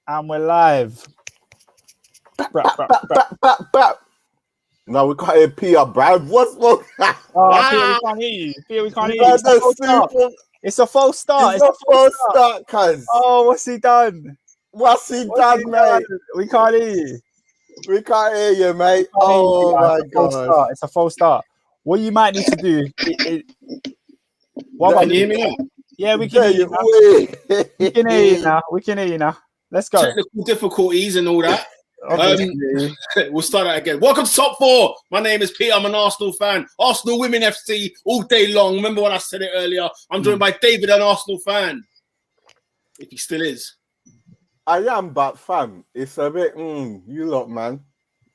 And we're live. No, we can't hear Peter, bruv. What's wrong? Peter, we can't hear you. Peter, we can't hear you. It's a false start. It's a false start, cuz. Oh, what's he done? What's he done, mate? We can't hear you. We can't hear you, mate. Oh, my God. It's a false start. What you might need to do... Can you hear me now? Yeah, we can hear you now. We can hear you now. We can hear you now. Let's go. Technical difficulties and all that. We'll start that again. Welcome to Top 4. My name is Peter. I'm an Arsenal fan. Arsenal Women FC all day long. Remember when I said it earlier? I'm joined by David, an Arsenal fan. If he still is. I am, but fam, it's a bit, you lot, man.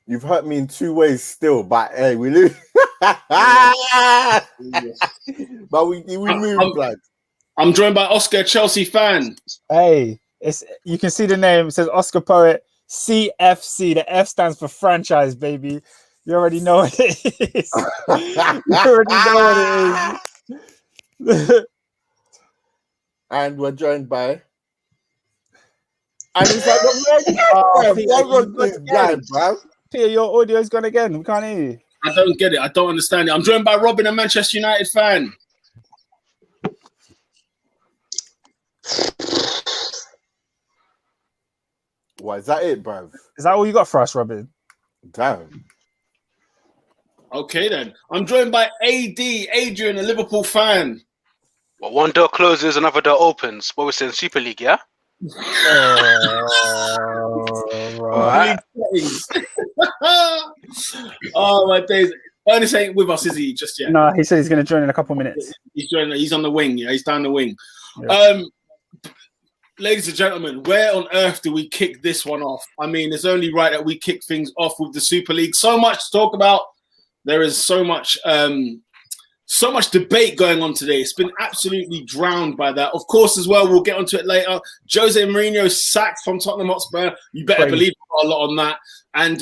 You've hurt me in two ways still, but hey, we lose. But we move, lad. I'm joined by Oscar, Chelsea fan. Hey, you can see the name. It says Oscar Poet, CFC. The F stands for franchise, baby. You already know what it is. You already know what it is. And we're joined by... And it's like, Peter, your audio's gone again. We can't hear you. I don't get it. I don't understand it. I'm joined by Robin, a Manchester United fan. What, is that it, bruv? Is that all you got for us, Robin? Damn. Okay, then. I'm joined by Adrian, a Liverpool fan. Well, one door closes, another door opens. What we're saying, Super League, yeah? Right. Oh, my days. Ernest ain't with us, is he, just yet? No, he said he's going to join in a couple minutes. He's on the wing, yeah? He's down the wing. Yeah. Ladies and gentlemen, where on earth do we kick this one off? I mean, it's only right that we kick things off with the Super League. So much to talk about. There is so much debate going on today. It's been absolutely drowned by that. Of course, as well, we'll get onto it later. Jose Mourinho sacked from Tottenham Hotspur. You better believe a lot on that. And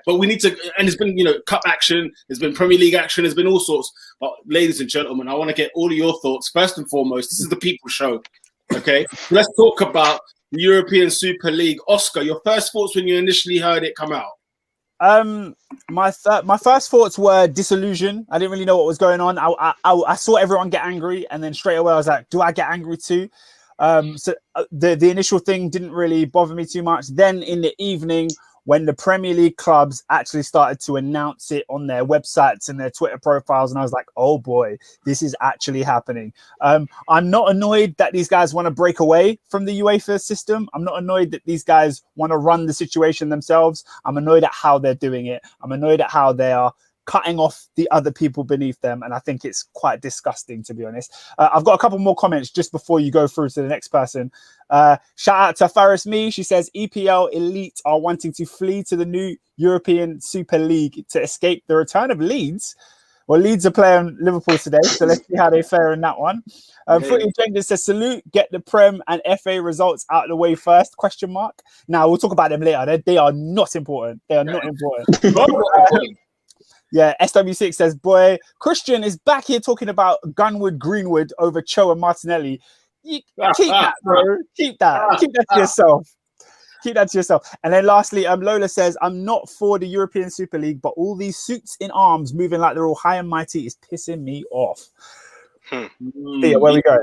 but we need to, and there's been, cup action, there's been Premier League action, there's been all sorts. But ladies and gentlemen, I want to get all of your thoughts. First and foremost, this is the People Show. Okay, let's talk about the European Super League. Oscar, your first thoughts when you initially heard it come out? My first thoughts were disillusion. I didn't really know what was going on. I saw everyone get angry, and then straight away I was like, "Do I get angry too?" So the initial thing didn't really bother me too much. Then in the evening, when the Premier League clubs actually started to announce it on their websites and their Twitter profiles, and I was like, oh boy, this is actually happening. I'm not annoyed that these guys want to break away from the UEFA system. I'm not annoyed that these guys want to run the situation themselves. I'm annoyed at how they're doing it. I'm annoyed at how they are cutting off the other people beneath them, and I think it's quite disgusting, to be honest. I've got a couple more comments just before you go through to the next person. Shout out to Faris Me. She says EPL elite are wanting to flee to the new European Super League to escape the return of Leeds. Well, Leeds are playing Liverpool today, so let's see how they fare in that one. Footy Jenkins says salute, get the Prem and FA results out of the way first, ? Now, we'll talk about them later. They are not important. They are not important. Yeah, SW6 says, boy, Christian is back here talking about Gunwood Greenwood over Cho and Martinelli. Keep that, bro. Keep that. Keep that to yourself. Keep that to yourself. And then lastly, Lola says, I'm not for the European Super League, but all these suits in arms moving like they're all high and mighty is pissing me off. Yeah, where we go?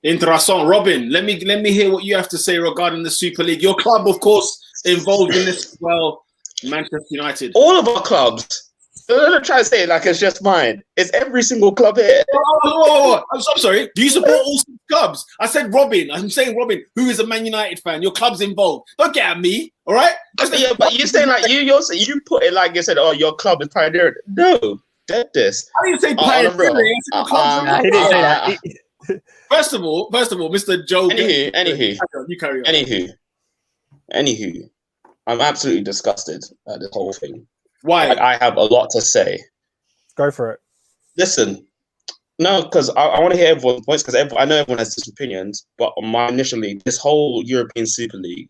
Interessant. Robin, let me hear what you have to say regarding the Super League. Your club, of course, involved in this as well, Manchester United. All of our clubs. Don't try to say it like it's just mine. It's every single club here. I'm sorry. Do you support all six clubs? I said Robin. I'm saying Robin, who is a Man United fan. Your club's involved. Don't get at me, all right? Yeah, but you're saying like you put it like you said, oh, your club is pioneering. No, dead this. I didn't say pioneering. He didn't say that. First of all, Mr. Joe. Anywho, you carry on. Anywho, I'm absolutely disgusted at this whole thing. Why? I have a lot to say. Go for it. Listen, no, because I want to hear everyone's points, because I know everyone has different opinions, but initially, this whole European Super League,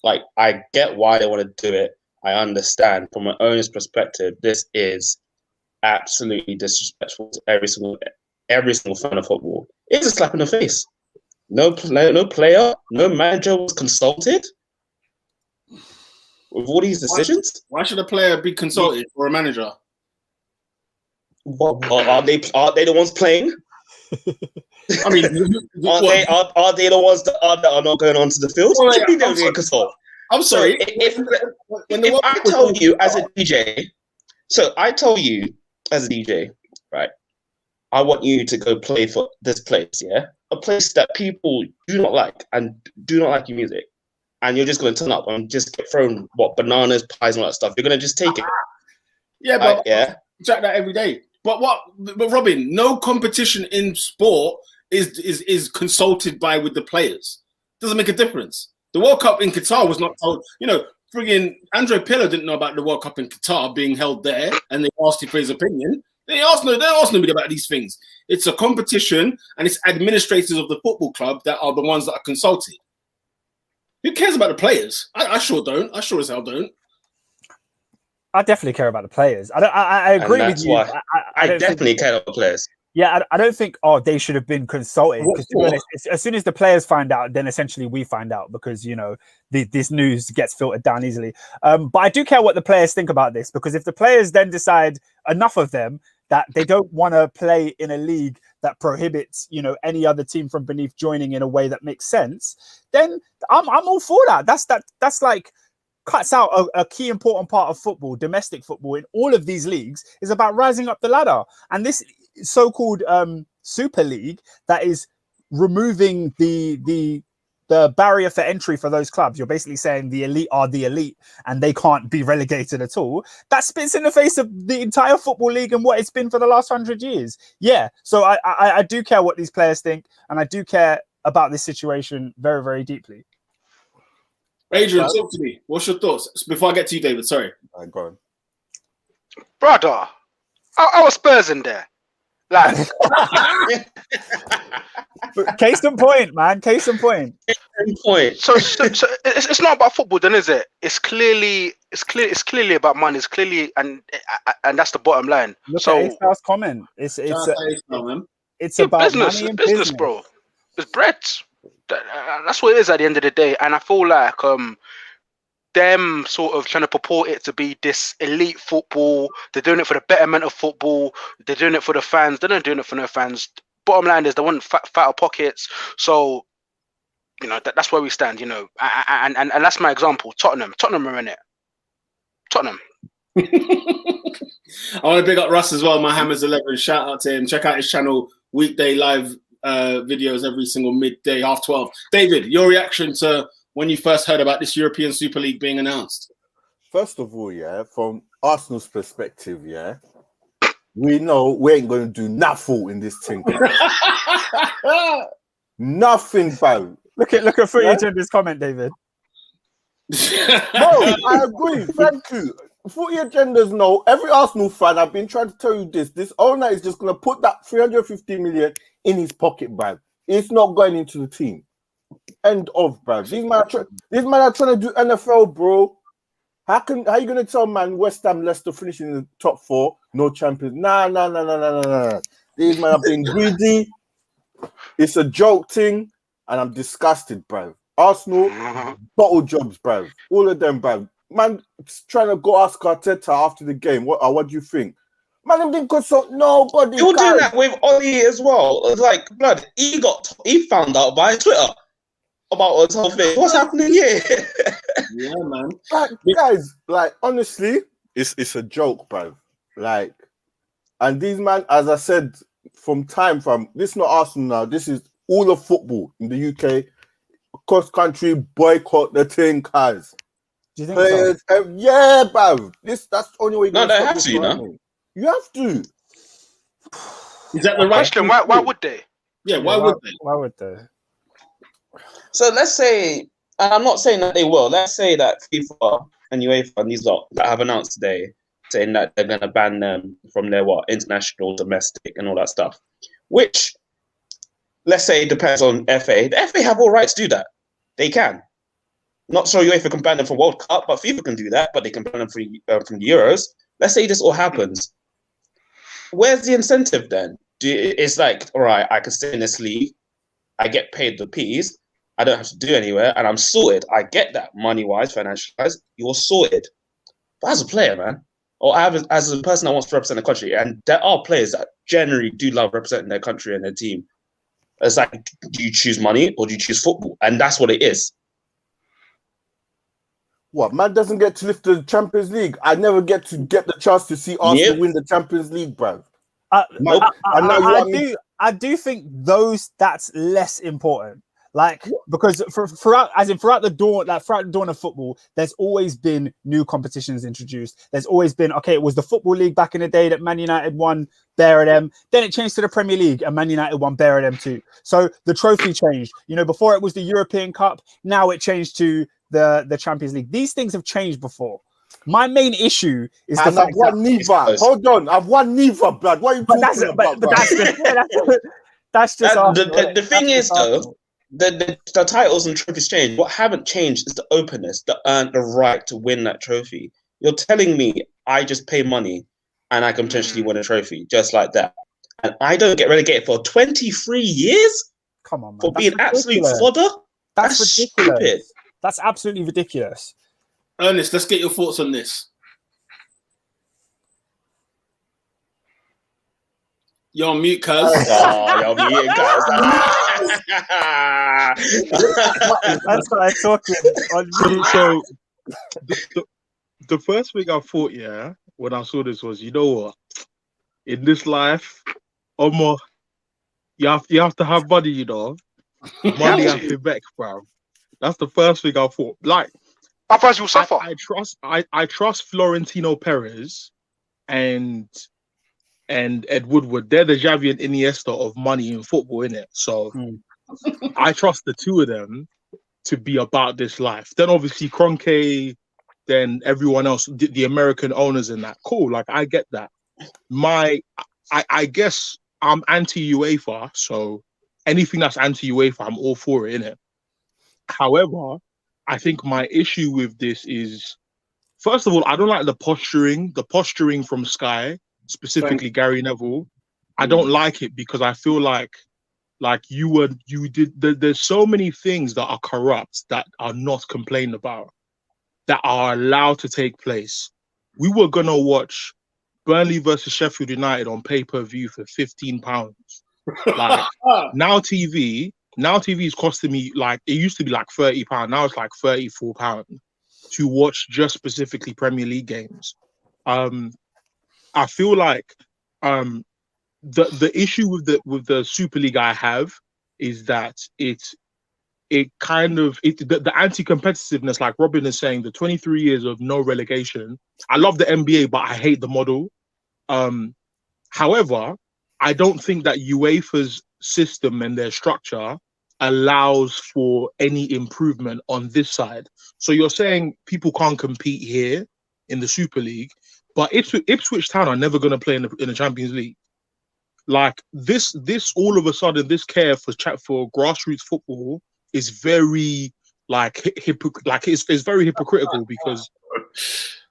like, I get why they want to do it. I understand. From an owner's perspective, this is absolutely disrespectful to every single fan of football. It's a slap in the face. No player, no manager was consulted. with all these decisions? Why should a player be consulted or a manager? What are they? Are they the ones playing? I mean, are they the ones that are not going onto the field? Well, Should be I'm being consulted. I'm sorry. If I tell you as a DJ, right? I want you to go play for this place, yeah? A place that people do not like and do not like your music. And you're just going to turn up and just get thrown, bananas, pies, and all that stuff. You're going to just take it. Yeah, but track that every day. But Robin, no competition in sport is consulted with the players. Doesn't make a difference. The World Cup in Qatar was not told. Friggin' Andre Pirlo didn't know about the World Cup in Qatar being held there, and they asked him for his opinion. They asked nobody about these things. It's a competition, and it's administrators of the football club that are the ones that are consulted. Who cares about the players? I sure don't. I sure as hell don't. I definitely care about the players. I agree with you. I definitely care about the players. Yeah, I don't think they should have been consulted, because to be honest, as soon as the players find out, then essentially we find out, because this news gets filtered down easily. But I do care what the players think about this, because if the players then decide, enough of them, that they don't want to play in a league that prohibits any other team from beneath joining in a way that makes sense, then I'm all for that. That's like cuts out a key important part of football. Domestic football in all of these leagues is about rising up the ladder, and this so-called Super League that is removing the barrier for entry for those clubs. You're basically saying the elite are the elite and they can't be relegated at all. That spits in the face of the entire football league and what it's been for the last 100 years. Yeah, so I do care what these players think, and I do care about this situation very, very deeply. Adrian, talk to me. What's your thoughts? Before I get to you, David, sorry. Go on. Brother, I was Spurs in there. Like, case in point, man. Case in point. So it's not about football, then, is it? It's clearly about money. It's clearly and that's the bottom line. Look so at Ace comment. It's about business. money and business, bro. It's bread. That's what it is at the end of the day. And I feel like them sort of trying to purport it to be this elite football. They're doing it for the betterment of football. They're doing it for the fans. They're not doing it for no fans. Bottom line is they want fatter pockets. So, that's where we stand, and that's my example. Tottenham are in it. Tottenham. I want to big up Russ as well. My Hammers 11. Shout out to him. Check out his channel. Weekday live videos every single midday, 12:30. David, your reaction to when you first heard about this European Super League being announced? First of all, from Arsenal's perspective, we know we ain't going to do nothing in this thing. Nothing, bro. Look at Footy Agenda's comment, David. No, I agree. Thank you. Footy Agendas know. Every Arsenal fan, I've been trying to tell you this. This owner is just going to put that 350 million in his pocket, bro. It's not going into the team. End of, bro. These men are trying to do NFL, bro. How you gonna tell man West Ham, Leicester finishing in the top 4, no champions? Nah. These men are being greedy. It's a joke thing, and I'm disgusted, bro. Arsenal, bottle jobs, bro. All of them, bro. Man, trying to go ask Arteta after the game. What do you think? Man, them didn't consult nobody. You were doing that with Ollie as well. It's like, blood, he found out by Twitter about this whole thing. What's happening here? Yeah, man. Guys, honestly, it's a joke, bro. And these man, as I said, this is not Arsenal now. This is all of football in the UK. Cross country boycott the thing, guys. Do you think players, so? Yeah, bro. That's the only way. No, they have to, You have to. Is that the right question? Why would they? Yeah, why would they? Why would they? So let's say, and I'm not saying that they will. Let's say that FIFA and UEFA and these lot that have announced today, saying that they're going to ban them from their international, domestic, and all that stuff. Which, let's say, it depends on FA. The FA have all rights to do that. They can. Not sure UEFA can ban them from World Cup, but FIFA can do that. But they can ban them from the Euros. Let's say this all happens. Where's the incentive then? It's like, all right, I can stay in this league. I get paid the P's. I don't have to do anywhere, and I'm sorted. I get that money-wise, financial-wise, you're sorted. But as a player, man, or as a person that wants to represent the country, and there are players that generally do love representing their country and their team. It's like, do you choose money or do you choose football? And that's what it is. What, man doesn't get to lift the Champions League? I never get the chance to see Arsenal win the Champions League, bruv. I do think that's less important. Like, because throughout the dawn of football, there's always been new competitions introduced. There's always been, it was the Football League back in the day that Man United won, bare of them. Then it changed to the Premier League and Man United won, bare of them too. So the trophy changed. Before it was the European Cup, now it changed to the Champions League. These things have changed before. My main issue is the fact that hold on, I've won neither, blood. What are you talking about? That's just the thing is though. The titles and trophies change. What haven't changed is the openness, the right to win that trophy. You're telling me I just pay money and I can potentially win a trophy just like that, and I don't get relegated for 23 years? Come on, man. For being absolute fodder? That's ridiculous. Stupid. That's absolutely ridiculous. Ernest, let's get your thoughts on this. You're on mute, cuz. You're on mute, cuz. That's what I'm talking on mute. So the first thing I thought, when I saw this was, you know what? In this life, Omo, you have to have money, you know. Money has to back, bro. That's the first thing I thought. Like, otherwise you'll suffer. I trust Florentino Perez and Ed Woodward. They're the Xavi and Iniesta of money in football, innit? So I trust the two of them to be about this life. Then obviously Kroenke, then everyone else, the American owners and that. Cool, like I get that. I guess I'm anti-UEFA, so anything that's anti-UEFA, I'm all for it, innit? However, I think my issue with this is, first of all, I don't like the posturing from Sky, specifically Gary Neville. I don't like it because I feel like there's so many things that are corrupt that are not complained about, that are allowed to take place. We were gonna watch Burnley versus Sheffield United on pay-per-view for £15. Like now TV is costing me, like, it used to be like £30. Now it's like £34 to watch just specifically Premier League games. I feel like the issue with the Super League I have is that the anti-competitiveness, like Robin is saying, the 23 years of no relegation. I love the NBA, but I hate the model. However, I don't think that UEFA's system and their structure allows for any improvement on this side. So you're saying people can't compete here in the Super League, but Ipswich Town are never going to play in the Champions League. Like this all of a sudden, this care for grassroots football is very it's very hypocritical, because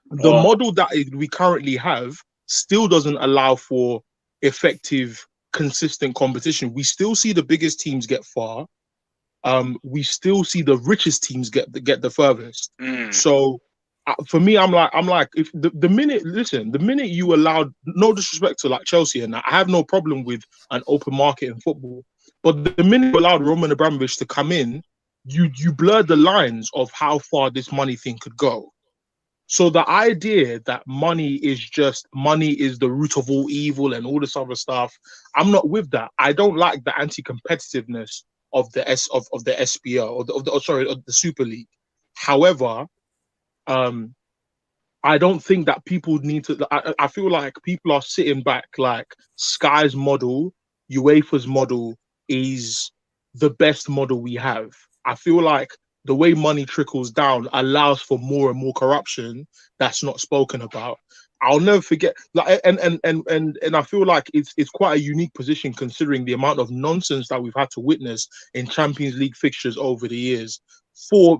the model that we currently have still doesn't allow for effective, consistent competition. We still see the biggest teams get far. We still see the richest teams get the furthest. So for me, I'm like, if the minute you allowed, no disrespect to like Chelsea, and I have no problem with an open market in football, but the minute you allowed Roman Abramovich to come in, you blurred the lines of how far this money thing could go. So the idea that money is the root of all evil and all this other stuff, I'm not with that. I don't like the anti-competitiveness of the SPL of the Super League. However, I don't think that people need to. I feel like people are sitting back like Sky's model, UEFA's model is the best model we have. I feel like the way money trickles down allows for more and more corruption that's not spoken about. I'll never forget, like, and I feel like it's quite a unique position considering the amount of nonsense that we've had to witness in Champions League fixtures over the years. Four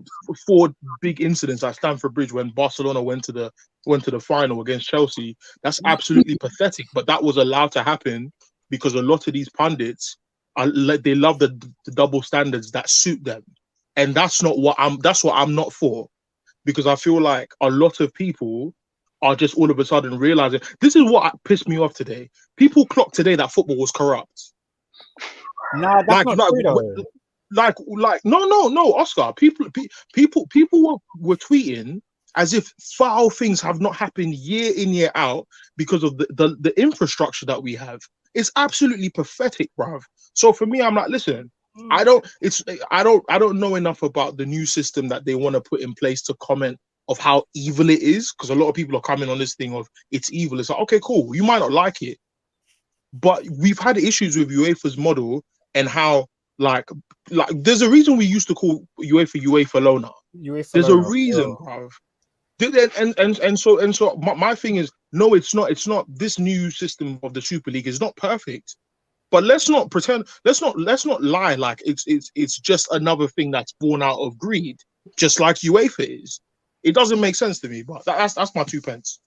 big incidents at Stamford Bridge when Barcelona went to the final against Chelsea. That's absolutely pathetic, but that was allowed to happen because a lot of these pundits they love the double standards that suit them. and that's what I'm not for, because I feel like a lot of people are just all of a sudden realizing this is what pissed me off today. People clocked today that football was corrupt. Nah, that's not true, though. No, Oscar. People were tweeting as if foul things have not happened year in, year out because of the infrastructure that we have. It's absolutely pathetic, bruv. So for me, I'm like, listen, I don't know enough about the new system that they want to put in place to comment of how evil it is, because a lot of people are coming on this thing of it's evil. It's like, okay, cool, you might not like it, but we've had issues with UEFA's model and how like there's a reason we used to call UEFA Lona. There's a reason, bruv. And so my thing is, no, it's not this new system of the Super League is not perfect, but let's not pretend, let's not lie like it's just another thing that's born out of greed, just like UEFA is. It doesn't make sense to me, but that's my 2 pence.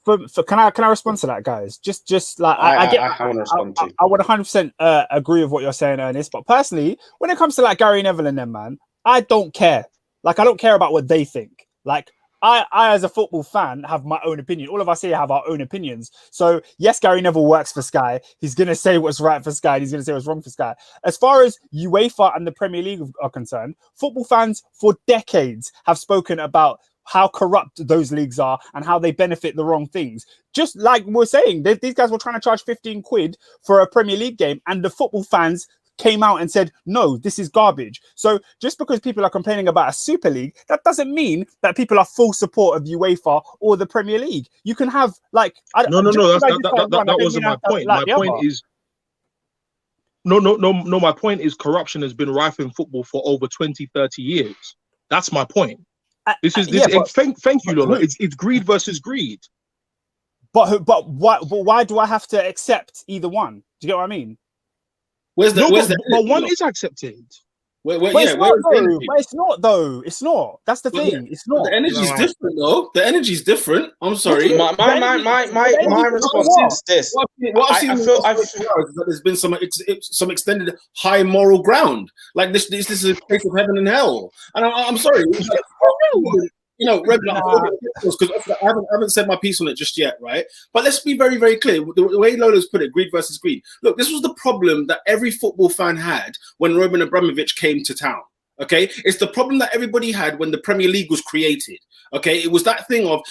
Can I respond to that, guys? Just like I want to respond to. I would 100% agree with what you're saying, Ernest. But personally, when it comes to like Gary Neville and them, man, I don't care. Like, I don't care about what they think. Like, I as a football fan have my own opinion. All of us here have our own opinions. So yes, Gary Neville works for Sky. He's gonna say what's right for Sky. And he's gonna say what's wrong for Sky. As far as UEFA and the Premier League are concerned, football fans for decades have spoken about how corrupt those leagues are and how they benefit the wrong things. Just like we're saying, these guys were trying to charge 15 quid for a Premier League game, and the football fans came out and said, no, this is garbage. So just because people are complaining about a Super League, that doesn't mean that people are full support of UEFA or the Premier League. You can have like... That wasn't my point. My point is... No, my point is corruption has been rife in football for over 20, 30 years. That's my point. Thank you, Lola. It's greed versus greed. But why do I have to accept either one? Do you get what I mean? But one is accepted. It's not though. It's not. That's the thing. It's not. The energy's different though. The energy's different. I'm sorry. My response is this. What I've seen is that there's been some extended high moral ground. Like this is a place of heaven and hell. And I'm sorry. You know, because I haven't said my piece on it just yet, right? But let's be very, very clear. The way Lola's put it, greed versus greed. Look, this was the problem that every football fan had when Roman Abramovich came to town. Okay, it's the problem that everybody had when the Premier League was created. Okay, it was that thing of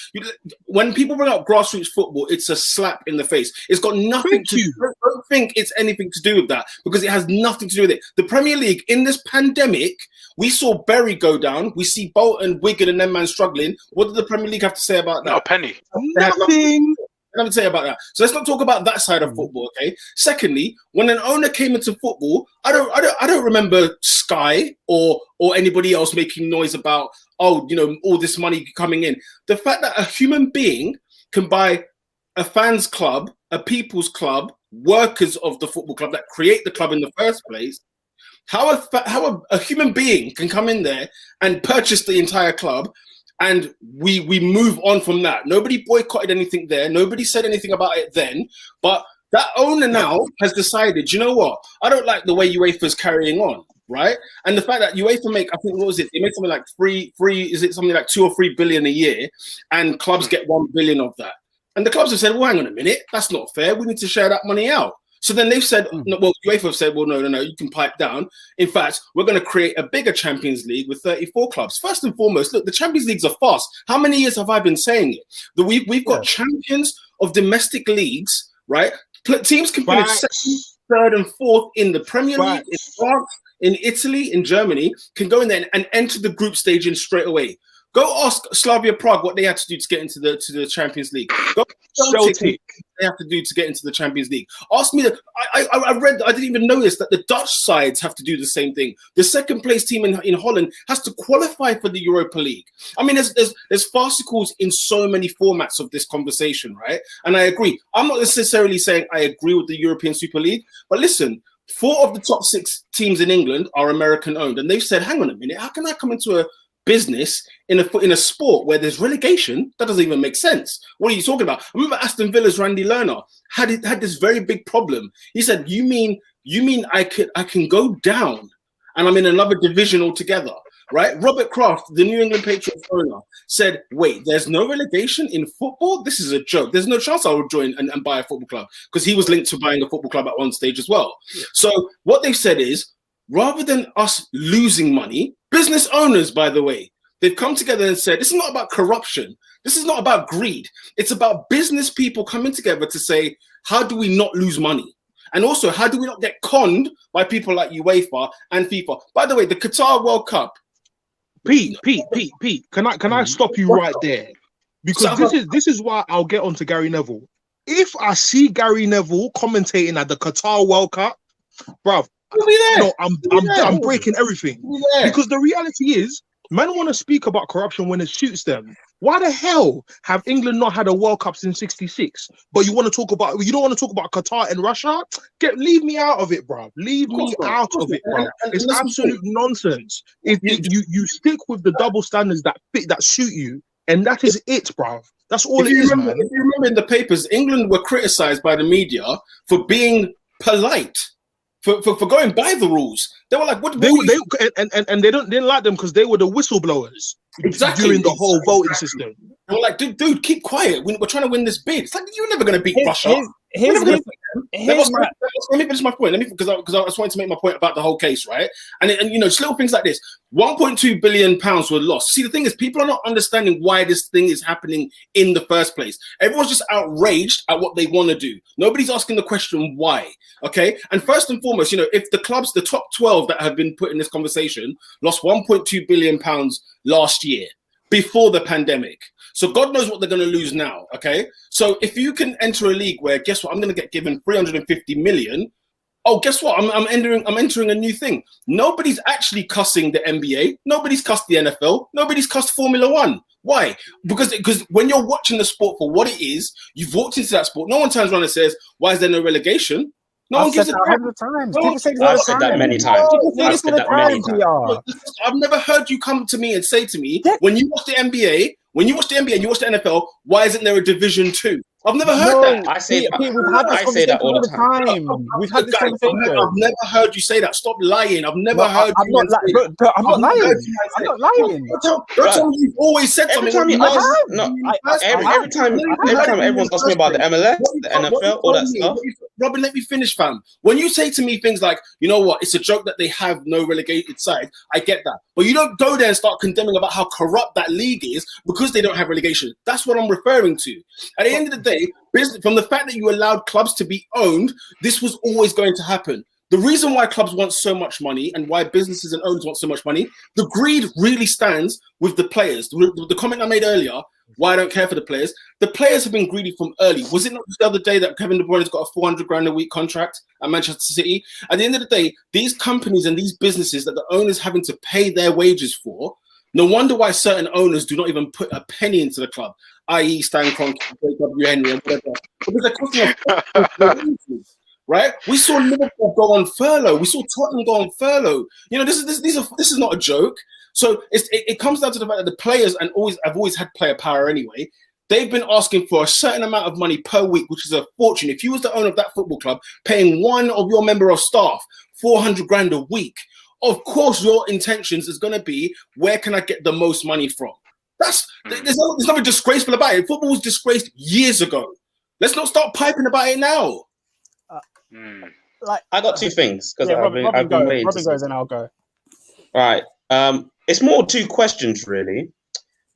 when people bring up grassroots football, it's a slap in the face. It's got nothing don't think it's anything to do with that, because it has nothing to do with it. The Premier League in this pandemic, we saw Bury go down. We see Bolton, Wigan, and them man struggling. What did the Premier League have to say about that? Not a penny. Nothing. Nothing to say about that. So let's not talk about that side of football, okay? Secondly, when an owner came into football, I don't remember Sky or anybody else making noise about, oh, you know, all this money coming in. The fact that a human being can buy a fans club, a people's club, workers of the football club that create the club in the first place, how a human being can come in there and purchase the entire club. And we move on from that. Nobody boycotted anything there. Nobody said anything about it then. But that owner now has decided, you know what? I don't like the way UEFA's carrying on, right? And the fact that UEFA make, I think, what was it? They make something like is it something like 2 or 3 billion a year? And clubs get 1 billion of that. And the clubs have said, well, hang on a minute. That's not fair. We need to share that money out. So then they've said, UEFA have said, well, no, you can pipe down. In fact, we're going to create a bigger Champions League with 34 clubs. First and foremost, look, the Champions Leagues are fast. How many years have I been saying it? We've got champions of domestic leagues, right? Teams can finish second, third, and fourth in the Premier League, in France, in Italy, in Germany, can go in there and enter the group stage in straight away. Go ask Slavia Prague what they had to do to get into the Champions League. Go Celtic they have to do to get into the Champions League. Ask me I read, I didn't even know this, that the Dutch sides have to do the same thing. The second place team in Holland has to qualify for the Europa League. I mean, there's farcicals in so many formats of this conversation, right? And I agree. I'm not necessarily saying I agree with the European Super League, but listen, 4 of the top 6 teams in England are American owned, and they've said, hang on a minute, how can I come into a business in a sport where there's relegation? That doesn't even make sense. What are you talking about? I remember Aston Villa's Randy Lerner had this very big problem. He said, you mean I can go down and I'm in another division altogether? right? Robert Kraft, the New England Patriots owner, said, wait, there's no relegation in football? This is a joke. There's no chance I would join and buy a football club, because he was linked to buying a football club at one stage as well. Yeah. So what they've said is, rather than us losing money, business owners, by the way, they've come together and said, this is not about corruption. This is not about greed. It's about business people coming together to say, how do we not lose money? And also, how do we not get conned by people like UEFA and FIFA? By the way, the Qatar World Cup. Pete, can I stop you right there? Because this is why I'll get on to Gary Neville. If I see Gary Neville commentating at the Qatar World Cup, bruv, no, I'm breaking everything. Because the reality is, men want to speak about corruption when it suits them. Why the hell have England not had a World Cup since '66? But you don't want to talk about Qatar and Russia? Leave me out of it, bro. Leave me out of it, bro. It's absolute nonsense. You stick with the double standards that suit you, and that is it, bro. That's all it is, man. If you remember in the papers, England were criticised by the media for being polite. For going by the rules. They were like, they didn't like them because they were the whistleblowers during the whole voting system. They were like, dude, keep quiet. We're trying to win this bid. It's like, you're never going to beat Russia. Let me finish my point. Because I was wanting to make my point about the whole case, right? And just little things like this. 1.2 billion pounds were lost. See, the thing is, people are not understanding why this thing is happening in the first place. Everyone's just outraged at what they want to do. Nobody's asking the question why. Okay, and first and foremost, if the clubs, the top 12 that have been put in this conversation, lost 1.2 billion pounds last year before the pandemic. So God knows what they're going to lose now. Okay, so if you can enter a league where, guess what, I'm going to get given 350 million. Oh, guess what? I'm entering a new thing. Nobody's actually cussing the NBA. Nobody's cussed the NFL. Nobody's cussed Formula One. Why? Because when you're watching the sport for what it is, you've walked into that sport. No one turns around and says, "Why is there no relegation?" No one gives a crap. I've said that many times. I've never heard you come to me and say to me, when you watch the NBA, and you watch the NFL, why isn't there a Division 2? I've never heard that. I say that all the time. We've had this conversation. I've never heard you say that. Stop lying. I've never heard you say that. I'm not lying. I'm not lying. Don't tell me you've always said something. Every time everyone's asking me about the MLS, the NFL, all that stuff. Robin, let me finish, fam. When you say to me things like, you know what, it's a joke that they have no relegated side, I get that. But you don't go there and start condemning about how corrupt that league is because they don't have relegation. That's what I'm referring to. At the end of the day, from the fact that you allowed clubs to be owned, this was always going to happen. The reason why clubs want so much money and why businesses and owners want so much money, the greed really stands with the players. The comment I made earlier, why I don't care for the players have been greedy from early. Was it not just the other day that Kevin De Bruyne has got a 400 grand a week contract at Manchester City? At the end of the day, these companies and these businesses that the owners having to pay their wages for, no wonder why certain owners do not even put a penny into the club, i.e. Stan Kroenke, W. Henry, and whatever. Because they're costing us, right? We saw Liverpool go on furlough. We saw Tottenham go on furlough. This is not a joke. So it comes down to the fact that the players have always had player power anyway. They've been asking for a certain amount of money per week, which is a fortune. If you was the owner of that football club, paying one of your member of staff 400 grand a week, of course your intentions is going to be, where can I get the most money from? There's nothing disgraceful about it. Football was disgraced years ago. Let's not start piping about it now. I got two things because Robin goes and I'll go. All right. It's more two questions really,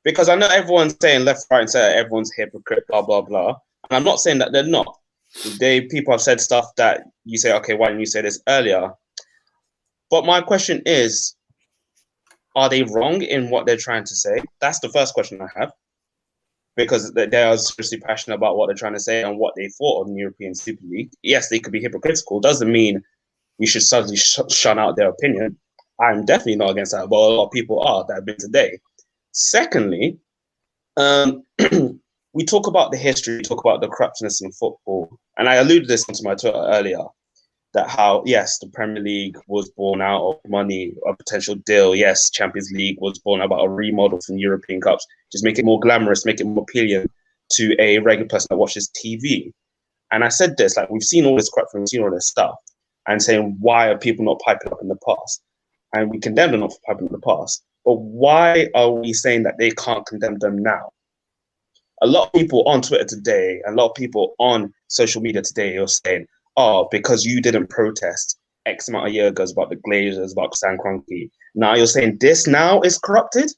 because I know everyone's saying left, right, and center. Everyone's hypocrite, blah blah blah. And I'm not saying that they're not. People have said stuff that you say, okay, why didn't you say this earlier? But my question is, are they wrong in what they're trying to say? That's the first question I have, because they are seriously passionate about what they're trying to say and what they thought of the European Super League. Yes, they could be hypocritical. Doesn't mean we should suddenly shun out their opinion. I'm definitely not against that, but a lot of people are that have been today. Secondly, we talk about the history, we talk about the corruptness in football, and I alluded this onto my Twitter earlier, that how, yes, the Premier League was born out of money, a potential deal. Yes, Champions League was born about a remodel from European Cups. Just make it more glamorous, make it more appealing to a regular person that watches TV. And I said this, like, we've seen all this corruption, we've seen all this stuff, and saying, why are people not piping up in the past? And we condemned them not for piping up in the past. But why are we saying that they can't condemn them now? A lot of people on Twitter today, a lot of people on social media today are saying, oh, because you didn't protest X amount of years ago about the Glazers, about Stan Kroenke. Now you're saying this now is corrupted?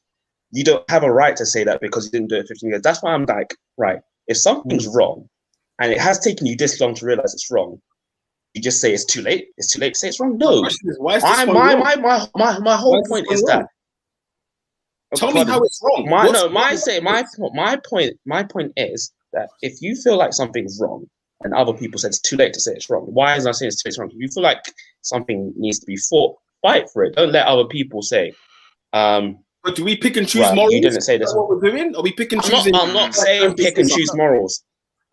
You don't have a right to say that because you didn't do it 15 years. That's why I'm like, right, if something's wrong and it has taken you this long to realize it's wrong, you just say it's too late. It's too late to say it's wrong. No. Why is this wrong? My whole point is that. Tell me how it's wrong. My point is that if you feel like something's wrong and other people said it's too late to say it's wrong, why is I saying it's too late to say it's wrong? If you feel like something needs to be fought, fight for it. Don't let other people say. But do we pick and choose morals? You didn't say this. What we're doing? Are we pick and choosing? I'm not saying pick and choose morals.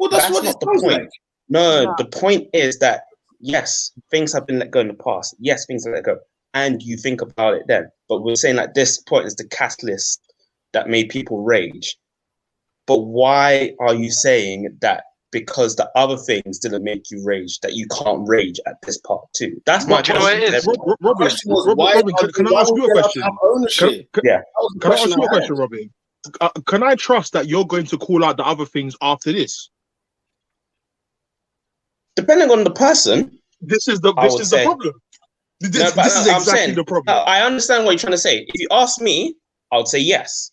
Well, that's what not it the sounds point. like. No, the point is that yes, things have been let go in the past. Yes, things have let go. And you think about it then. But we're saying that this point is the catalyst that made people rage. But why are you saying that because the other things didn't make you rage, that you can't rage at this part too? That's my question. Robin, can I ask you a question? Can I ask you a question, Robin? Can I trust that you're going to call out the other things after this? Depending on the person. This is the problem. This is exactly the problem. I understand what you're trying to say. If you ask me, I would say yes.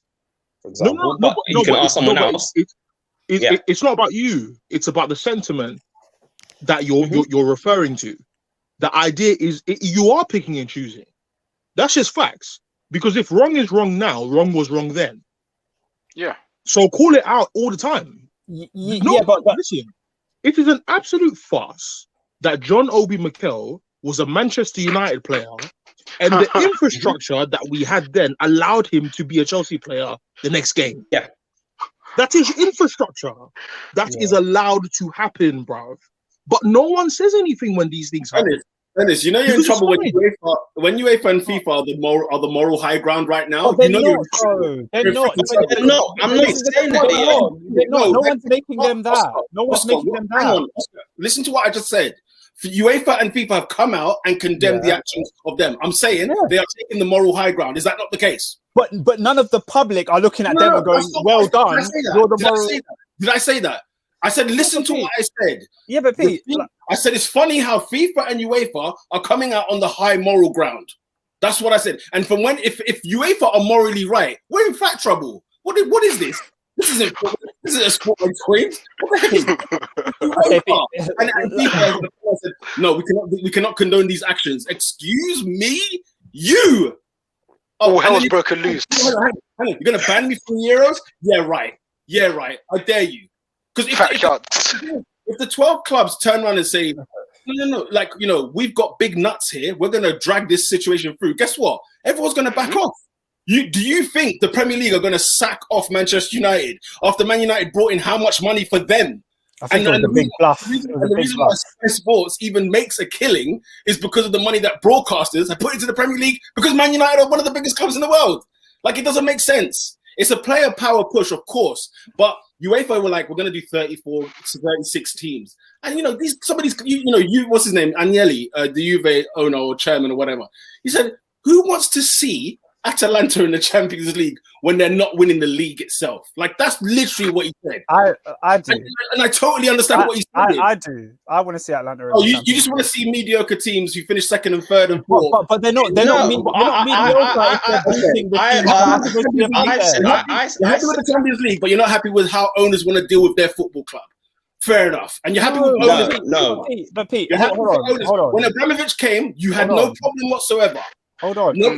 For example, but you can ask someone else. It's not about you. It's about the sentiment that you're referring to. The idea is you are picking and choosing. That's just facts. Because if wrong is wrong now, wrong was wrong then. Yeah. So call it out all the time. But listen, it is an absolute farce that John Obi Mikel was a Manchester United player, and the infrastructure that we had then allowed him to be a Chelsea player the next game. Yeah. That is infrastructure that is allowed to happen, bruv. But no one says anything when these things happen. Dennis, you know you're in trouble when UEFA and FIFA are the moral high ground right now. Oh, they're not. I'm not saying that. No one's making them that. No one's making them that. Hang on, listen to what I just said. UEFA and FIFA have come out and condemned the actions of them. I'm saying they are taking the moral high ground. Is that not the case? But none of the public are looking at them and going, "Well done." Did I say that? I said, listen to what I said. Yeah, but Pete, I said it's funny how FIFA and UEFA are coming out on the high moral ground. That's what I said. And from when, if UEFA are morally right, we're in fat trouble. What is this? This isn't a sport like quiz. What the heck is this? And FIFA said, no, we cannot condone these actions. Excuse me, you. Oh, hell's broken loose. Hang on. You're gonna ban me from Euros? Yeah, right. I dare you. Because if the 12 clubs turn around and say, no, like, we've got big nuts here, we're going to drag this situation through, guess what? Everyone's going to back off. Do you think the Premier League are going to sack off Manchester United after Man United brought in how much money for them? I think it was a big bluff. The reason why Sky Sports even makes a killing is because of the money that broadcasters have put into the Premier League, because Man United are one of the biggest clubs in the world. Like, it doesn't make sense. It's a player power push, of course, but UEFA were like, we're going to do 36 teams. And, some of these, what's his name? Agnelli, the Juve owner or chairman or whatever. He said, who wants to see Atalanta in the Champions League when they're not winning the league itself? Like, that's literally what he said. I do. And I totally understand what he's saying. I do. I want to see Atlanta. Oh, you just want to see mediocre teams who finish second and third and fourth. But they're not mediocre. You're happy with the Champions League, but you're not happy with how owners want to deal with their football club. Fair enough. And you're happy with owners. No. But Pete, hold on. When Abramovich came, you had no problem whatsoever. Hold on. No,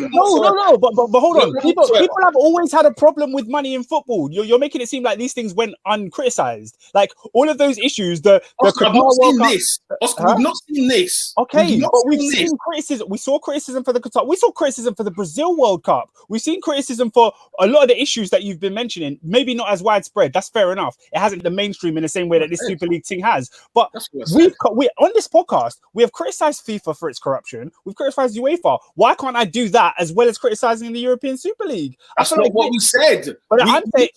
but hold on. People have always had a problem with money in football. You're making it seem like these things went uncriticized. Like, all of those issues, Oscar, I've not seen this. Oscar, we've not seen this. Okay, but we've seen criticism. We saw criticism for the Qatar. We saw criticism for the Brazil World Cup. We've seen criticism for a lot of the issues that you've been mentioning. Maybe not as widespread. That's fair enough. It hasn't the mainstream in the same way that this Super League thing has. But we on this podcast, we have criticized FIFA for its corruption. We've criticized UEFA. Why can't I do that as well as criticizing the European Super League? That's not what we said. But I'm saying,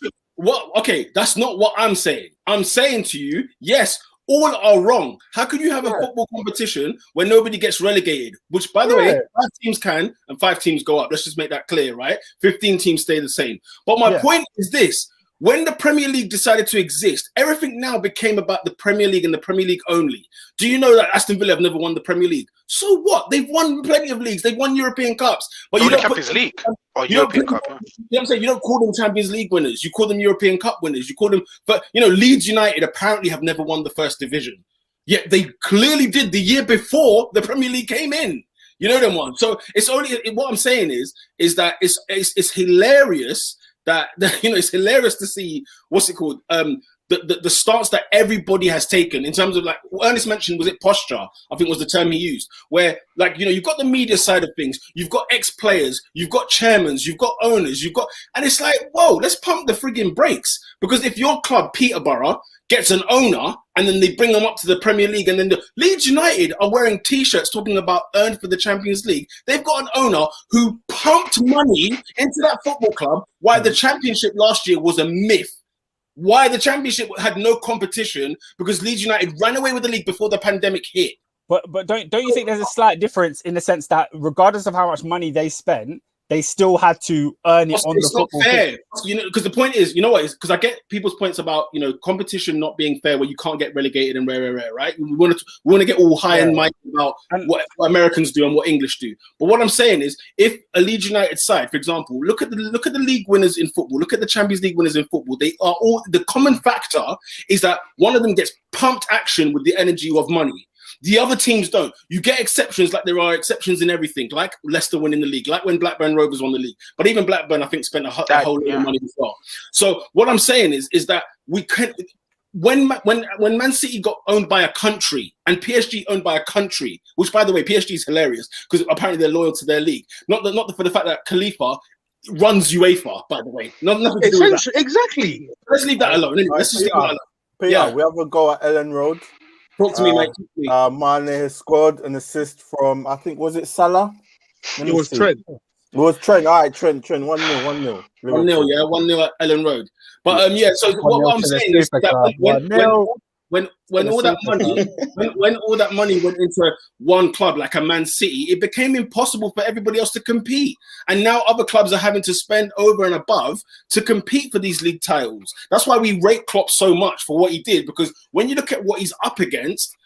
okay, that's not what I'm saying. I'm saying to you, yes, all are wrong. How can you have a football competition where nobody gets relegated? Which, by the way, 5 teams can and 5 teams go up. Let's just make that clear, right? 15 teams stay the same. But my point is this. When the Premier League decided to exist, everything now became about the Premier League and the Premier League only. Do you know that Aston Villa have never won the Premier League? So what? They've won plenty of leagues. They've won European Cups. But you don't Champions League or European Cup. You know what I'm saying? You don't call them Champions League winners. You call them European Cup winners. You call them, but Leeds United apparently have never won the first division. Yet they clearly did the year before the Premier League came in. You know them one. So it's only what I'm saying is that it's hilarious. That it's hilarious to see what's it called the stance that everybody has taken in terms of, like Ernest mentioned, was it posture? I think was the term he used. Where you've got the media side of things, you've got ex-players, you've got chairmen, you've got owners, and it's like, whoa, let's pump the frigging brakes, because if your club Peterborough gets an owner and then they bring them up to the Premier League, and then the Leeds United are wearing T-shirts talking about earned for the Champions League. They've got an owner who pumped money into that football club while the Championship last year was a myth. Why the Championship had no competition, because Leeds United ran away with the league before the pandemic hit. But don't you think there's a slight difference in the sense that regardless of how much money they spent, they still had to earn it on the football fair. Because the point is, because I get people's points about competition not being fair, where you can't get relegated and rare, right? We want to get all high and mighty about what Americans do and what English do. But what I'm saying is, if a Leeds United side, for example, look at the league winners in football, look at the Champions League winners in football. They are all, the common factor is that one of them gets pumped action with the energy of money. The other teams don't. You get exceptions, like there are exceptions in everything, like Leicester winning the league, like when Blackburn Rovers won the league. But even Blackburn, I think, spent a whole lot of money as well. So what I'm saying is that we can, when Man City got owned by a country and PSG owned by a country, which, by the way, PSG is hilarious because apparently they're loyal to their league. Not for the fact that Khalifa runs UEFA, by the way. Nothing to do with that. Exactly. Let's leave that alone. Anyway, let's just leave that alone. Peter, we have a go at Ellen Road. Talk to me, mate. Mane has scored an assist from, I think, was it Salah? It was Trent. It was Trent. All right, Trent. 1-0. 1-0. 1-0, yeah. 1-0 at Ellen Road. But so what I'm saying is that when all that money when all that money went into one club like a Man City, it became impossible for everybody else to compete. And now other clubs are having to spend over and above to compete for these league titles. That's why we rate Klopp so much for what he did, because when you look at what he's up against,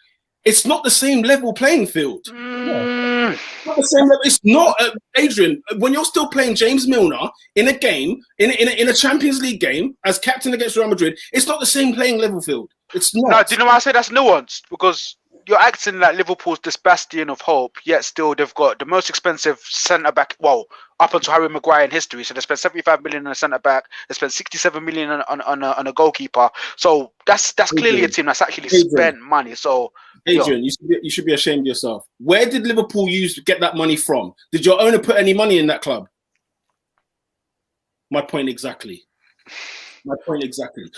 it's not the same level playing field. Not the same level. It's not, Adrian. When you're still playing James Milner in a game, in a Champions League game as captain against Real Madrid, it's not the same playing level field. It's not. No, do you know why I say that's nuanced? Because you're acting like Liverpool's this bastion of hope, yet still they've got the most expensive centre back. Well, up until Harry Maguire in history, so they spent 75 million on a centre back. They spent 67 million on a goalkeeper. So that's clearly a team that's actually spent money. So. Adrian, you should be ashamed of yourself. Where did Liverpool get that money from? Did your owner put any money in that club? My point exactly.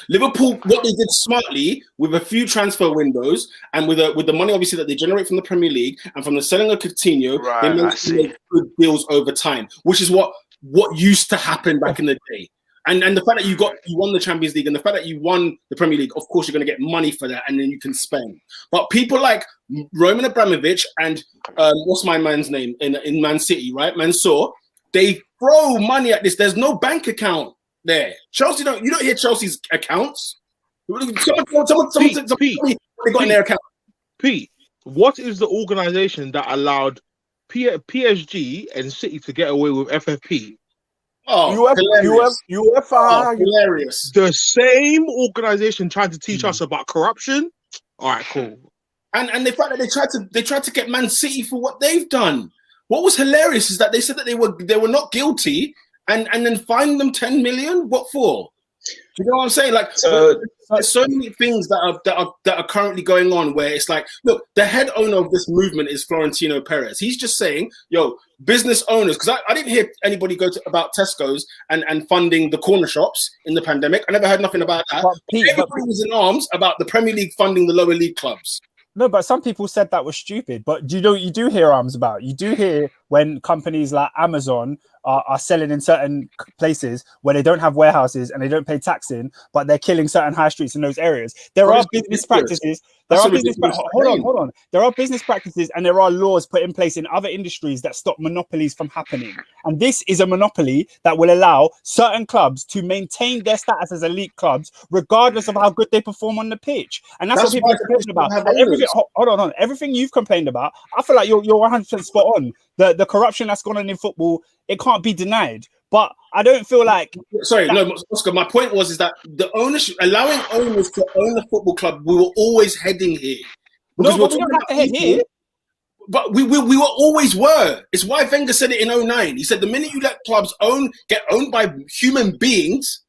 Liverpool, what they did smartly with a few transfer windows and with the money obviously that they generate from the Premier League and from the selling of Coutinho, they managed to make good deals over time, which is what used to happen back in the day. And the fact that you won the Champions League and the fact that you won the Premier League, of course, you're going to get money for that, and then you can spend. But people like Roman Abramovich and what's my man's name in Man City, right? Mansour, they throw money at this. There's no bank account there. Chelsea you don't hear Chelsea's accounts. Someone they got in their account. Pete, what is the organization that allowed PSG and City to get away with FFP? Oh, UEFA, hilarious. The same organization trying to teach us about corruption. All right, cool. And the fact that they tried to get Man City for what they've done. What was hilarious is that they said that they were not guilty and then fined them 10 million. What for? Do you know what I'm saying? Like, there's so many things that are currently going on where it's like, look, the head owner of this movement is Florentino Perez. He's just saying, yo, business owners, because I didn't hear anybody about Tesco's and funding the corner shops in the pandemic. I never heard nothing about that. Everybody was in arms about the Premier League funding the lower league clubs. No, but some people said that was stupid. But you do hear arms about. You do hear when companies like Amazon are selling in certain places where they don't have warehouses and they don't pay tax in, but they're killing certain high streets in those areas. There are business practices. There That's are a business. ridiculous Hold claim. on. There are business practices and there are laws put in place in other industries that stop monopolies from happening. And this is a monopoly that will allow certain clubs to maintain their status as elite clubs, regardless of how good they perform on the pitch. And that's what people why are complaining about. have And everything. owners. Hold on. Everything you've complained about, I feel like you're 100% spot on. The corruption that's gone on in football, it can't be denied. But I don't feel like. Sorry, no, Oscar. My point is that the ownership, allowing owners to own a football club, we were always heading here. No, but we don't have to head here. But we were always were. It's why Wenger said it in 2009. He said the minute you let clubs get owned by human beings,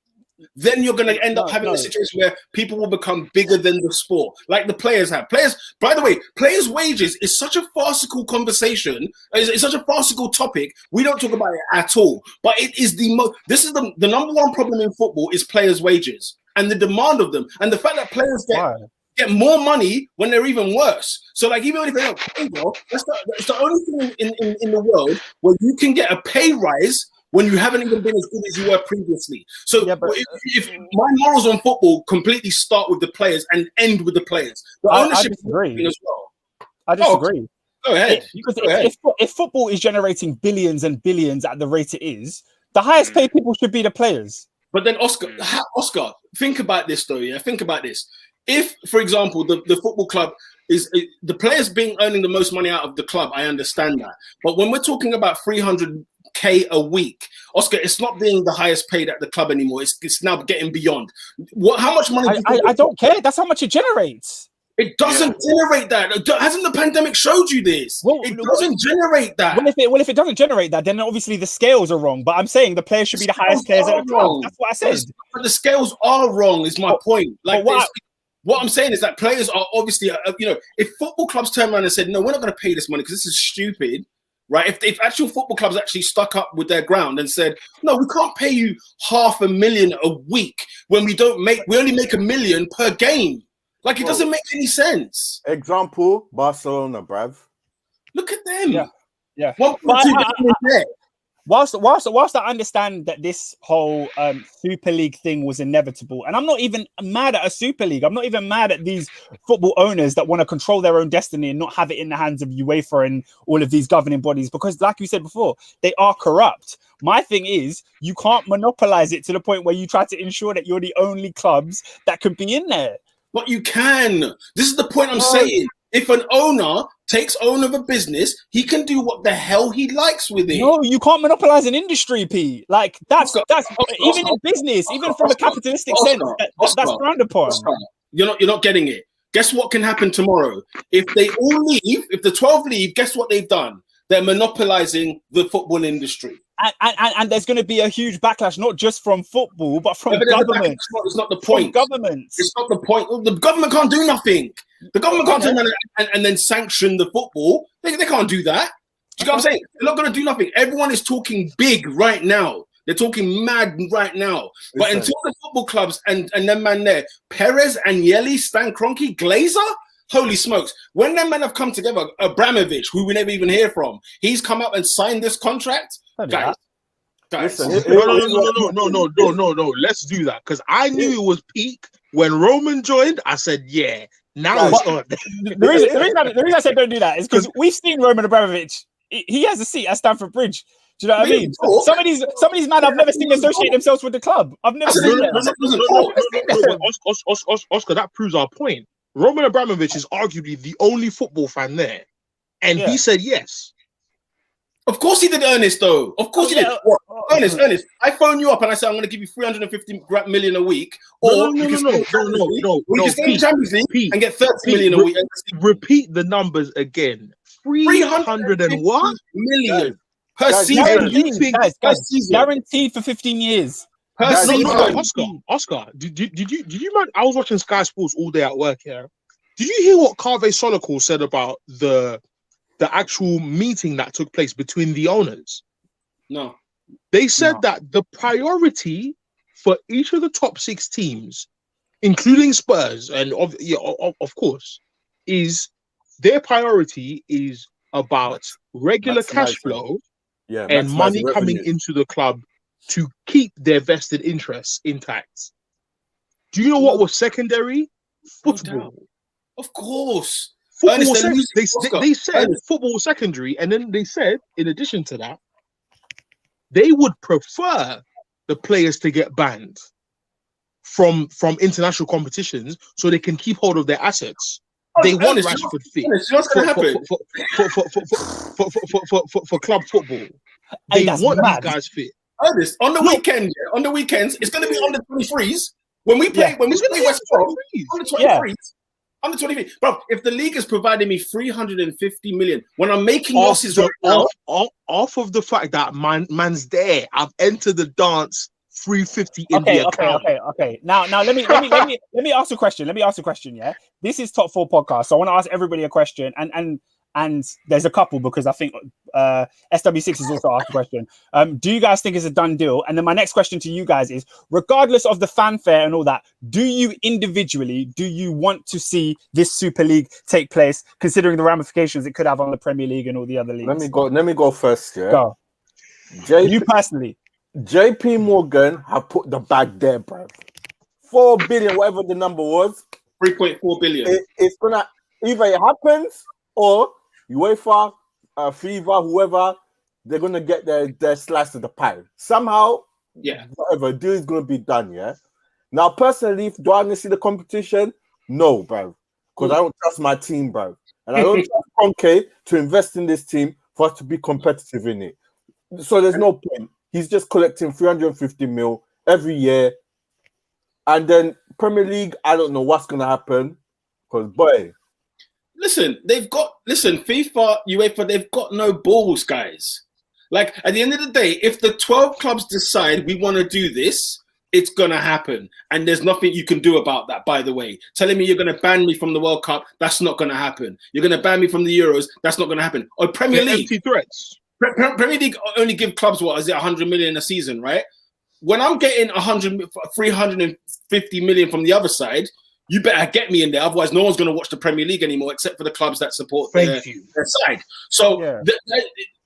then you're going to end up having a situation where people will become bigger than the sport, like the players have. Players, by the way, players' wages is such a farcical conversation. It's such a farcical topic. We don't talk about it at all. But it is this is the number one problem in football is players' wages and the demand of them, and the fact that players get more money when they're even worse. So, like, even if they don't pay well, that's the only thing in the world where you can get a pay rise when you haven't even been as good as you were previously. So if my morals on football completely start with the players and end with the players. The ownership I disagree. As well. I disagree. Go ahead. Because if football is generating billions and billions at the rate it is, the highest paid people should be the players. But then, Oscar, think about this though, yeah? Think about this. If, for example, the football club is the players earning the most money out of the club, I understand that. But when we're talking about 300K a week, Oscar, it's not being the highest paid at the club anymore. It's now getting beyond. How much money? I don't care. That's how much it generates. It doesn't generate that. Hasn't the pandemic showed you this? Well, it doesn't generate that. Well, if it doesn't generate that, then obviously the scales are wrong. But I'm saying the players should be the highest players at the club. That's what I said. But the scales are wrong. Is my point. Like what I'm saying is that players are obviously, if football clubs turn around and said, no, we're not going to pay this money because this is stupid, right? If actual football clubs actually stuck up with their ground and said, no, we can't pay you $500,000 a week when we only make $1 million per game. Like, it doesn't make any sense. Example, Barcelona, bruv. Look at them. Yeah. Whilst I understand that this whole Super League thing was inevitable, and I'm not even mad at a Super League. I'm not even mad at these football owners that want to control their own destiny and not have it in the hands of UEFA and all of these governing bodies, because like you said before, they are corrupt. My thing is, you can't monopolize it to the point where you try to ensure that you're the only clubs that could be in there. But you can. This is the point I'm saying. If an owner takes own of a business, he can do what the hell he likes with it. No, you can't monopolize an industry, Pete. Like that's even in business, even from a capitalistic sense, that's frowned upon. You're not getting it. Guess what can happen tomorrow? If they all leave, if the 12 leave, guess what they've done? They're monopolizing the football industry. And there's going to be a huge backlash, not just from football, but from government. It's not the point. Governments. It's not the point. The government can't do nothing. The government can't turn around and then sanction the football. They can't do that. Do you know what I'm saying? They're not going to do nothing. Everyone is talking big right now. They're talking mad right now. But until the football clubs and them man there, Perez and Yeli, Stan Kroenke, Glazer, holy smokes. When them men have come together, Abramovich, who we never even hear from, he's come up and signed this contract. Guys. No. Let's do that. Because I knew it was peak. When Roman joined, I said, yeah, now it's on. The reason I said don't do that is because we've seen Roman Abramovich. He has a seat at Stamford Bridge. Do you know what I mean? Some of these men I've never seen associate themselves with the club. I've never seen them. Oscar, that proves our point. Roman Abramovich is arguably the only football fan there. And he said yes. Of course he did, Ernest, though. Of course he did. Ernest, I phone you up and I say I'm going to give you 350 million a week. Or No. You can stay in Champions League and get 30 million a week. Repeat the numbers again. 301 million per season. Guaranteed for 15 years. Per season. Oscar, did you man? I was watching Sky Sports all day at work here. Did you hear what Kaveh Solokol said about the actual meeting that took place between the owners? No. They said that the priority for each of the top 6 teams, including Spurs, and of course, is their priority is about regular cash flow and money coming into the club to keep their vested interests intact. Do you know what was secondary? Football. Of course. Football Ernest, was they said Ernest. football was secondary, and then they said, in addition to that, they would prefer the players to get banned from international competitions so they can keep hold of their assets. They want Rashford fit for club football. They want these guys fit. Ernest, on the weekends, it's going to be under 23s. When we play West Brom, under 23s. Under 23. Bro, if the league is providing me 350 million when I'm making losses off of the fact that man's there, I've entered the dance 350 in the account. Okay. Now let me ask a question. Yeah, this is Top 4 podcast, so I want to ask everybody a question, and there's a couple because I think SW6 has also asked a question. Do you guys think it's a done deal? And then my next question to you guys is, regardless of the fanfare and all that, do you want to see this Super League take place, considering the ramifications it could have on the Premier League and all the other leagues? Let me go first. Yeah. Go. You personally. JP Morgan have put the bag there, bro. 4 billion, whatever the number was. 3.4 billion. It's gonna either it happens or UEFA, FIFA, whoever, they're gonna get their slice of the pie. Somehow, whatever deal is gonna be done, yeah. Now, personally, do I want to see the competition? No, bro. Because I don't trust my team, bro. And I don't trust Conke to invest in this team for us to be competitive in it. So there's no point. He's just collecting 350 mil every year. And then Premier League, I don't know what's gonna happen. Because boy. Listen, FIFA, UEFA, they've got no balls, guys. Like, at the end of the day, if the 12 clubs decide we want to do this, it's going to happen. And there's nothing you can do about that, by the way. Telling me you're going to ban me from the World Cup, that's not going to happen. You're going to ban me from the Euros, that's not going to happen. Or Premier League. Empty threats. Premier League only give clubs, 100 million a season, right? When I'm getting 350 million from the other side, you better get me in there. Otherwise, no one's going to watch the Premier League anymore, except for the clubs that support their side. So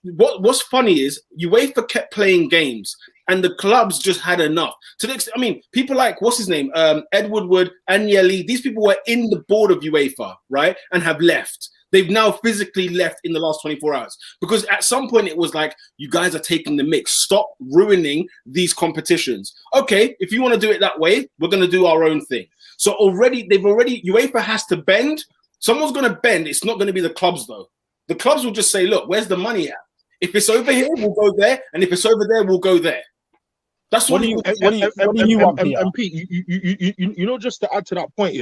what's funny is UEFA kept playing games and the clubs just had enough. To the extent, I mean, people like, what's his name? Ed Woodward, Agnelli, these people were in the board of UEFA, right? And have left. They've now physically left in the last 24 hours. Because at some point it was like, you guys are taking the mix. Stop ruining these competitions. Okay, if you want to do it that way, we're going to do our own thing. So UEFA has to bend. Someone's going to bend. It's not going to be the clubs, though. The clubs will just say, look, where's the money at? If it's over here, we'll go there. And if it's over there, we'll go there. That's what do you want, MP, you know, just to add to that point,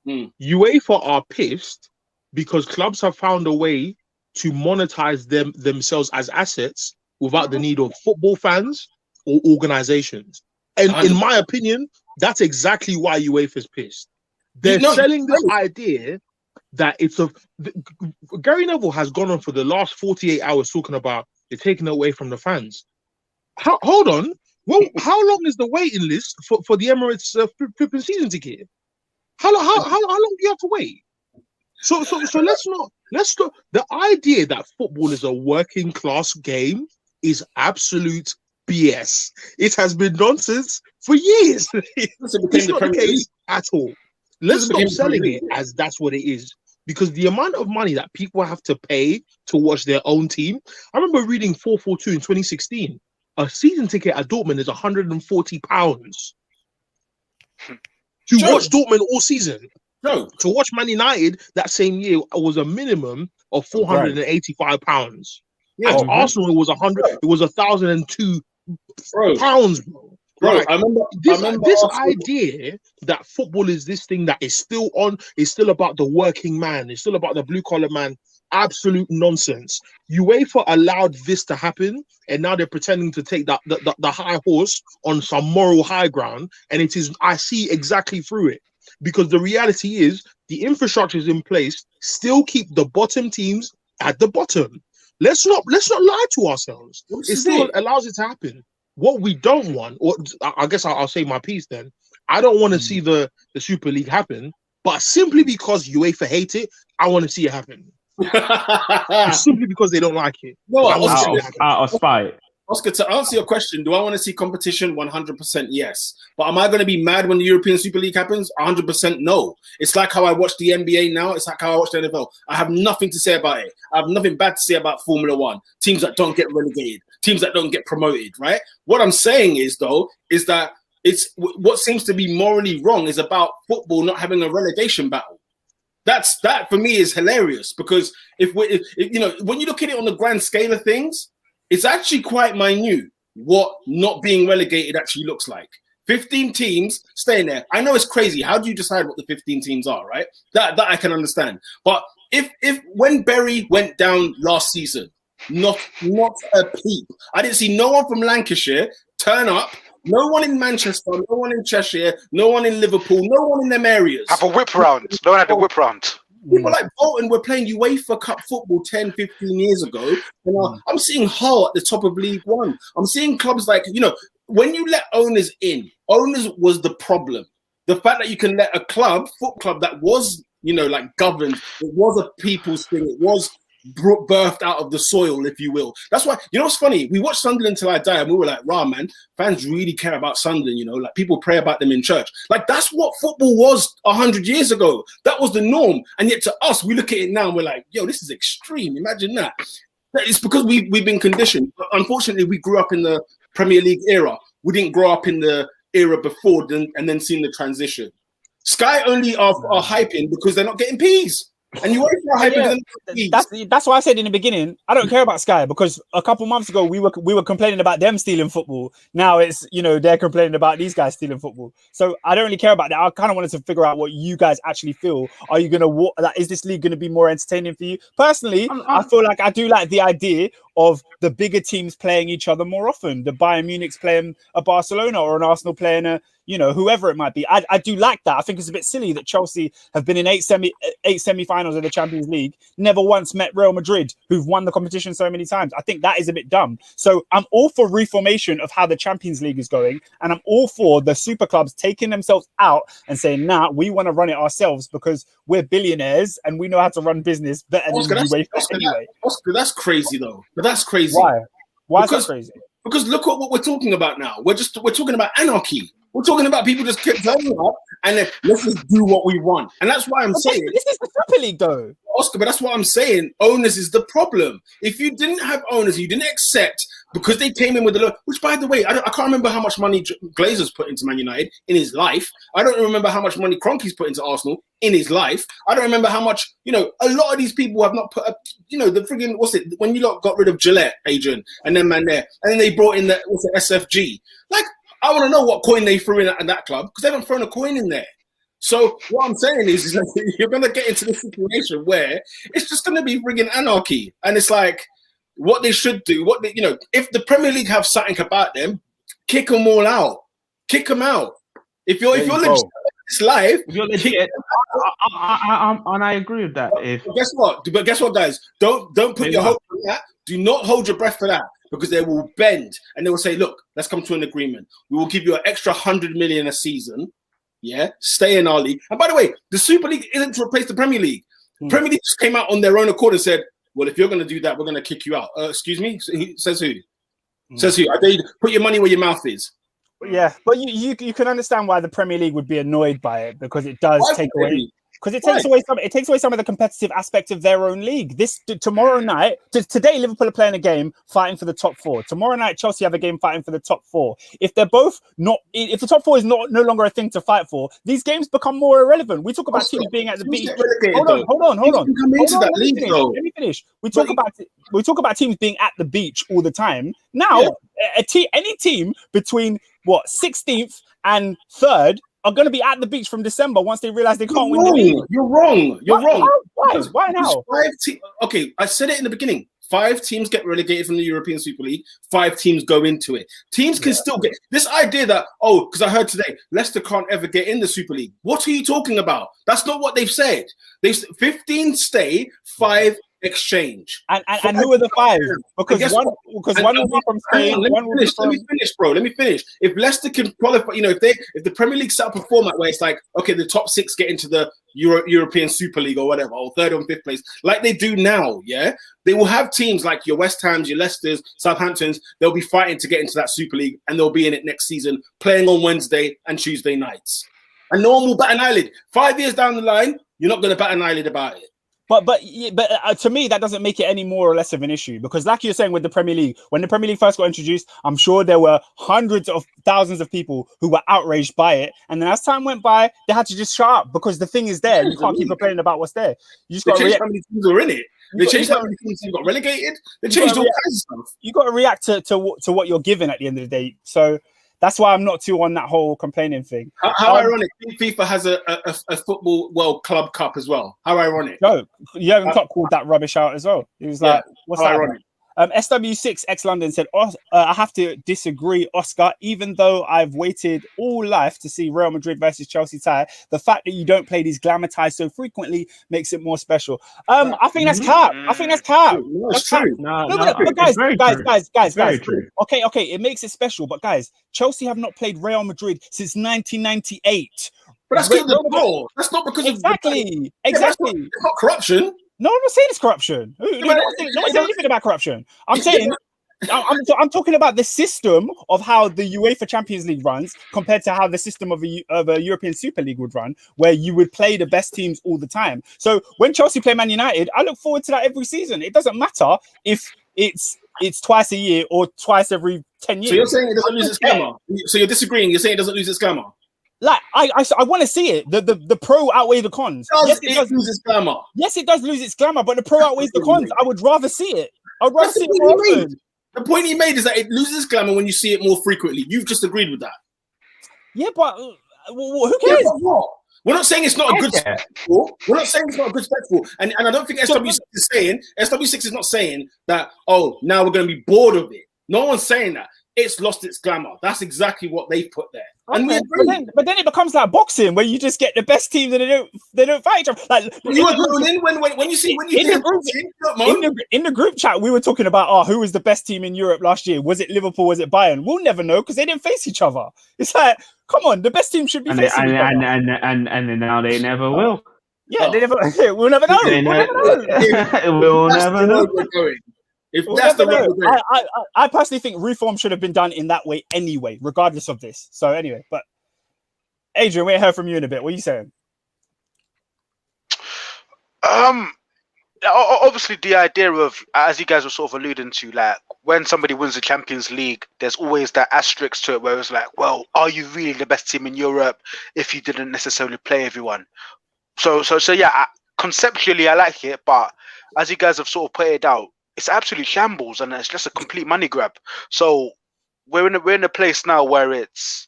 UEFA are pissed because clubs have found a way to monetize themselves as assets without the need of football fans or organizations. And in my opinion, that's exactly why UEFA is pissed. They're selling this idea that Gary Neville has gone on for the last 48 hours talking about they're taking it away from the fans. Hold on. Well, how long is the waiting list for the Emirates flipping season ticket? How long do you have to wait? So let's not. The idea that football is a working class game is absolute BS. It has been nonsense for years. It's not the case at all. Let's stop selling it as that's what it is. Because the amount of money that people have to pay to watch their own team. I remember reading 442 in 2016. A season ticket at Dortmund is £140 to watch Dortmund all season. To watch Man United that same year was a minimum of £485. At Arsenal, it was 100. It was £1,002 pounds, bro. Right. I remember this idea that football is this thing that is still on, is still about the working man, it's still about the blue collar man. Absolute nonsense. UEFA allowed this to happen, and now they're pretending to take the high horse on some moral high ground. And it is, I see exactly through it, because the reality is the infrastructure is in place. Still keep the bottom teams at the bottom. Let's not lie to ourselves. It still allows it to happen. What we don't want, or I guess I'll say my piece then. I don't want to see the Super League happen, but simply because UEFA hate it, I want to see it happen. Simply because they don't like it. Out of spite. Oscar, to answer your question, do I want to see competition? 100% yes. But am I going to be mad when the European Super League happens? 100% no. It's like how I watch the NBA now. It's like how I watch the NFL. I have nothing to say about it. I have nothing bad to say about Formula One. Teams that don't get relegated, teams that don't get promoted, right? What I'm saying is, though, is that it's what seems to be morally wrong is about football not having a relegation battle. That for me is hilarious because if you know, when you look at it on the grand scale of things, it's actually quite minute what not being relegated actually looks like. 15 teams staying there. I know it's crazy. How do you decide what the 15 teams are, right? That I can understand. But if when Bury went down last season, not a peep. I didn't see no one from Lancashire turn up. No one in Manchester, no one in Cheshire, no one in Liverpool, no one in them areas. Have a whip round. No one had a whip round. People like Bolton were playing UEFA Cup football 10, 15 years ago. And I'm seeing Hull at the top of League One. I'm seeing clubs like, you know, when you let owners in, owners was the problem. The fact that you can let a football club that was, you know, like governed, it was a people's thing, it was birthed out of the soil, if you will. That's why, you know what's funny? We watched Sunderland Till I Die and we were like, rah, man, fans really care about Sunderland, you know, like people pray about them in church. Like that's what football was 100 years ago. That was the norm. And yet to us, we look at it now and we're like, yo, this is extreme. Imagine that. It's because we've been conditioned. But unfortunately, we grew up in the Premier League era. We didn't grow up in the era before and then seen the transition. Sky only are hyping because they're not getting peas. And you wait for that's why I said in the beginning, I don't care about Sky because a couple months ago we were complaining about them stealing football. Now it's, you know, they're complaining about these guys stealing football. So I don't really care about that. I kind of wanted to figure out what you guys actually feel. Are you gonna is this league gonna be more entertaining for you? Personally, I feel like I do like the idea of the bigger teams playing each other more often. The Bayern Munich's playing a Barcelona or an Arsenal playing a, you know, whoever it might be. I do like that. I think it's a bit silly that Chelsea have been in eight semi-finals of the Champions League, never once met Real Madrid, who've won the competition so many times. I think that is a bit dumb. So I'm all for reformation of how the Champions League is going, and I'm all for the super clubs taking themselves out and saying, nah, we want to run it ourselves because we're billionaires and we know how to run business better than UEFA anyway. Oscar, that's crazy though. But that's crazy. Why is that crazy? Because look at what we're talking about now. We're talking about anarchy. We're talking about people just keep turning up and then let's just do what we want. And that's why I'm saying this is the Super League though. Oscar, but that's what I'm saying. Owners is the problem. If you didn't have owners, you didn't accept because they came in with the low, which by the way, I can't remember how much money Glazer's put into Man United in his life. I don't remember how much money Kroenke's put into Arsenal in his life. I don't remember how much, you know, a lot of these people have not put up, you know, the friggin', when you lot got rid of Gillette, Adrian, and then Man there, and then they brought in the SFG. Like, I want to know what coin they threw in at that club because they haven't thrown a coin in there. So what I'm saying is that you're going to get into this situation where it's just going to be friggin' anarchy. And it's like what they should do, you know, if the Premier League have something about them, kick them all out. Kick them out. If you're legit this life, if you're legit, and I agree with that. But guess what, guys? Don't put your hope on that. Do not hold your breath for that. Because they will bend and they will say, look, let's come to an agreement. We will give you an extra 100 million a season. Yeah, stay in our league. And by the way, the Super League isn't to replace the Premier League. Premier League just came out on their own accord and said, well, if you're going to do that, we're going to kick you out. Excuse me? Says who? Says who? I tell you, put your money where your mouth is. Yeah, but you can understand why the Premier League would be annoyed by it because it does take away... Because it takes away some of the competitive aspects of their own league. Tomorrow night, today Liverpool are playing a game fighting for the top four. Tomorrow night Chelsea have a game fighting for the top four. If they're both not, if the top four is no longer a thing to fight for, these games become more irrelevant. We talk about teams being at the beach. Hold on. Let me finish. We talk about teams being at the beach all the time. Now, any team between 16th and 3rd are going to be at the beach from December once they realize they can't win the league. You're wrong. Why now? Okay, I said it in the beginning. 5 teams get relegated from the European Super League. 5 teams go into it. Teams can still get this idea that, because I heard today, Leicester can't ever get in the Super League. What are you talking about? That's not what they've said. 15 stay, 5 exchange. And who are the five? Because one will be from Spain. Let me finish, bro. Let me finish. If Leicester can qualify, you know, if the Premier League set up a format where it's like, okay, the top 6 get into the European Super League or whatever, or 3rd or 5th place, like they do now, yeah, they will have teams like your West Hams, your Leicesters, Southamptons. They'll be fighting to get into that Super League, and they'll be in it next season, playing on Wednesday and Tuesday nights. And no one will bat an eyelid. 5 years down the line, you're not going to bat an eyelid about it. But to me, that doesn't make it any more or less of an issue, because like you're saying with the Premier League, when the Premier League first got introduced, I'm sure there were hundreds of thousands of people who were outraged by it. And then as time went by, they had to just shut up because the thing is there. You can't keep complaining about what's there. You just got to react. How many teams are in it? They changed how many teams got relegated. They changed all kinds of stuff. You got to react to what you're given at the end of the day. So that's why I'm not too on that whole complaining thing. How ironic. FIFA has a football World Club Cup as well. How ironic. No, Jurgen Klopp called that rubbish out as well. He was like, what's that? Ironic. SW6 X London said, I have to disagree, Oscar. Even though I've waited all life to see Real Madrid versus Chelsea tie, the fact that you don't play these glamour ties so frequently makes it more special. I think that's cap. I think that's cap. No, that's true. But guys. Okay, it makes it special. But guys, Chelsea have not played Real Madrid since 1998. But that's because of the law. That's not because exactly. It's not corruption. No, I'm not saying it's corruption. No one's saying anything about corruption. I'm saying I'm talking about the system of how the UEFA Champions League runs compared to how the system of a European Super League would run, where you would play the best teams all the time. So when Chelsea play Man United, I look forward to that every season. It doesn't matter if it's twice a year or twice every 10 years. So you're saying it doesn't lose its glamour? So you're disagreeing? You're saying it doesn't lose its glamour? Like I want to see it. The pro outweigh the cons. Yes, it does lose its glamour. Yes, it does lose its glamour, but the pro outweighs the cons. I would rather see it. I'd rather see it more often. The point he made is that it loses its glamour when you see it more frequently. You've just agreed with that. Yeah, but who cares? Yeah, but what? We're not saying it's not a good spectacle. We're not saying it's not a good spectacle. And I don't think SW6 is saying, SW6 is not saying that, oh, now we're going to be bored of it. No one's saying that. It's lost its glamour. That's exactly what they put there. And we agree. But then it becomes like boxing, where you just get the best teams and they don't fight each other. Like you were groaning when you see in the group chat, we were talking about who was the best team in Europe last year? Was it Liverpool? Was it Bayern? We'll never know because they didn't face each other. It's like, come on, the best team should be facing each other. And now they never will. Yeah, they never. We'll never know. We'll never know. If that's the way I personally think reform should have been done in that way anyway, regardless of this. So anyway, but Adrian, we ain't heard from you in a bit. What are you saying? Obviously the idea of, as you guys were sort of alluding to, like when somebody wins the Champions League, there's always that asterisk to it where it's like, well, are you really the best team in Europe if you didn't necessarily play everyone? So yeah, conceptually I like it, but as you guys have sort of pointed out, it's absolutely shambles and it's just a complete money grab. So we're in a place now where it's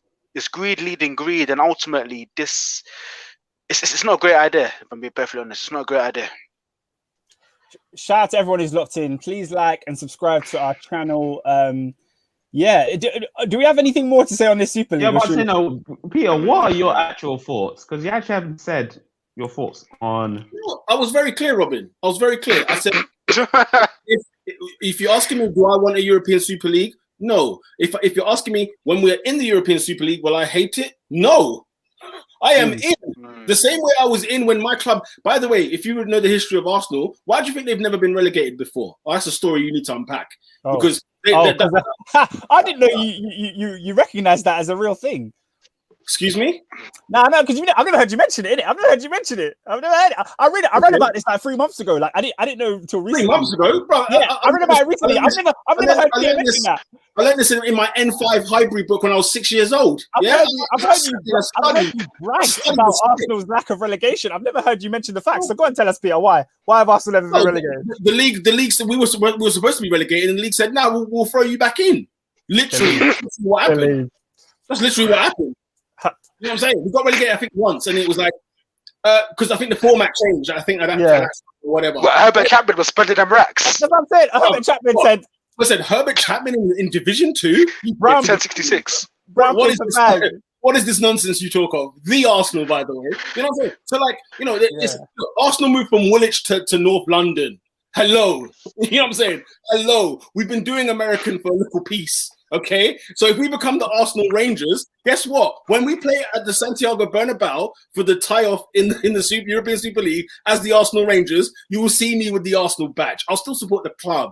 greed leading greed, and ultimately it's not a great idea. If I'm being perfectly honest, it's not a great idea. Shout out to everyone who's locked in. Please like and subscribe to our channel. Do we have anything more to say on this Super League? Yeah, but you know, Peter, what are your actual thoughts? Because you actually haven't said your thoughts on. I was very clear, Robin. I was very clear. I said, if you're asking me, do I want a European Super League? No. If you're asking me, when we're in the European Super League, will I hate it? No. I am in the same way I was in when my club. By the way, if you would know the history of Arsenal, why do you think they've never been relegated before? Oh, that's a story you need to unpack. Because I didn't know you recognize that as a real thing. Excuse me? No, because I've never heard you mention it. I've never heard you mention it. I've never heard it. I read about this like 3 months ago. Like I didn't know until recently. 3 months ago, bro. Yeah, I read about it recently. I've never heard you mention that. I learned this in my N5 Highbury book when I was 6 years old. I've heard you brag about Arsenal's lack of relegation. I've never heard you mention the facts. So go and tell us, Peter, why? Why have Arsenal never been relegated? The league said we were supposed to be relegated, and the league said, "No, we'll throw you back in." Literally, that's what happened. That's literally what happened. You know what I'm saying? We got relegated, I think, once, and it was like because I think the format changed. I think that whatever. Well, Herbert Chapman was spending them racks. That's what I'm saying. Herbert Chapman said. Listen, Herbert Chapman in Division 2? 1066. What is this nonsense you talk of? The Arsenal, by the way. You know what I'm saying? So, like, you know, Arsenal moved from Woolwich to North London. Hello. You know what I'm saying? Hello. We've been doing American for a little piece. Okay. So if we become the Arsenal Rangers, guess what? When we play at the Santiago Bernabeu for the tie-off in the European Super League as the Arsenal Rangers, you will see me with the Arsenal badge. I'll still support the club.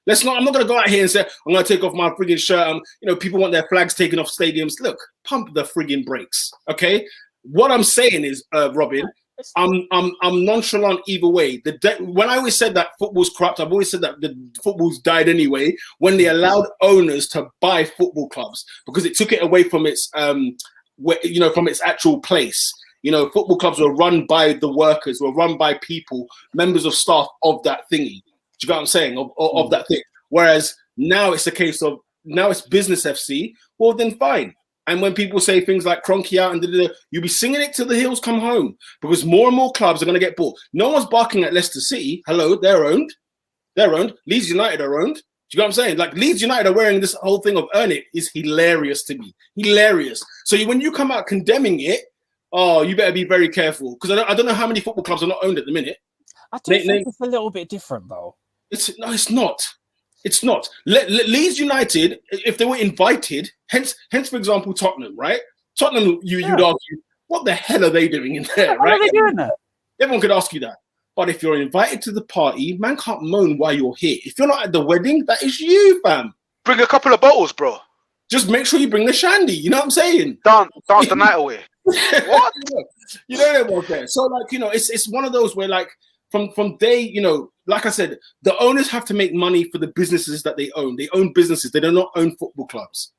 I'm not going to go out here and say, I'm going to take off my frigging shirt. People want their flags taken off stadiums. Look, pump the frigging brakes. Okay. What I'm saying is, Robin, I'm nonchalant either way. When I always said that football's corrupt, I've always said that the football's died anyway when they allowed owners to buy football clubs because it took it away from its from its actual place. Football clubs were run by the workers, were run by people, members of staff of that thingy. Do you get what I'm saying? Of that thing. Whereas now it's a case of now it's business FC. Well, then fine. And when people say things like Cronky out and you'll be singing it till the hills come home because more and more clubs are going to get bought. No one's barking at Leicester City. Hello, they're owned. They're owned. Leeds United are owned. Do you know what I'm saying? Like Leeds United are wearing this whole thing of earn it is hilarious to me. Hilarious. So when you come out condemning it, you better be very careful because I don't know how many football clubs are not owned at the minute. I do think it's a little bit different though. It's not. It's not. Leeds United, if they were invited, hence, for example, Tottenham, right? Tottenham, you'd argue, what the hell are they doing in there, right? What are they doing there? Everyone could ask you that. But if you're invited to the party, man can't moan why you're here. If you're not at the wedding, that is you, fam. Bring a couple of bottles, bro. Just make sure you bring the shandy. You know what I'm saying? Dance the night away. What? You know what I'm saying? So, it's one of those where, from day, like I said, the owners have to make money for the businesses that they own. They own businesses. They do not own football clubs.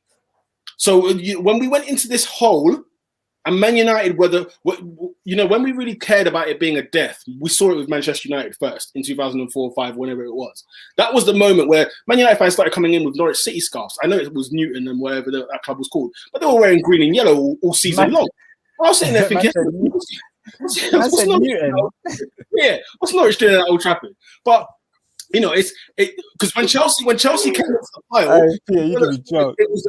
So when we went into this hole, and Man United, when we really cared about it being a death, we saw it with Manchester United first in 2004 or 5, whenever it was. That was the moment where Man United fans started coming in with Norwich City scarves. I know it was Newton and whatever that club was called, but they were wearing green and yellow all season long. I was sitting there thinking, what's Norwich doing at Old Trafford? But it's because when Chelsea came into the pile,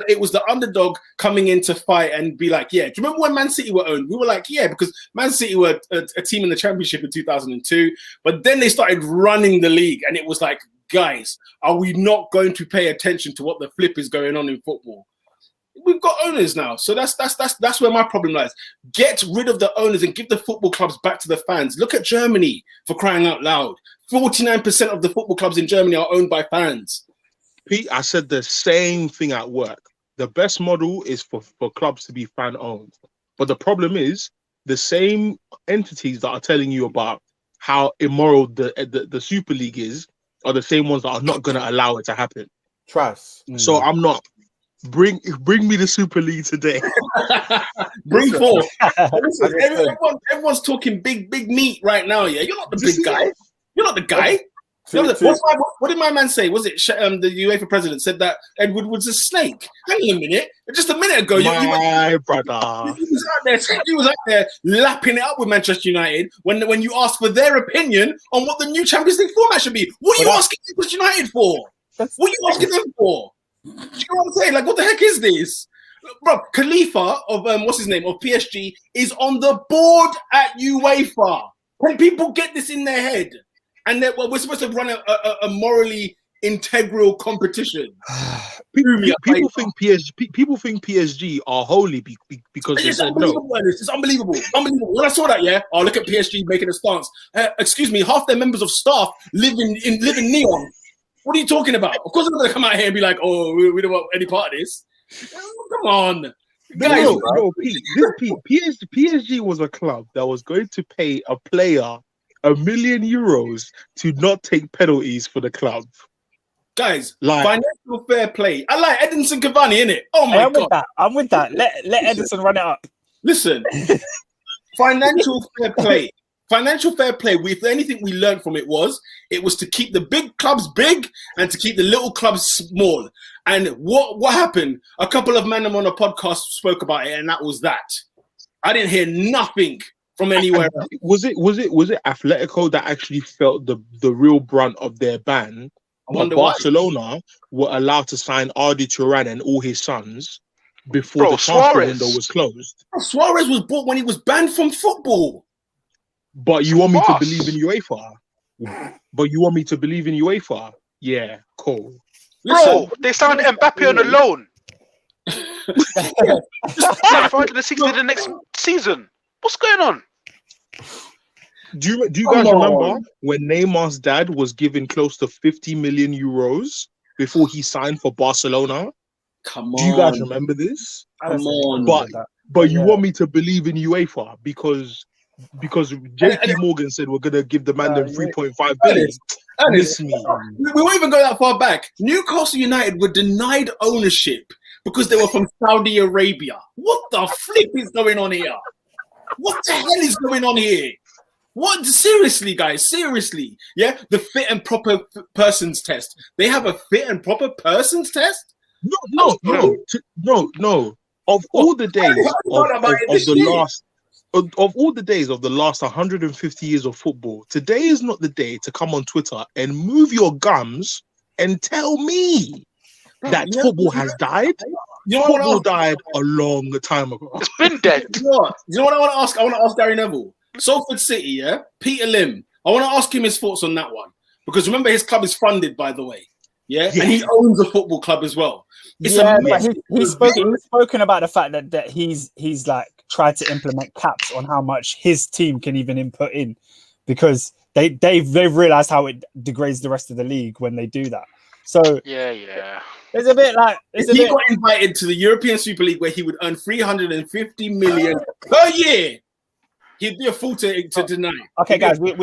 it was the underdog coming in to fight and be like, yeah. Do you remember when Man City were owned? We were like, yeah, because Man City were a team in the Championship in 2002, but then they started running the league, and it was like, guys, are we not going to pay attention to what the flip is going on in football? We've got owners now, so that's where my problem lies. Get rid of the owners and give the football clubs back to the fans. Look at Germany, for crying out loud. 49% of the football clubs in Germany are owned by fans. Pete, I said the same thing at work. The best model is for clubs to be fan owned, but the problem is the same entities that are telling you about how immoral the Super League is are the same ones that are not going to allow it to happen. Trust. So I'm not. Bring me the Super League today. Bring forth. Everyone's talking big meat right now. Yeah, you're not the big guy. You're not the guy. What did my man say? Was it the UEFA president said that Ed Woodward's a snake? Hang on a minute. Just a minute ago, brother. He was out there lapping it up with Manchester United when you asked for their opinion on what the new Champions League format should be. What are you asking Manchester United for? What are you asking them for? Do you know what I'm saying? Like, what the heck is this? Bro, Khalifa of what's his name of PSG is on the board at UEFA. When people get this in their head, and we're supposed to run a morally integral competition. People think PSG are holy because they said no. It's unbelievable. When I saw that, look at PSG making a stance. Excuse me, half their members of staff live in Neon. What are you talking about? Of course, I'm not going to come out here and be like, oh, we don't want any part of this. Come on. Guys, PSG was a club that was going to pay a player €1 million to not take penalties for the club. Guys, financial fair play. I like Edinson Cavani, innit? Oh, my God. I'm with that. Let Edinson run it up. Listen, financial fair play. Financial fair play, if anything we learned from it was to keep the big clubs big and to keep the little clubs small. And what happened? A couple of men on a podcast spoke about it, and that was that. I didn't hear nothing from anywhere else. Was it Atletico that actually felt the real brunt of their ban? But Barcelona were allowed to sign Ardi Turan and all his sons before the transfer window was closed. Suarez was bought when he was banned from football. But you want me to believe in UEFA? But you want me to believe in UEFA? Yeah, cool. Bro, they signed Mbappe on a loan. 560 the next season. What's going on? Do you guys remember when Neymar's dad was given close to 50 million euros before he signed for Barcelona? Come on. Do you guys remember this? Come on. But you want me to believe in UEFA because JP Morgan said we're gonna give the man them 3.5 billion. Miss me. We won't even go that far back. Newcastle United were denied ownership because they were from Saudi Arabia. What the flip is going on here? What the hell is going on here? What? Seriously, guys? Seriously? Yeah? The fit and proper persons test. They have a fit and proper persons test? No. Of all the days of all the days of the last 150 years of football, today is not the day to come on Twitter and move your gums and tell me that football has died. Football died a long time ago. It's been dead. You know what I want to ask? I want to ask Gary Neville. Salford City, yeah? Peter Lim. I want to ask him his thoughts on that one. Because remember, his club is funded, by the way. Yeah? And he owns a football club as well. It's he's spoken about the fact that he's like tried to implement caps on how much his team can even input in, because they've realized how it degrades the rest of the league when they do that. So yeah, it's a bit like he got invited to the European Super League where he would earn 350 million per year. He'd be a fool to deny. Okay, guys, we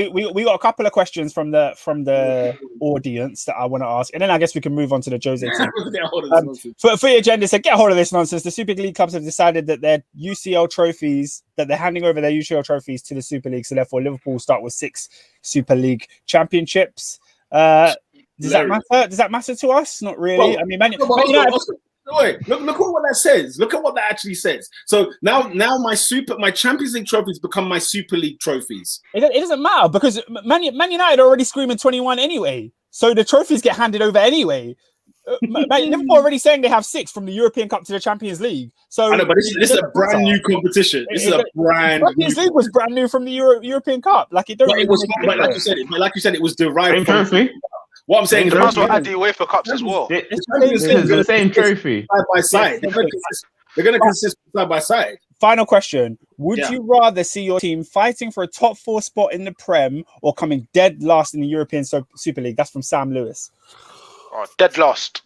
got a couple of questions from the audience that I want to ask, and then I guess we can move on to the Jose team. For your agenda, said get hold of this nonsense. The Super League clubs have decided that their UCL trophies, that they're handing over their UCL trophies to the Super League, so therefore Liverpool will start with 6 Super League championships. Does that matter? Does that matter to us? Not really. Well, I mean, Man United. Look at what that says. Look at what that actually says. So now my Champions League trophies become my Super League trophies. It doesn't matter because Man United are already screaming 21 anyway. So the trophies get handed over anyway. Liverpool already saying they have 6 from the European Cup to the Champions League. So I know, but this is a brand new competition. Champions League was brand new from the European Cup. Like it don't. But it was like you said, it was derived from trophy. What I'm saying, they might as well add the UEFA Cups as well. It's the same trophy. Side by side. They're going to consist side by side. Final question. Would you rather see your team fighting for a top 4 spot in the Prem or coming dead last in the European Super League? That's from Sam Lewis. Oh, dead last.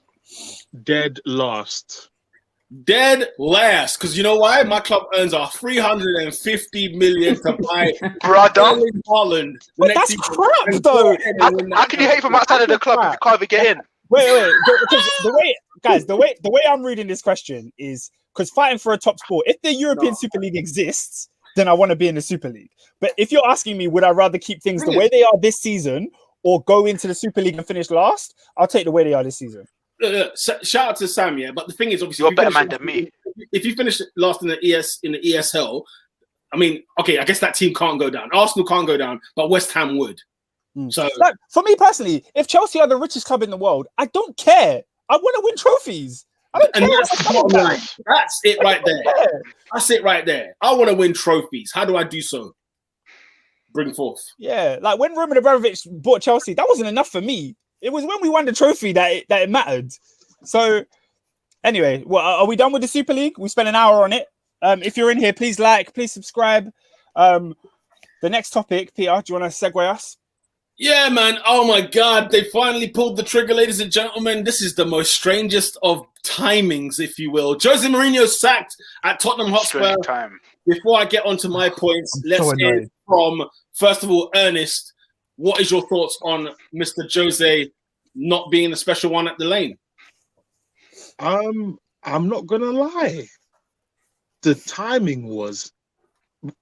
Dead last. Dead last, because you know why? My club earns 350 million to buy brother Holland. But that's crap, though. How can you hate from outside of the club if you can't even get in? Wait. Because the way I'm reading this question is because fighting for a top sport. If the European Super League exists, then I want to be in the Super League. But if you're asking me, would I rather keep things the way they are this season or go into the Super League and finish last? I'll take the way they are this season. Shout out to Sam, yeah. But the thing is, obviously, you're a better man than me. If you finish last in the ESL, I mean, okay, I guess that team can't go down. Arsenal can't go down, but West Ham would. So, like, for me personally, if Chelsea are the richest club in the world, I don't care. I want to win trophies. I don't care. That's it right there. That's it right there. I want to win trophies. How do I do so? Bring forth. Yeah, like when Roman Abramovich bought Chelsea, that wasn't enough for me. It was when we won the trophy that it mattered. So, anyway, well, are we done with the Super League? We spent an hour on it. If you're in here, please like, please subscribe. The next topic, Peter, do you want to segue us? Yeah, man. Oh, my God. They finally pulled the trigger, ladies and gentlemen. This is the most strangest of timings, if you will. Jose Mourinho sacked at Tottenham Hotspur. Before I get onto my points, let's hear from, first of all, Ernest. What is your thoughts on Mr. Jose not being the special one at the Lane? I'm not gonna lie. The timing was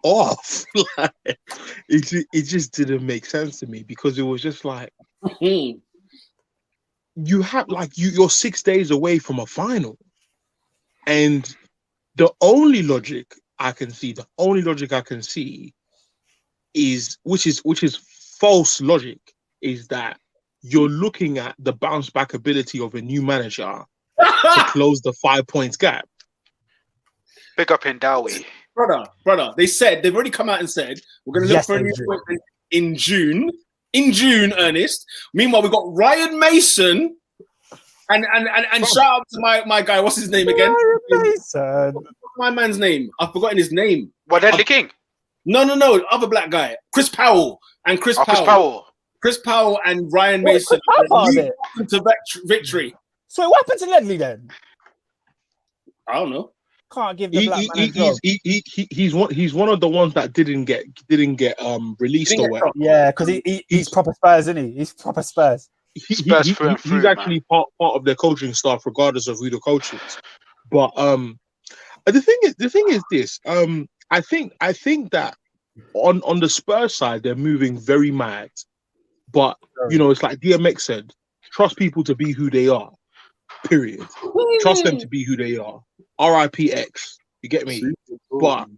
off. It just didn't make sense to me because it was just like you have you're 6 days away from a final, and the only logic I can see is which is false logic, is that you're looking at the bounce back ability of a new manager to close the 5 points gap. Big up in Dowie. Brother, they've already come out and said we're going to look for a new appointment in June. in June, Ernest. Meanwhile, we've got Ryan Mason and shout out to my guy. What's his name again? Ryan Mason. What's my man's name? I've forgotten his name. Wadley King. No, other black guy. Chris Powell and Chris Powell and Ryan Mason to victory. So what happened to Ledley then? I don't know. Can't give the black man a job. He's one of the ones that didn't get released or whatever. Yeah, because he's proper Spurs, isn't he? He's proper Spurs. He's actually part of their coaching staff, regardless of who the coach is. But the thing is this. I think that on the Spurs side they're moving very mad, but it's like DMX said, trust people to be who they are. Period. Trust them to be who they are. RIPX. You get me? But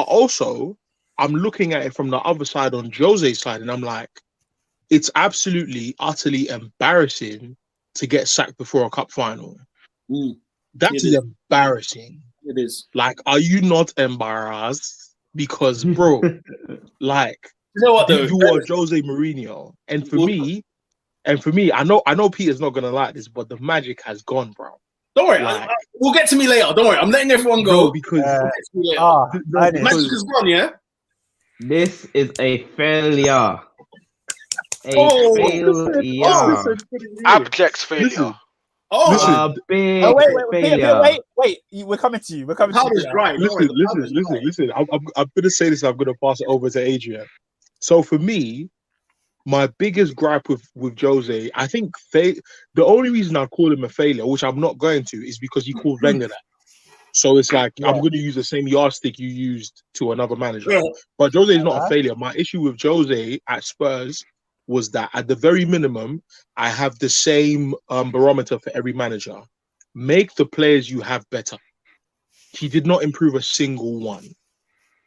also I'm looking at it from the other side on Jose's side, and I'm like, it's absolutely utterly embarrassing to get sacked before a cup final. That is embarrassing. It is. Like, are you not embarrassed? Because, bro, like, you know what, though? You are Jose Mourinho, and for me, I know Peter's not gonna like this, but the magic has gone, bro. Don't worry, we'll get to me later. Don't worry, I'm letting everyone go. No, because the magic is gone. Yeah. This is a failure. Failure. Abject failure. Wait! We're coming to you. We're coming to you. Right. Listen. I'm gonna say this. I'm gonna pass it over to Adrian. So for me, my biggest gripe with Jose, I think the only reason I call him a failure, which I'm not going to, is because he called Wenger that. So it's like I'm going to use the same yardstick you used to another manager. Yeah. But Jose is not a failure. My issue with Jose at Spurs was that at the very minimum, I have the same barometer for every manager. Make the players you have better. He did not improve a single one.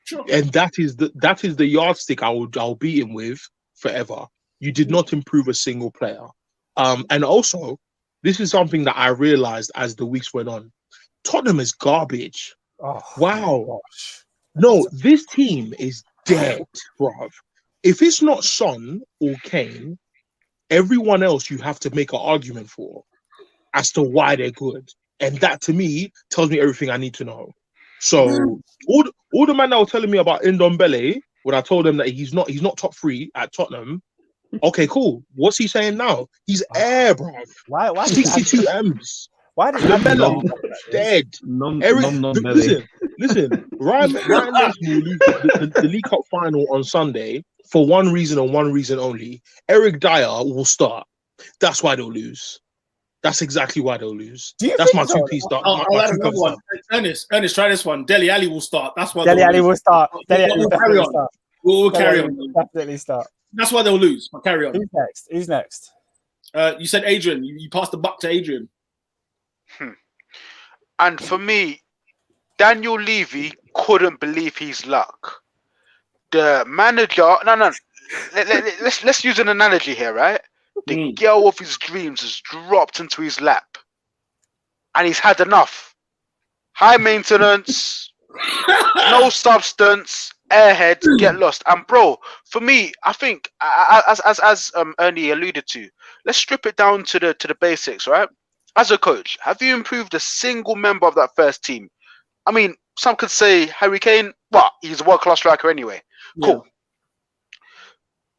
Sure. And that is the yardstick I'll beat him with forever. You did not improve a single player. And also, this is something that I realized as the weeks went on. Tottenham is garbage. Oh, wow. No, this team is dead, bruv. If it's not Son or Kane, everyone else you have to make an argument for as to why they're good. And that, to me, tells me everything I need to know. So, all the man that were telling me about Ndombele, when I told them that he's not top 3 at Tottenham, okay, cool. What's he saying now? He's air, bruv. Why 62 M's. Why did Lamella dead? Listen. Ryan Mason will lose the League Cup final on Sunday for one reason and one reason only. Eric Dyer will start. That's why they'll lose. That's exactly why they'll lose. That's my two-piece start. I'll add another one. Ernest, try this one. Dele Alli will start. That's why Dele Alli will start. We'll carry on. Definitely start. That's why they'll lose. I'll carry on. Who's next? You said Adrian. You passed the buck to Adrian. And for me, Daniel Levy couldn't believe his luck. The manager, let's use an analogy here, right? The girl of his dreams has dropped into his lap, and he's had enough. High maintenance, no substance, airhead, get lost. And bro, for me, I think as Ernie alluded to, let's strip it down to the basics, right? As a coach, have you improved a single member of that first team? I mean, some could say Harry Kane, he's a world-class striker anyway. Cool.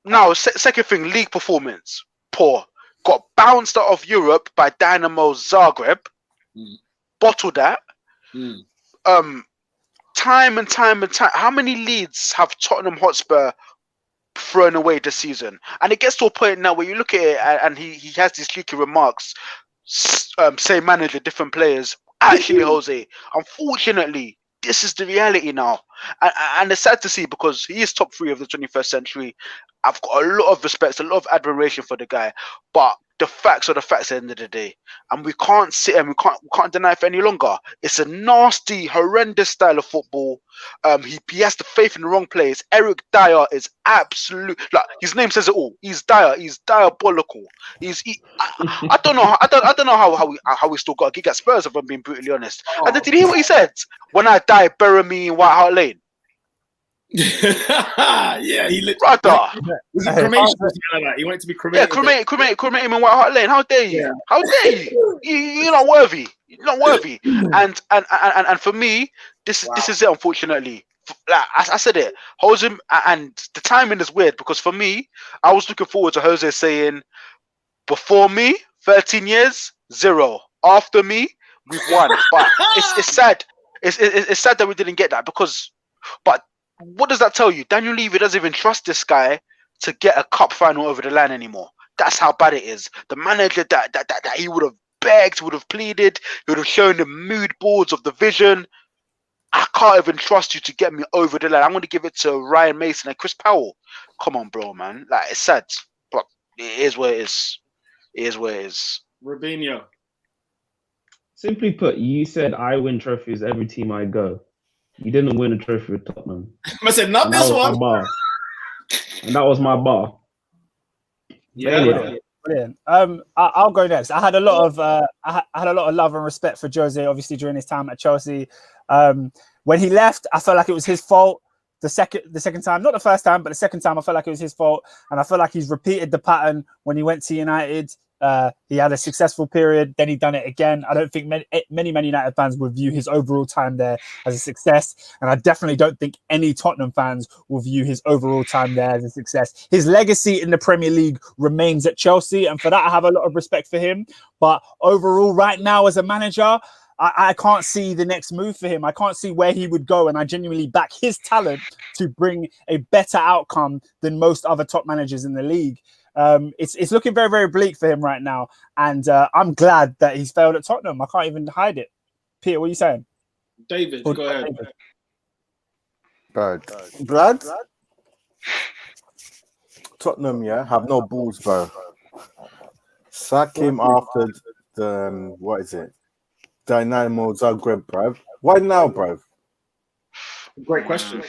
Now, second thing, league performance, poor. Got bounced out of Europe by Dynamo Zagreb. Bottled that. Time and time. How many leads have Tottenham Hotspur thrown away this season? And it gets to a point now where you look at it and he has these cheeky remarks. Same manager, different players. Actually, Jose, unfortunately, this is the reality now. And it's sad to see because he is top 3 of the 21st century. I've got a lot of respect, a lot of admiration for the guy. But the facts are the facts at the end of the day. And we can't sit and we can't deny it for any longer. It's a nasty, horrendous style of football. He has the faith in the wrong players. Eric Dyer is absolute, like his name says it all. He's diabolical. I don't know how we still got a gig at Spurs, if I'm being brutally honest. And did you hear what he said? When I die, bury me in White Hart Lane. Yeah, he Brother. was it cremation or something like that? He wanted to be cremated. Yeah, cremate him in White Hart Lane. How dare you? Yeah. How dare you? You're not worthy. You're not worthy. And for me, this is it. Unfortunately, like I said it, Jose, and the timing is weird because for me, I was looking forward to Jose saying, "Before me, 13 years, 0. After me, we've won." But it's sad. It's sad that we didn't get that because, but. What does that tell you? Daniel Levy doesn't even trust this guy to get a cup final over the line anymore. That's how bad it is. The manager that he would have begged, would have pleaded, he would have shown the mood boards of the vision. I can't even trust you to get me over the line. I'm going to give it to Ryan Mason and Chris Powell. Come on, bro, man. Like, it's sad, but it is what it is. It is what it is. Robinho. Simply put, you said I win trophies every team I go. You didn't win a trophy with Tottenham. I said, not And this that was one. my bar. And that was my bar. Yeah. Brilliant. I'll go next. I had a lot of love and respect for Jose, obviously during his time at Chelsea. When he left, I felt like it was his fault. The second time, not the first time, but the second time, I felt like it was his fault, and I feel like he's repeated the pattern when he went to United. He had a successful period, then he done it again. I don't think many Man United fans would view his overall time there as a success, and I definitely don't think any Tottenham fans will view his overall time there as a success. His legacy in the Premier League remains at Chelsea, and for that I have a lot of respect for him. But overall, right now as a manager, I can't see the next move for him. I can't see where he would go, and I genuinely back his talent to bring a better outcome than most other top managers in the league. It's looking very, very bleak for him right now, and I'm glad that he's failed at Tottenham. I can't even hide it. Peter, what are you saying? David, go ahead. Brad? Tottenham, have no balls, bro. Sack him after the what is it? Dynamo Zagreb, bruv. Why now, bruv? Great question.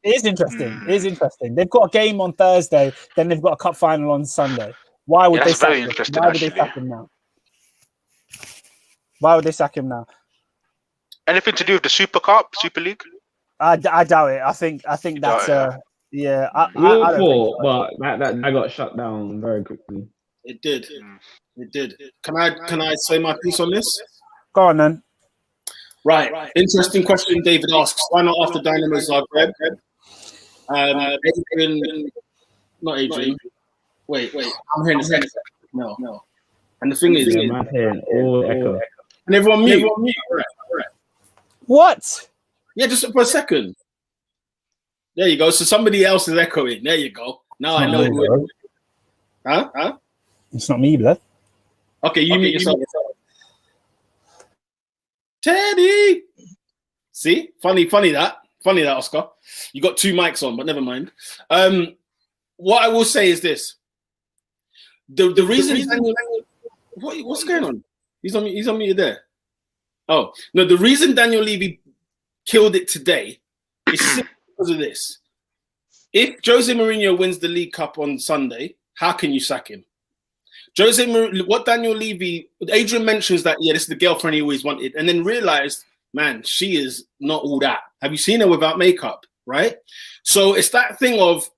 It is interesting. It is interesting. They've got a game on Thursday, then they've got a cup final on Sunday. Why would they sack him? Why would they sack him now? Why would they sack him now? Anything to do with the Super League? I doubt it. I think that's yeah. I Real don't thought, think so. but that got shut down very quickly. It did. It did. Can I say my piece on this? Go on then. Right. Interesting question David asks. Why not after Dynamo Zagreb? Adrian, not Adrian. Wait. I'm hearing the same. No. And the thing is, I'm hearing all echo. and everyone mute. Right. What? Yeah, just for a second. There you go. So somebody else is echoing. There you go. Now I know. Who it is. Huh? It's not me, blood. Okay, you mute yourself. Teddy. See? Funny that, Oscar. You got two mics on, but never mind. What I will say is this. The reason what's going on? He's on mute there. Oh, no, the reason Daniel Levy killed it today is simply because of this. If Jose Mourinho wins the League Cup on Sunday, how can you sack him? What Daniel Levy, Adrian mentions that, this is the girlfriend he always wanted, and then realized, man, she is not all that. Have you seen her without makeup, right? So it's that thing of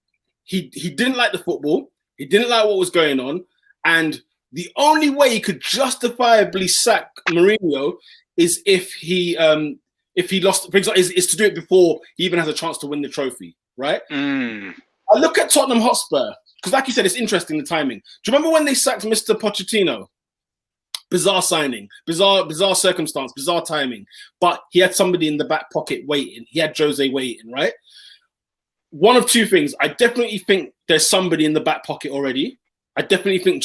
he didn't like the football, he didn't like what was going on, and the only way he could justifiably sack Mourinho is if he lost, for example, is to do it before he even has a chance to win the trophy, right? I look at Tottenham Hotspur. Because like you said, it's interesting, the timing. Do you remember when they sacked Mr. Pochettino? Bizarre signing, bizarre circumstance, bizarre timing. But he had somebody in the back pocket waiting. He had Jose waiting, right? One of two things. I definitely think there's somebody in the back pocket already. I definitely think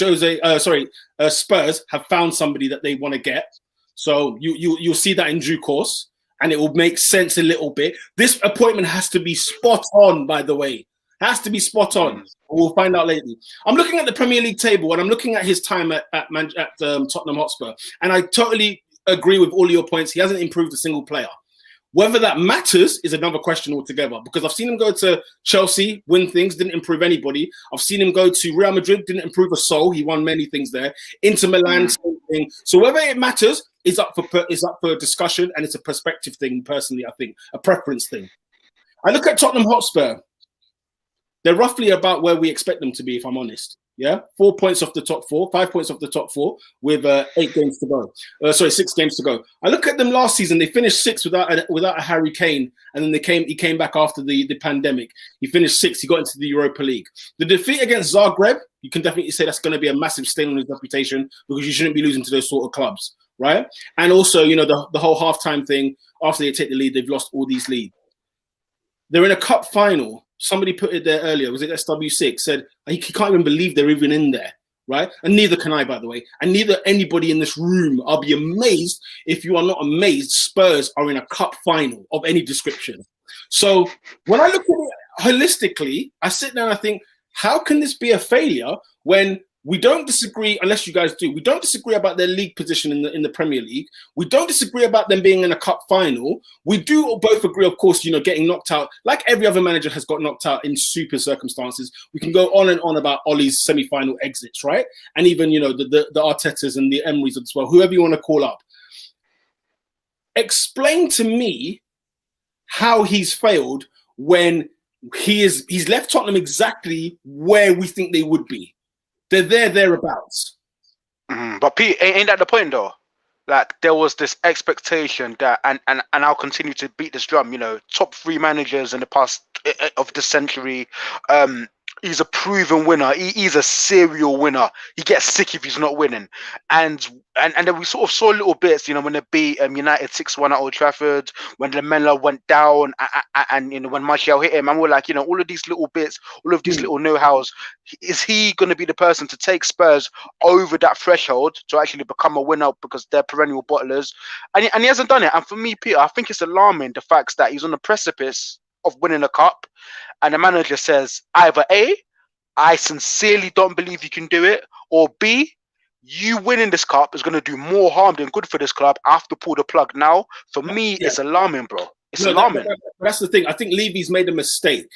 Spurs have found somebody that they want to get. So you'll see that in due course. And it will make sense a little bit. This appointment has to be spot on, by the way. Has to be spot on. We'll find out later. I'm looking at the Premier League table and I'm looking at his time at Tottenham Hotspur. And I totally agree with all of your points. He hasn't improved a single player. Whether that matters is another question altogether, because I've seen him go to Chelsea, win things, didn't improve anybody. I've seen him go to Real Madrid, didn't improve a soul. He won many things there. Inter Milan, same thing. So whether it matters is up for discussion, and it's a perspective thing, personally, I think, a preference thing. I look at Tottenham Hotspur. They're roughly about where we expect them to be, if I'm honest. Yeah, 4 points off the top 4, 5 points off the top 4 with 6 games to go. I look at them last season. They finished 6th without a Harry Kane, and then he came back after the pandemic. He finished 6th. He got into the Europa League. The defeat against Zagreb, you can definitely say that's going to be a massive stain on his reputation, because you shouldn't be losing to those sort of clubs, right? And also, the whole halftime thing. After they take the lead, they've lost all these leads. They're in a cup final. Somebody put it there earlier. Was it SW6? Said he can't even believe they're even in there, right? And neither can I, by the way. And neither anybody in this room. I'll be amazed if you are not amazed. Spurs are in a cup final of any description. So when I look at it holistically, I sit down and I think, how can this be a failure when we don't disagree, unless you guys do. We don't disagree about their league position in the Premier League. We don't disagree about them being in a cup final. We do both agree, of course, getting knocked out. Like every other manager has got knocked out in super circumstances. We can go on and on about Ollie's semi-final exits, right? And even, the Artetas and the Emerys as well, whoever you want to call up. Explain to me how he's failed when he's left Tottenham exactly where we think they would be. They're thereabouts. But Pete, ain't that the point though? Like there was this expectation that, and I'll continue to beat this drum. Top 3 managers in the past of the century. He's a proven winner. He's a serial winner. He gets sick if he's not winning. And then we sort of saw little bits, when they beat United 6-1 at Old Trafford, when Lamella went down, and when Martial hit him, and we're like, all of these little bits, all of these little know-hows. Is he going to be the person to take Spurs over that threshold to actually become a winner, because they're perennial bottlers? And he hasn't done it. And for me, Peter, I think it's alarming, the fact that he's on the precipice of winning a cup, and the manager says either A, I sincerely don't believe you can do it, or B, you winning this cup is going to do more harm than good for this club. I have to pull the plug now. For me, it's alarming, bro. It's alarming. That's the thing. I think Levy's made a mistake.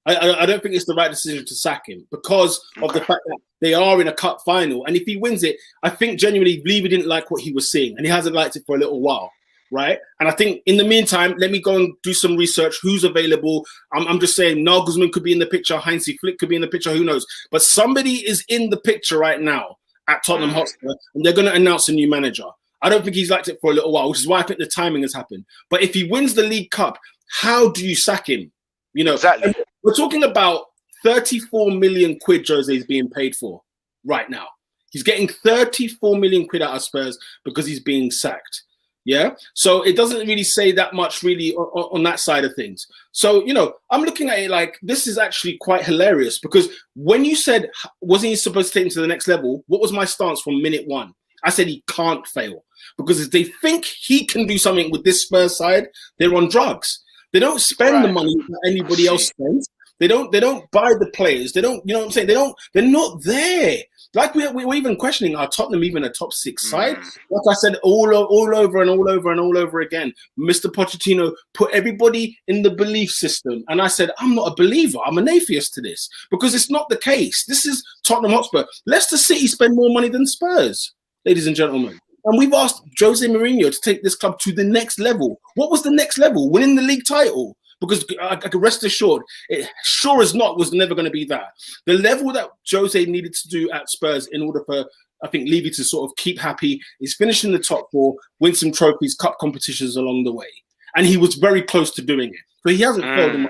I don't think it's the right decision to sack him because of the fact that they are in a cup final. And if he wins it, I think genuinely Levy didn't like what he was seeing, and he hasn't liked it for a little while. Right. And I think in the meantime, let me go and do some research. Who's available? I'm just saying Nagelsmann could be in the picture. Heinz Flick could be in the picture. Who knows? But somebody is in the picture right now at Tottenham Hotspur, and they're going to announce a new manager. I don't think he's liked it for a little while, which is why I think the timing has happened. But if he wins the League Cup, how do you sack him? Exactly. And we're talking about 34 million quid Jose is being paid for right now. He's getting 34 million quid out of Spurs because he's being sacked. Yeah, so it doesn't really say that much really on that side of things. So, I'm looking at it like this is actually quite hilarious, because when you said, wasn't he supposed to take him to the next level? What was my stance from minute 1? I said he can't fail, because if they think he can do something with this Spurs side, they're on drugs. They don't spend the money that anybody else spends. They don't buy the players. They don't, what I'm saying? They're not there. Like we're even questioning, are Tottenham even a top 6 side? Like I said, all over again, Mr. Pochettino put everybody in the belief system. And I said, I'm not a believer. I'm an atheist to this, because it's not the case. This is Tottenham Hotspur. Leicester City spend more money than Spurs, ladies and gentlemen. And we've asked Jose Mourinho to take this club to the next level. What was the next level? Winning the league title. Because I can rest assured, it sure as not was never going to be that. The level that Jose needed to do at Spurs in order for, I think, Levy to sort of keep happy is finish in the top 4, win some trophies, cup competitions along the way. And he was very close to doing it. But he hasn't failed him.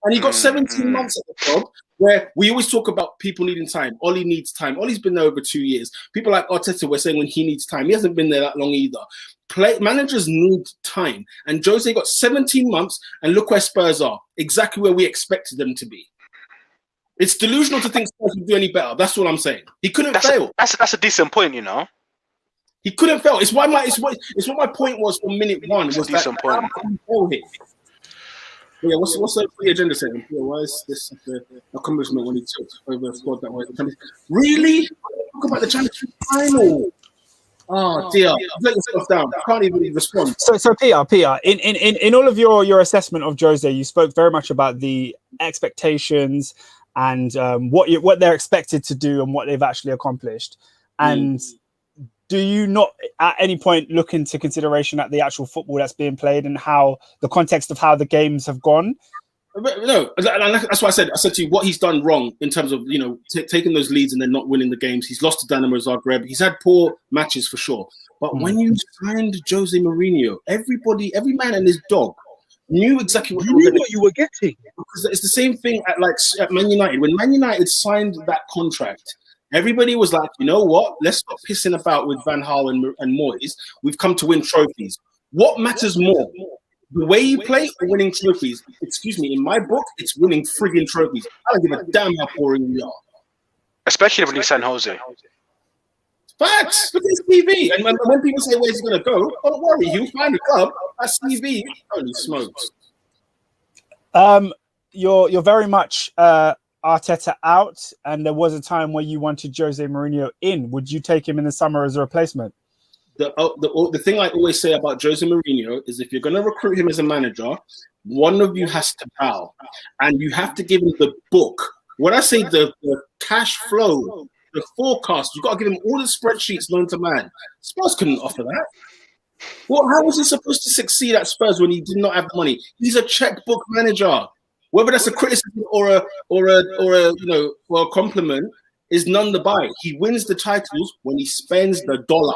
And he got 17 months at the club, where we always talk about people needing time. Ollie needs time. Ollie's been there over 2 years. People like Arteta were saying when he needs time. He hasn't been there that long either. Managers need time. And Jose got 17 months, and look where Spurs are. Exactly where we expected them to be. It's delusional to think Spurs would do any better. That's all I'm saying. He couldn't fail. That's a decent point, He couldn't fail. It's what my point was from minute 1. Was that how can he fail here? Yeah, what's the agenda saying? Why is this the accomplishment when he took over a squad that way? Really? Talk about the Champions League final. Oh dear, let yourself down. I can't even respond. So Peter, in all of your assessment of Jose, you spoke very much about the expectations and what they're expected to do and what they've actually accomplished. And do you not at any point look into consideration at the actual football that's being played and how the context of how the games have gone? No, that's why I said to you what he's done wrong in terms of taking those leads and then not winning the games. He's lost to Dynamo Zagreb. He's had poor matches for sure. But when you signed Jose Mourinho, every man and his dog knew exactly what you were getting. Because it's the same thing at Man United. When Man United signed that contract, everybody was like, you know what? Let's stop pissing about with Van Gaal and Moyes. We've come to win trophies. What matters more? The way you play or winning trophies? Excuse me, in my book, it's winning frigging trophies. I don't give a damn how boring we are. Especially when you send Jose. Facts. Look at his CV. And when people say where's he going to go, don't worry, he'll find a club. That's CV. Holy smokes. You're very much Arteta out, and there was a time where you wanted Jose Mourinho in. Would you take him in the summer as a replacement? The thing I always say about Jose Mourinho is if you're going to recruit him as a manager, one of you has to bow, and you have to give him the book. When I say the cash flow, the forecast, you got to give him all the spreadsheets known to man. Spurs couldn't offer that. Well, how was he supposed to succeed at Spurs when he did not have money? He's a checkbook manager. Whether that's a criticism or a compliment is none the by. He wins the titles when he spends the dollar.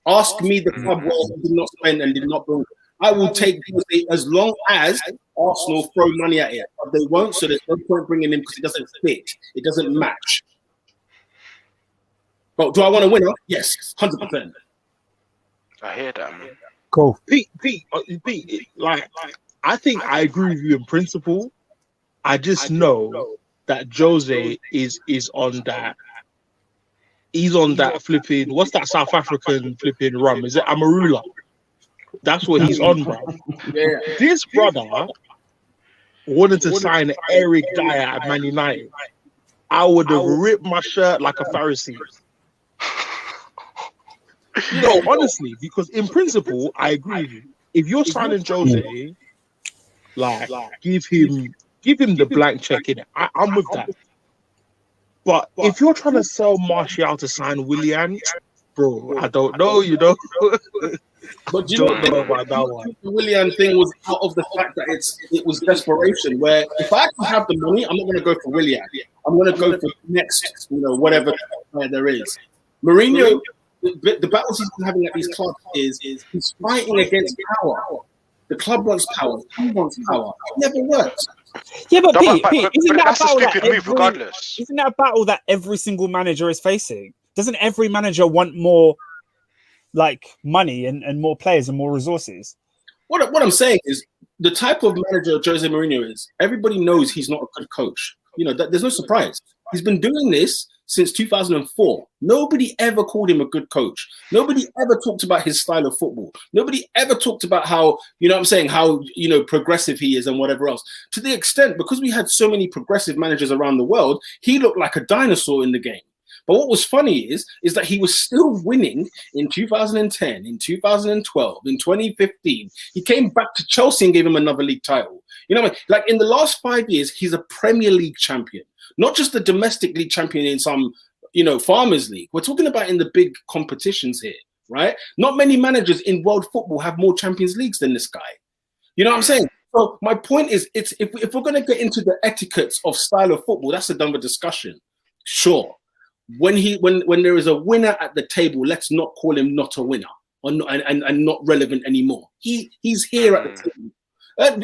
Ask me the club where he did not spend and did not build. I will take as long as Arsenal throw money at it. But they won't, so there's no point bringing him because it doesn't fit. It doesn't match. But do I want to win? Yes, 100%. I hear that, man. Cool. Pete, like, I think I agree with you in principle. I just know that Jose is on that. He's on that flipping. What's that South African flipping rum? Is it Amarula? That's what he's on, bro. Yeah. This brother wanted to sign Eric Dyer at Man United. I would have ripped my shirt like a Pharisee. No, honestly, because in principle, I agree with you. If you're signing Jose, like give him the blank check in it. I'm with that. But if you're trying to sell Martial to sign Willian, bro, I don't know, But you know about that one. The Willian thing was out of the fact that it was desperation. Where if I actually have the money, I'm not going to go for Willian. I'm going to go for next, whatever there is. Mourinho, the battles he's been having at these clubs is he's fighting against power. The club wants power. He wants power. It never works. Yeah, but Pete, isn't that that's a battle stupid move regardless? Isn't that a battle that every single manager is facing? Doesn't every manager want more, like, money and more players and more resources? What I'm saying is the type of manager Jose Mourinho is. Everybody knows he's not a good coach. There's no surprise. He's been doing this since 2004. Nobody ever called him a good coach. Nobody ever talked about his style of football. Nobody ever talked about how, how progressive he is and whatever else. To the extent, because we had so many progressive managers around the world, he looked like a dinosaur in the game. But what was funny is that he was still winning in 2010, in 2012, in 2015. He came back to Chelsea and gave him another league title. Like in the last 5 years, he's a Premier League champion. Not just a domestic league champion in some, Farmers League. We're talking about in the big competitions here, right? Not many managers in world football have more Champions Leagues than this guy. You know what I'm saying? So my point is, if we're going to get into the etiquettes of style of football, that's another discussion. Sure. When there is a winner at the table, let's not call him not a winner or not, and not relevant anymore. He's here at the table.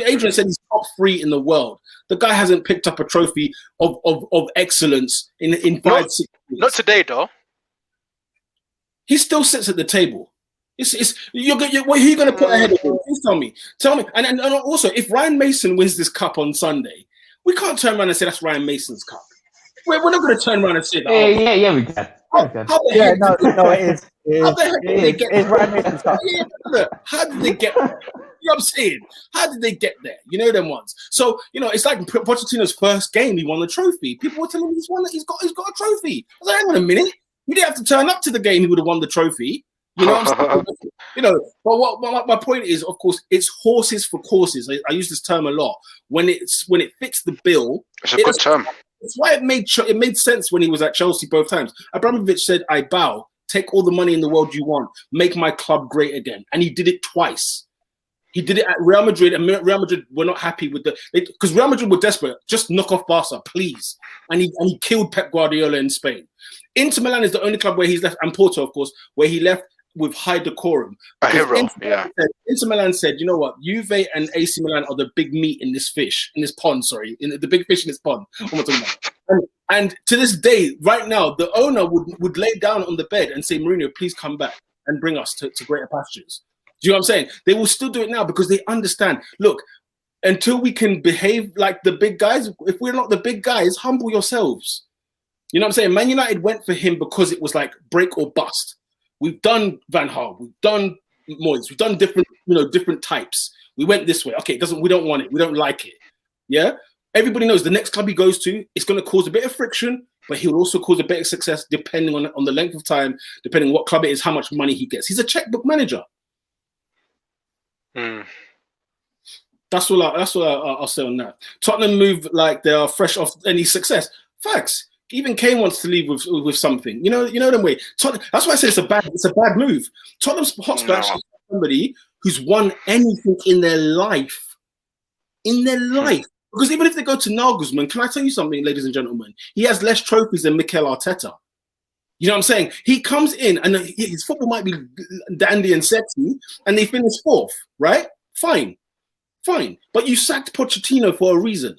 Adrian said he's top 3 in the world. The guy hasn't picked up a trophy of excellence in 5 6 years. Not today, though. He still sits at the table. Who are you going to put ahead of him? Please tell me. And also, if Ryan Mason wins this cup on Sunday, we can't turn around and say that's Ryan Mason's cup. We're not going to turn around and say that. Yeah, we can. It is Ryan Mason's cup. How did they get there? You know what I'm saying? How did they get there? Them ones. So, it's like Pochettino's first game, he won the trophy. People were telling him he's got a trophy. I was like, hang on a minute. You didn't have to turn up to the game, he would have won the trophy. You know what I'm saying? But what my point is, of course, it's horses for courses. I use this term a lot. When it fits the bill. It's a good term. That's why it made sense when he was at Chelsea both times. Abramovich said, I bow, take all the money in the world you want, make my club great again. And he did it twice. He did it at Real Madrid, and Real Madrid were not happy with because Real Madrid were desperate. Just knock off Barca, please. And he killed Pep Guardiola in Spain. Inter Milan is the only club where he's left, and Porto, of course, where he left with high decorum. A hero, Inter Milan said, you know what, Juve and AC Milan are the big meat in this pond. Sorry, the big fish in this pond. What am I talking about? And to this day, right now, the owner would lay down on the bed and say, Mourinho, please come back and bring us to greater pastures. Do you know what I'm saying? They will still do it now because they understand. Look, until we can behave like the big guys, if we're not the big guys, humble yourselves. You know what I'm saying? Man United went for him because it was like break or bust. We've done Van Gaal, we've done Moyes, we've done different types. We went this way. Okay, we don't want it. We don't like it. Yeah? Everybody knows the next club he goes to, it's going to cause a bit of friction, but he will also cause a bit of success depending on the length of time, depending on what club it is, how much money he gets. He's a checkbook manager. That's all I'll say on that. Tottenham move like they are fresh off any success. Facts. Even Kane wants to leave with something. You know them way. That's why I say it's a bad move. Tottenham's Hotspur is somebody who's won anything in their life. Because even if they go to Nagelsmann, can I tell you something, ladies and gentlemen? He has less trophies than Mikel Arteta. You know what I'm saying? He comes in and his football might be dandy and sexy, and they finish fourth, right? Fine. But you sacked Pochettino for a reason.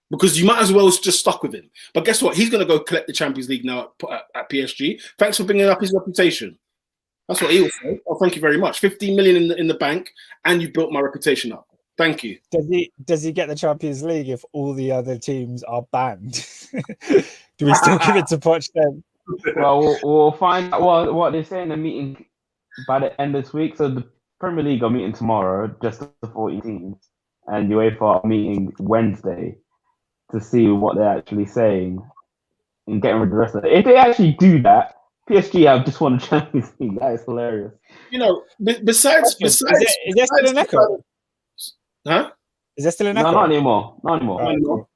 Because you might as well just stuck with him. But guess what? He's going to go collect the Champions League now at PSG. Thanks for bringing up his reputation. That's what he will say. Oh, thank you very much. 15 million in the bank, and you built my reputation up. Thank you. Does he get the Champions League if all the other teams are banned? Do we still give it to Poch then? Well, we'll find out what they say in the meeting by the end of this week. So the Premier League are meeting tomorrow, just the 40 teams, and UEFA are meeting Wednesday to see what they're actually saying and getting rid of the rest of it. If they actually do that, PSG have just won the Champions League. That is hilarious. You know, besides is there still an echo? Huh? Is there still an echo? No, not anymore.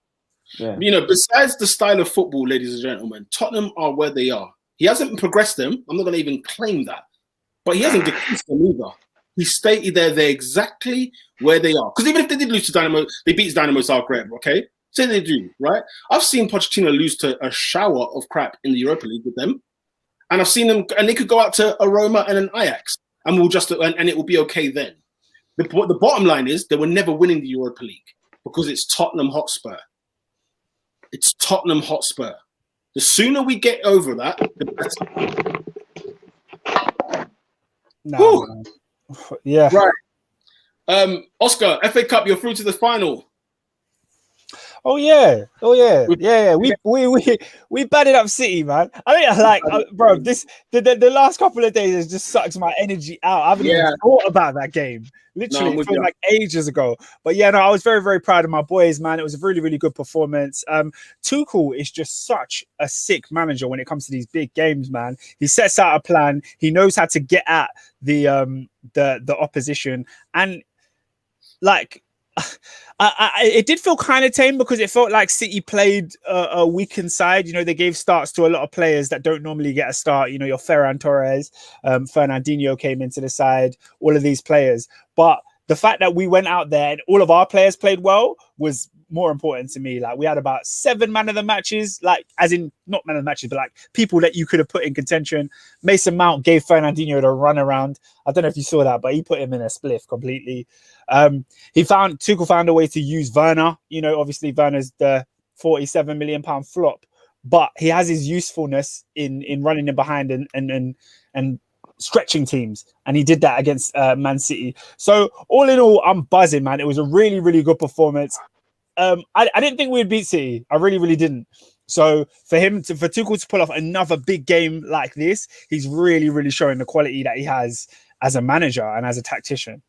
Yeah. You know, besides the style of football, ladies and gentlemen, Tottenham are where they are. He hasn't progressed them. I'm not going to even claim that. But he hasn't decreased them either. He stayed there. They're exactly where they are. Because even if they did lose to Dynamo, they beat Dynamo Zagreb, okay? Say they do, right? I've seen Pochettino lose to a shower of crap in the Europa League with them. And I've seen them, and they could go out to a Roma and an Ajax, and it will be okay then. The bottom line is they were never winning the Europa League because it's Tottenham Hotspur. It's Tottenham Hotspur. The sooner we get over that, the better. No. Yeah. Right. Oscar, FA Cup, you're through to the final. Oh yeah. We batted up City, man. I mean, bro, the last couple of days has just sucked my energy out. I haven't even thought about that game. Literally, it feels like ages ago. But yeah, no, I was very, very proud of my boys, man. It was a really, really good performance. Tuchel is just such a sick manager when it comes to these big games, man. He sets out a plan. He knows how to get at the opposition, and like. It did feel kind of tame because it felt like City played a weakened side. You know, they gave starts to a lot of players that don't normally get a start. You know, your Ferran Torres, Fernandinho came into the side, all of these players. But the fact that we went out there and all of our players played well was more important to me. Like, we had about 7 man of the matches, like, as in not man of the matches, but like people that you could have put in contention. Mason Mount gave Fernandinho the run around. I don't know if you saw that, but he put him in a spliff completely. Tuchel found a way to use Werner. You know, obviously Werner's the £47 million flop, but he has his usefulness in running in behind and stretching teams, and he did that against Man City. So all in all, I'm buzzing, man. It was a really, really good performance. I didn't think we'd beat City. I really, really didn't. So for Tuchel to pull off another big game like this, he's really, really showing the quality that he has as a manager and as a tactician.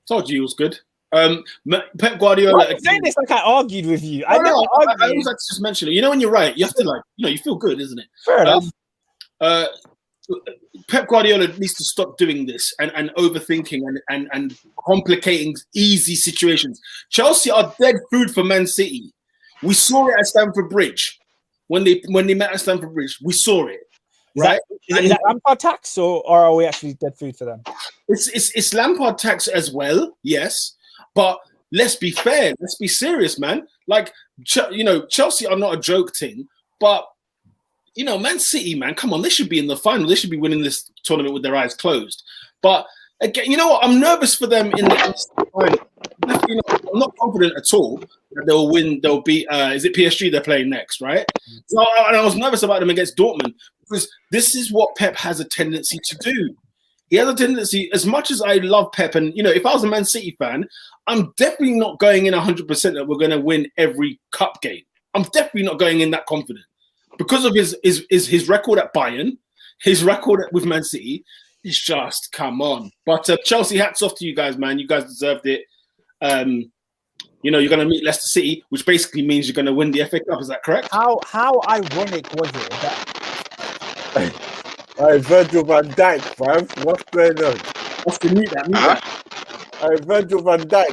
Told you he was good. Pep Guardiola. I'm saying this like I argued with you. I always like to just mention it. You know, when you're right, you have to you feel good, isn't it? Fair enough. Pep Guardiola needs to stop doing this and overthinking and complicating easy situations. Chelsea are dead food for Man City. We saw it at Stamford Bridge when they met at Stamford Bridge. We saw it. right? Is that Lampard tax or are we actually dead food for them? It's Lampard tax as well, yes. But let's be fair. Let's be serious, man. Like, Chelsea are not a joke team, but Man City, man, come on, they should be in the final. They should be winning this tournament with their eyes closed. But again, you know what? I'm nervous for them in the final. I'm not confident at all that they'll win. They'll beat. Is it PSG they're playing next, right? So I was nervous about them against Dortmund because this is what Pep has a tendency to do. He has a tendency, as much as I love Pep, and if I was a Man City fan, I'm definitely not going in 100% that we're going to win every cup game. I'm definitely not going in that confident because of his record at Bayern, his record with Man City. It's just come on. But Chelsea, hats off to you guys, man. You guys deserved it. You're going to meet Leicester City, which basically means you're going to win the FA Cup. Is that correct? How ironic was it that? Hey, Virgil van Dijk, fam. What's going on? What's the mute that? Hey, Virgil van Dijk.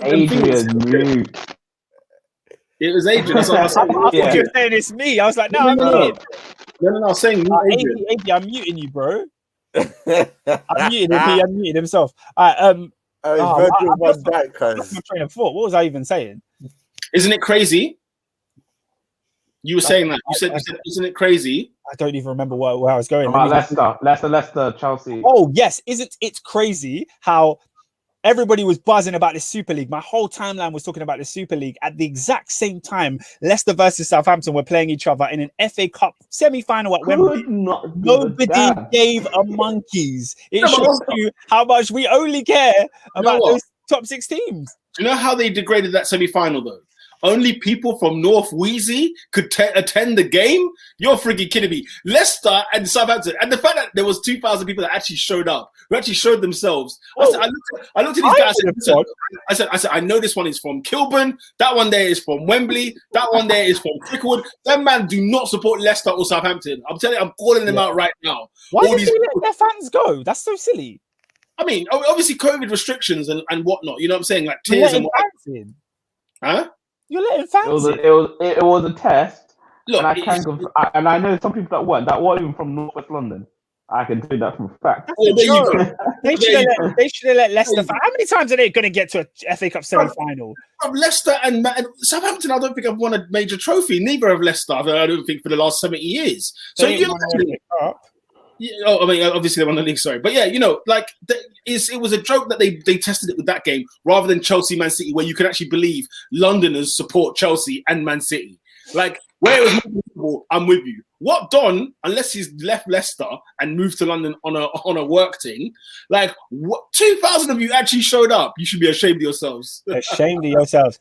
Adrian. It was Adrian. That's what I was saying. I thought you were saying it's me. I was like, no, I'm muted. No, I was saying Adrian. I'm muting you, bro. I'm muting him. He unmuted himself. Virgil van Dijk. That's my train of thought. What was I even saying? Isn't it crazy? You were saying that. You said, isn't it crazy? I don't even remember where I was going. Leicester, Chelsea. Oh, yes. Isn't it crazy how everybody was buzzing about the Super League? My whole timeline was talking about the Super League. At the exact same time, Leicester versus Southampton were playing each other in an FA Cup semi-final at Wembley. Nobody gave a monkeys. It shows you how much we only care about those top 6 teams. Do you know how they degraded that semi-final, though? Only people from North Wheezy could attend the game? You're freaking kidding me. Leicester and Southampton. And the fact that there was 2,000 people that actually showed up, who actually showed themselves. I looked at these guys I said, I know this one is from Kilburn. That one there is from Wembley. That one there is from Cricklewood. Them man do not support Leicester or Southampton. I'm telling you, I'm calling them out right now. Why did they let their fans go? That's so silly. I mean, obviously COVID restrictions and whatnot. You know what I'm saying? Like tears and whatnot. Huh? You're letting fans. It was a test. Look, and I know some people that weren't even from Northwest London. I can tell you that from fact. They should have let Leicester. How many times are they going to get to a FA Cup semi-final? Leicester and Southampton, I don't think have won a major trophy. Neither have Leicester. I don't think for the last 70 years. So obviously they won the league. Sorry, but yeah, it was a joke that they tested it with that game rather than Chelsea Man City, where you can actually believe Londoners support Chelsea and Man City. Like where it was, I'm with you. What Don, unless he's left Leicester and moved to London on a work thing, like what 2,000 of you actually showed up? You should be ashamed of yourselves. Ashamed of yourselves.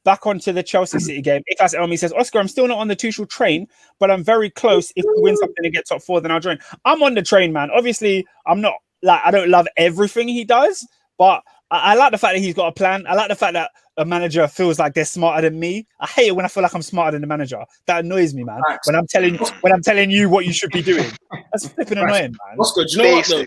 Back onto the Chelsea City game. Ikas Elmi says, Oscar, I'm still not on the Tuchel train, but I'm very close. If we win something and get top 4, then I'll join. I'm on the train, man. Obviously, I'm not I don't love everything he does, but I like the fact that he's got a plan. I like the fact that a manager feels like they're smarter than me. I hate it when I feel like I'm smarter than the manager. That annoys me, man. When I'm telling you what you should be doing. That's flipping annoying, man. Oscar, do you know what, though? You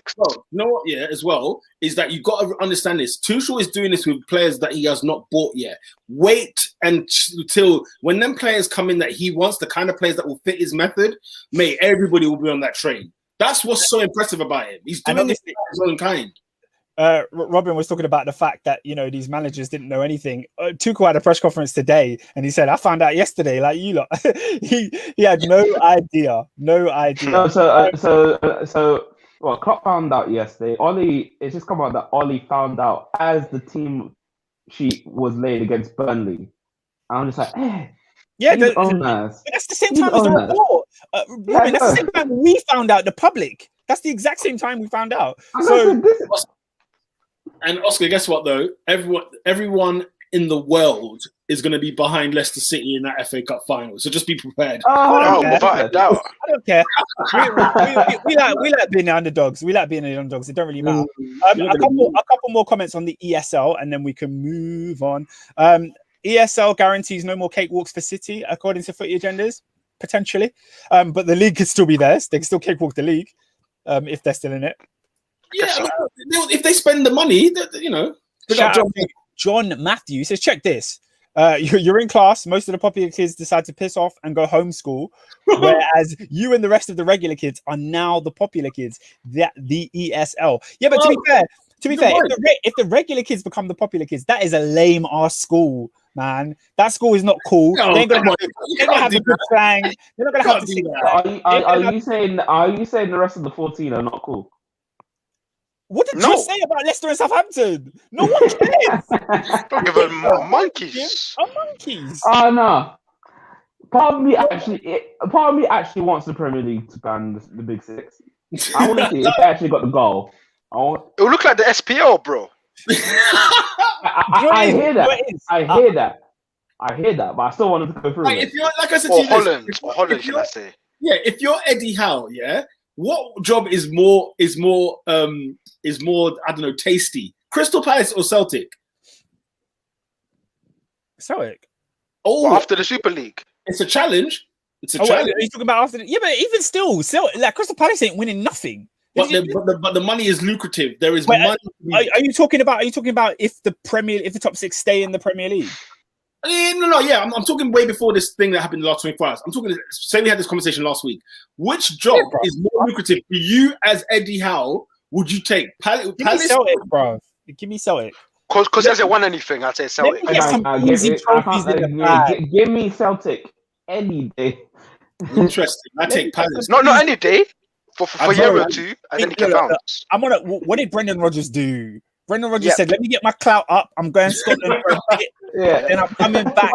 know what, yeah, as well, is that you've got to understand this. Tuchel is doing this with players that he has not bought yet. Wait until when them players come in that he wants, the kind of players that will fit his method, mate, everybody will be on that train. That's what's so impressive about him. He's doing this in his own kind. Robin was talking about the fact that these managers didn't know anything. Tuchel had a press conference today, and he said, "I found out yesterday, like you lot." he had no idea. No, well, Klopp found out yesterday. It's just come out that Ollie found out as the team sheet was laid against Burnley. I'm just like, yeah, that's the same time as the report. Robin, that's the same time we found out. The public. That's the exact same time we found out. And Oscar, guess what though? Everyone in the world is going to be behind Leicester City in that FA Cup final. So just be prepared. I don't care. We like being the underdogs. We like being the underdogs. It don't really matter. A couple more comments on the ESL, and then we can move on. ESL guarantees no more cakewalks for City, according to Footy Agendas, potentially. But the league could still be theirs. They can still cakewalk the league if they're still in it. Yeah, if they spend the money, Shout out to John Matthew says, check this. You're in class. Most of the popular kids decide to piss off and go homeschool, whereas you and the rest of the regular kids are now the popular kids. The ESL. Yeah, but to be fair, if the regular kids become the popular kids, that is a lame ass school, man. That school is not cool. No, they ain't gonna have a good slang. They're not gonna have to sing that. Are you saying the rest of the 14 are not cool? What did you say about Leicester and Southampton? No one cares. Don't give them monkeys. Monkeys. Oh no. Part of me actually wants the Premier League to ban the Big Six. I want to see if they actually got the goal. It will look like the SPL, bro. I hear that. I hear that, but I still wanted to go through. If you're, like I said to you, Holland, should I say? Yeah, if you're Eddie Howe, yeah, what job is more I don't know, tasty? Crystal Palace or Celtic? Celtic. Oh, well, after the Super League, it's a challenge. It's a challenge. Are you talking about after? Yeah, but even still, like Crystal Palace ain't winning nothing. But the money is lucrative. There is money. Are you talking about if the top six stay in the Premier League? No. Yeah, I'm talking way before this thing that happened in the last 24 hours. I'm talking. Say we had this conversation last week. Which job is more lucrative for you as Eddie Howe? Would you take Palace? Give me Celtic, bro. Give me Celtic. Because he hasn't won anything. I'd say Celtic. Give me Celtic any day. Interesting. I take Palace. Not any day. For a year or two, and then he can bounce. What did Brendan Rodgers do? Brendan Rodgers said, "Let me get my clout up. I'm going to Scotland for a bit, and I'm coming back."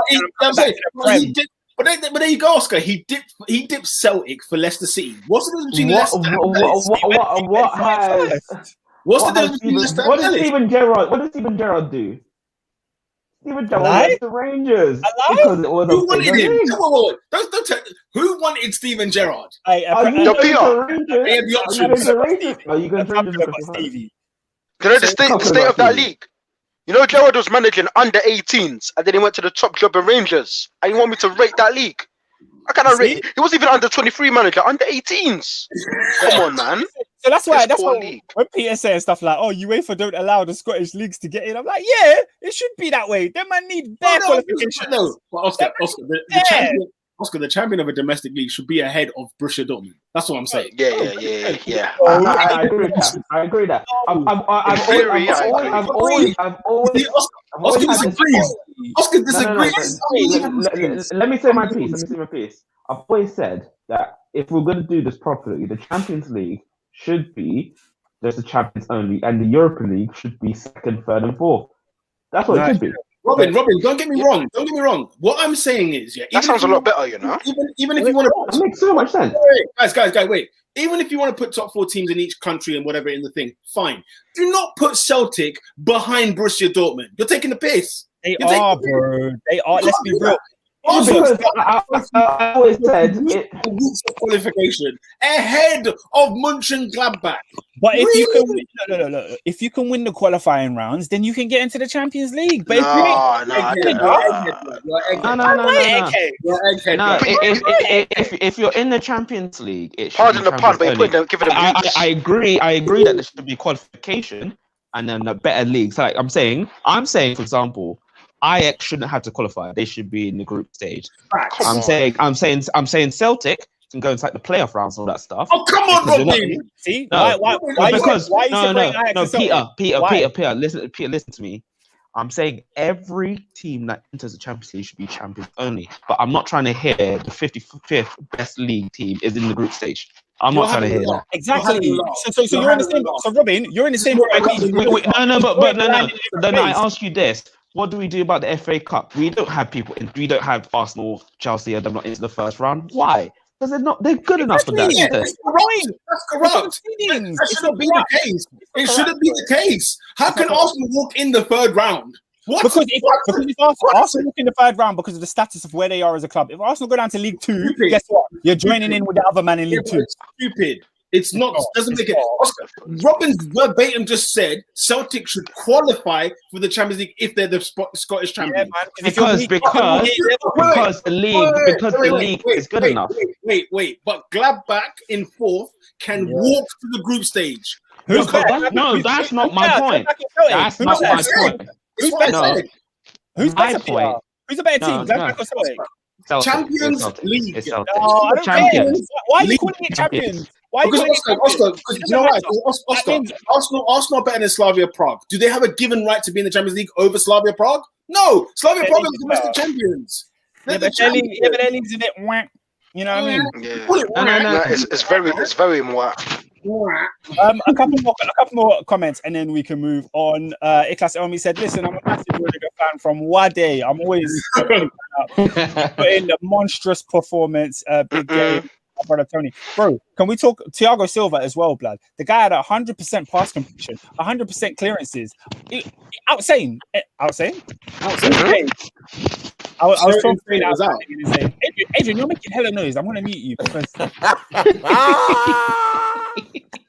But there you go, Oscar. He dipped Celtic for Leicester City. What's the difference between Leicester and Palace? What does Steven Gerrard do? Steven Gerrard left the Rangers because it was who wanted him? Who wanted Steven Gerrard? Are you going to Stevie? You know the state of that league. You know Gerrard was managing under 18s, and then he went to the top job in Rangers. And you want me to rate that league? I cannot rate. He was even under 23 manager, under 18s. Come on, man. So that's why when Peter says stuff like, "Oh, UEFA don't allow the Scottish leagues to get in," I'm like, "Yeah, it should be that way. They might need bare qualifications." No, but Oscar, the champion of a domestic league should be ahead of Borussia Dortmund. That's what I'm saying. Yeah. I agree that. Oscar disagrees. Let me say my piece. I've always said that if we're going to do this properly, the Champions League should be just the Champions only, and the Europa League should be second, third, and fourth. That's what it should be. Robin, don't get me wrong. Don't get me wrong. What I'm saying is, that sounds a lot better, you know. Even if you want to, it makes so much sense. Guys, wait. Even if you want to put top 4 teams in each country and whatever in the thing, fine. Do not put Celtic behind Borussia Dortmund. You're taking the piss. They are, bro. They are. Let's be real. Because I always said weeks of qualification ahead of Mönchengladbach. But if you can, if you can win the qualifying rounds, then you can get into the Champions League. But if you're in the Champions League, it should pardon the pun, but don't give it a I agree that there should be qualification and then a better league. So like I'm saying, for example, Ajax shouldn't have to qualify. They should be in the group stage. I'm saying Celtic can go into like the playoff rounds and all that stuff. Oh, come on, Robin. See? Why? Peter, listen to me. I'm saying every team that enters the Champions League should be champions only. But I'm not trying to hear the 55th best league team is in the group stage. I'm not trying to hear that. Exactly. So you're in the same. So Robin, you're in the same. Then I ask you this. What do we do about the FA Cup? We don't have people in. We don't have Arsenal, Chelsea, and them not into the first round. Why? Because they're good enough for that. That's corrupt. That shouldn't be the case. It shouldn't be the case. How can Arsenal walk in the third round? What? Because if Arsenal walk in the third round because of the status of where they are as a club, if Arsenal go down to League Two, guess what? You're joining in with the other man in League Two. Stupid. It's not. Doesn't make it. Oscar, Robin's verbatim just said Celtic should qualify for the Champions League if they're the Scottish champions. Yeah, because the league is good enough. Wait. But Gladbach in fourth can walk to the group stage. That's not my point. That's not my point. Who's better? Who's a better No, team? Gladbach no. or Celtic? Celtic. Champions Celtic. League. It's Celtic. No, I don't Champions. care. Why are you League. calling it champions? Why are you Because calling it Oscar, champions? because It you know doesn't why? matter. Oscar, That means- Arsenal are better than Slavia Prague. Do they have a given right to be in the Champions League over Slavia Prague? No, Slavia Prague are the domestic champions. Yeah, They're the but their champions. league's a bit whack. You know what I mean? Yeah. Call it No. No, it's very more. A couple more comments, and then we can move on. Iklas Elmi said, "Listen, I'm a massive Rudiger fan from Wade. I'm always putting the monstrous performance. Big game, my brother Tony. Bro, can we talk Thiago Silva as well, blood? The guy had 100% pass completion, 100% clearances. Outsane. I was trying to figure it out. Adrian, you're making hella noise. I'm gonna mute you because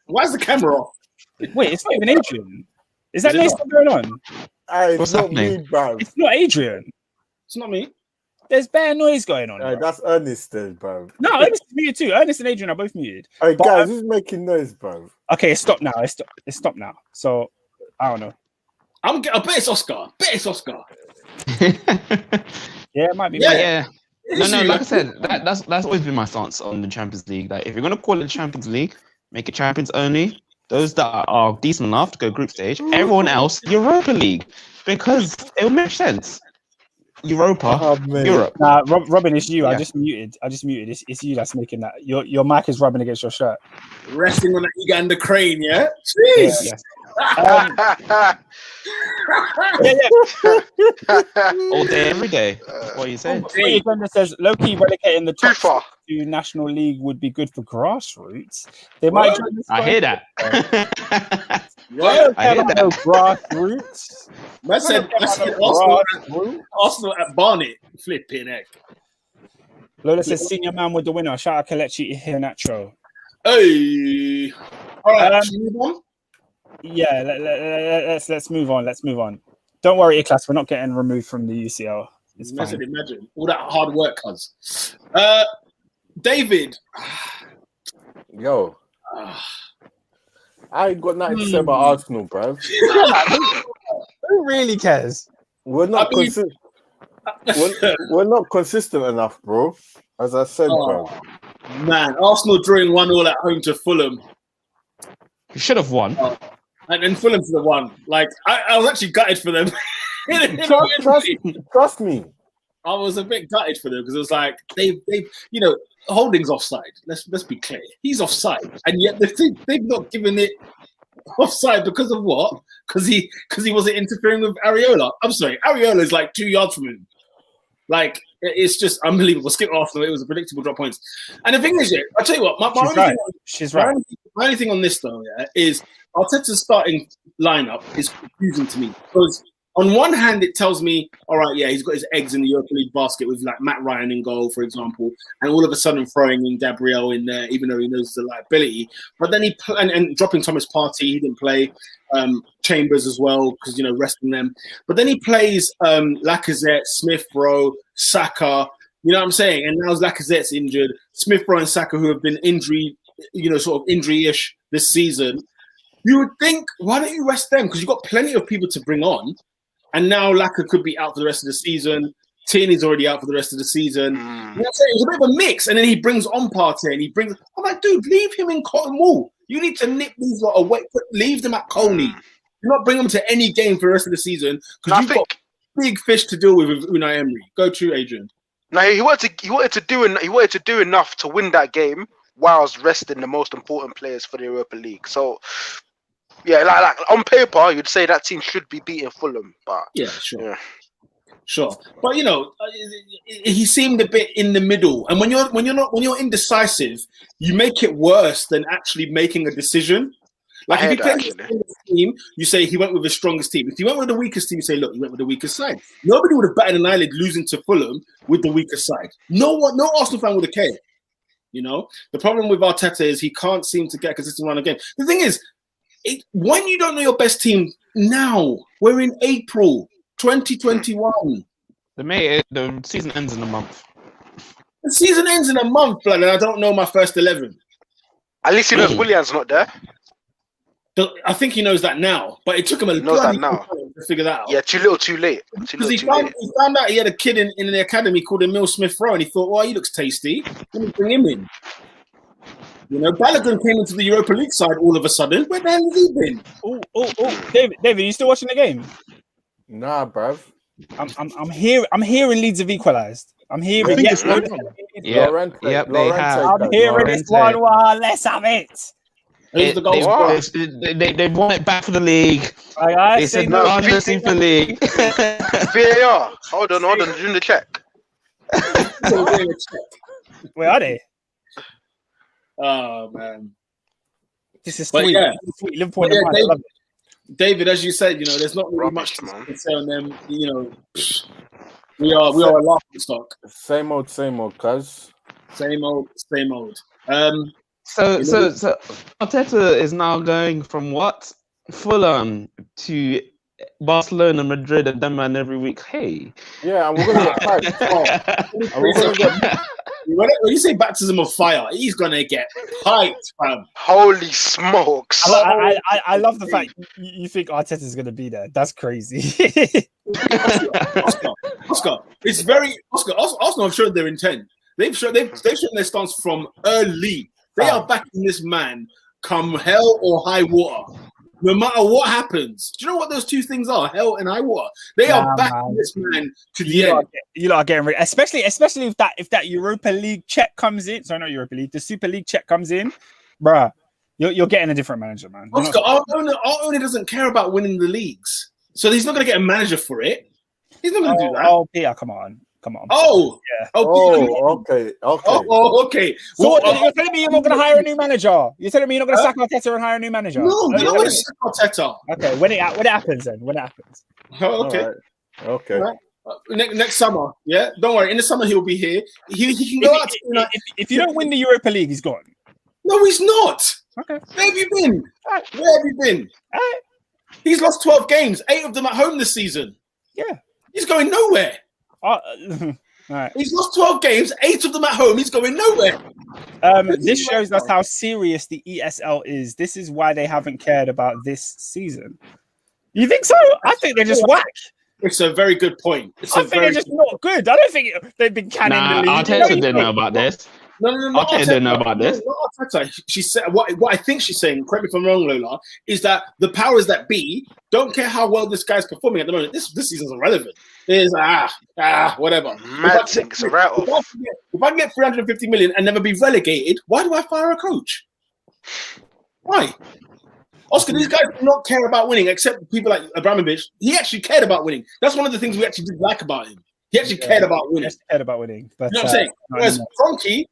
Why is the camera off? wait, it's not even Adrian. Is that Is it noise still going on? Hey, What's not happening? me, bro. It's not Adrian. It's not me. There's bare noise going on. Hey, Bro. that's Ernest then, bro. No, Ernest is muted too. Ernest and Adrian are both muted. Hey, But, guys, who's making noise, bro? Okay, it's stopped now. It's stopped now. So I don't know. I bet it's Oscar. Yeah, it might be. Yeah. Yeah. No, like I said, that's always been my stance on the Champions League. Like, if you're gonna call it Champions League, make it Champions only. Those that are decent enough to go group stage, everyone else Europa League, because it will make sense. Europa, Europe. Nah, Robin, it's you. Yeah. I just muted. It's you that's making that. Your mic is rubbing against your shirt. Resting on that Uganda crane, yeah? Yeah. Jeez. All day, every day. What are you saying? Uganda says low-key relegating the Too top far. to National League would be good for grassroots. They might join the I hear that. What? I hear that. Grassroots. Man said Arsenal at Barnet. Flipping heck. Lola says senior man with the winner. Shout out Kelechi Iheanacho. Hey. All right. Should we move on? Yeah, let's move on. Let's move on. Don't worry, Iklas, we're not getting removed from the UCL. It's I said, fine. imagine all that hard work, cuz. David. Yo, I ain't got nothing to say about Arsenal, bro. Who really cares? We're not I mean- consistent. We're not consistent enough, bro. As I said, bro. Man, Arsenal drawing 1-1 at home to Fulham. You should have won. And then Fulham for the one. Like, I was actually gutted for them. Trust me. I was a bit gutted for them because it was like they Holding's offside. Let's be clear. He's offside, and yet they've not given it offside because of what? Because he wasn't interfering with Areola. I'm sorry, Areola is like 2 yards from him. Like, it's just unbelievable. Skip Arsenal. It was a predictable drop points. And the thing is, yeah, I'll tell you what. She's right. My only thing on this though, yeah, is Arteta's starting lineup is confusing to me because on one hand it tells me, all right, yeah, he's got his eggs in the Europa League basket with like Matt Ryan in goal, for example, and all of a sudden throwing in Gabriel in there, even though he knows the liability. But then and dropping Thomas Partey, he didn't play. Chambers as well because resting them. But then he plays Lacazette, Smith Rowe, Saka. You know what I'm saying? And now Lacazette's injured. Smith Rowe and Saka, who have been sort of injury-ish this season. You would think, why don't you rest them? Because you've got plenty of people to bring on. And now Laka could be out for the rest of the season. Tierney's already out for the rest of the season. You know what I'm saying? It's a bit of a mix. And then he brings on Partey and I'm like, dude, leave him in Cotton Wool. You need to nip these lot away. Leave them at Coney. Do not bring them to any game for the rest of the season because you've got big fish to deal with Unai Emery. Go to Adrian. No, he wanted to do enough to win that game whilst resting the most important players for the Europa League. So, yeah, like on paper, you'd say that team should be beating Fulham, but yeah, sure. But he seemed a bit in the middle, and when you're indecisive, you make it worse than actually making a decision. Like if you play the strongest team, you say he went with the strongest team. If you went with the weakest team, you say, look, he went with the weakest side. Nobody would have batted an eyelid losing to Fulham with the weakest side. No Arsenal fan would have cared. The problem with Arteta is he can't seem to get a consistent run again. The thing is, when you don't know your best team now, we're in April 2021. The season ends in a month. The season ends in a month, blood, and I don't know my first 11. At least he knows Willian's not there. I think he knows that now, but it took him a knows that bloody now. time to figure that out. Yeah, too little, too late. Because he found out he had a kid in the academy called Emil Smith-Rowe, and he thought, well, he looks tasty. Let me bring him in. You know, Balogun came into the Europa League side all of a sudden. Where the hell has he been? Oh, David, you still watching the game? Nah, bruv. I'm hearing Leeds have equalised. I'm hearing. think it's I'm They hearing this 1-1. Let's have it. Who's the goal scorer? They want it back for the league. I They say said no. no urgency for the league. VAR. Hold on. Doing the check. Where are they? Oh man, This is But sweet. yeah. This is sweet. Liverpool. But yeah, I love it. David, as you said, you know, there's not really Rubbish, much man. to say on them. You know, we are a laughing stock. Same old, cuz. Same old. So Arteta is now going from what? Fulham to Barcelona, Madrid, and them man every week. Hey. Yeah, and we're gonna get piped. And we're gonna get When you say baptism of fire, he's gonna get piped, fam. Holy smokes. I love the fact you think Arteta's going to be there. That's crazy. Oscar, it's very Oscar. Arsenal have shown their intent. They've shown their stance from early. They are backing this man, come hell or high water. No matter what happens, do you know what those two things are? Hell and high water. They are backing this man to the end. You lot are getting ready, especially if that Europa League check comes in. Sorry, not Europa League. The Super League check comes in, bruh. You're getting a different manager, man. Oscar, our owner doesn't care about winning the leagues, so he's not going to get a manager for it. He's not going to do that. Oh, Peter, come on. Oh, yeah. okay. Okay. So you're telling me you're not going to hire a new manager? You're telling me you're not going to sack Arteta and hire a new manager? No, you're not going to sack Arteta. Okay, when it happens then. When it happens. Oh, okay. Right. Okay. Right. Next summer, yeah. Don't worry. In the summer, he'll be here. He can go out. If you don't win the Europa League, he's gone. No, he's not. Okay. Where have you been? Where have you been? He's lost 12 games, 8 of them at home this season. Yeah. He's going nowhere. All right. He's lost 12 games, 8 of them at home. He's going nowhere. This shows us how serious the ESL is. This is why they haven't cared about this season. You think so? I think they're just whack. It's a very good point. I think they're just not good. I don't think they've been canning the league. Arteta didn't know about this. No. Arteta didn't know about this. Not Arteta. She said what I think she's saying. Correct me if I'm wrong, Lola. Is that the powers that be don't care how well this guy's performing at the moment. This season's irrelevant. It's whatever. Mad thing. It's a write-off. If I can get 350 million and never be relegated, why do I fire a coach? Why? Oscar, these guys do not care about winning, except people like Abramovich. He actually cared about winning. That's one of the things we actually did like about him. He actually cared about winning. But, you know what I'm saying? Whereas Kroenke,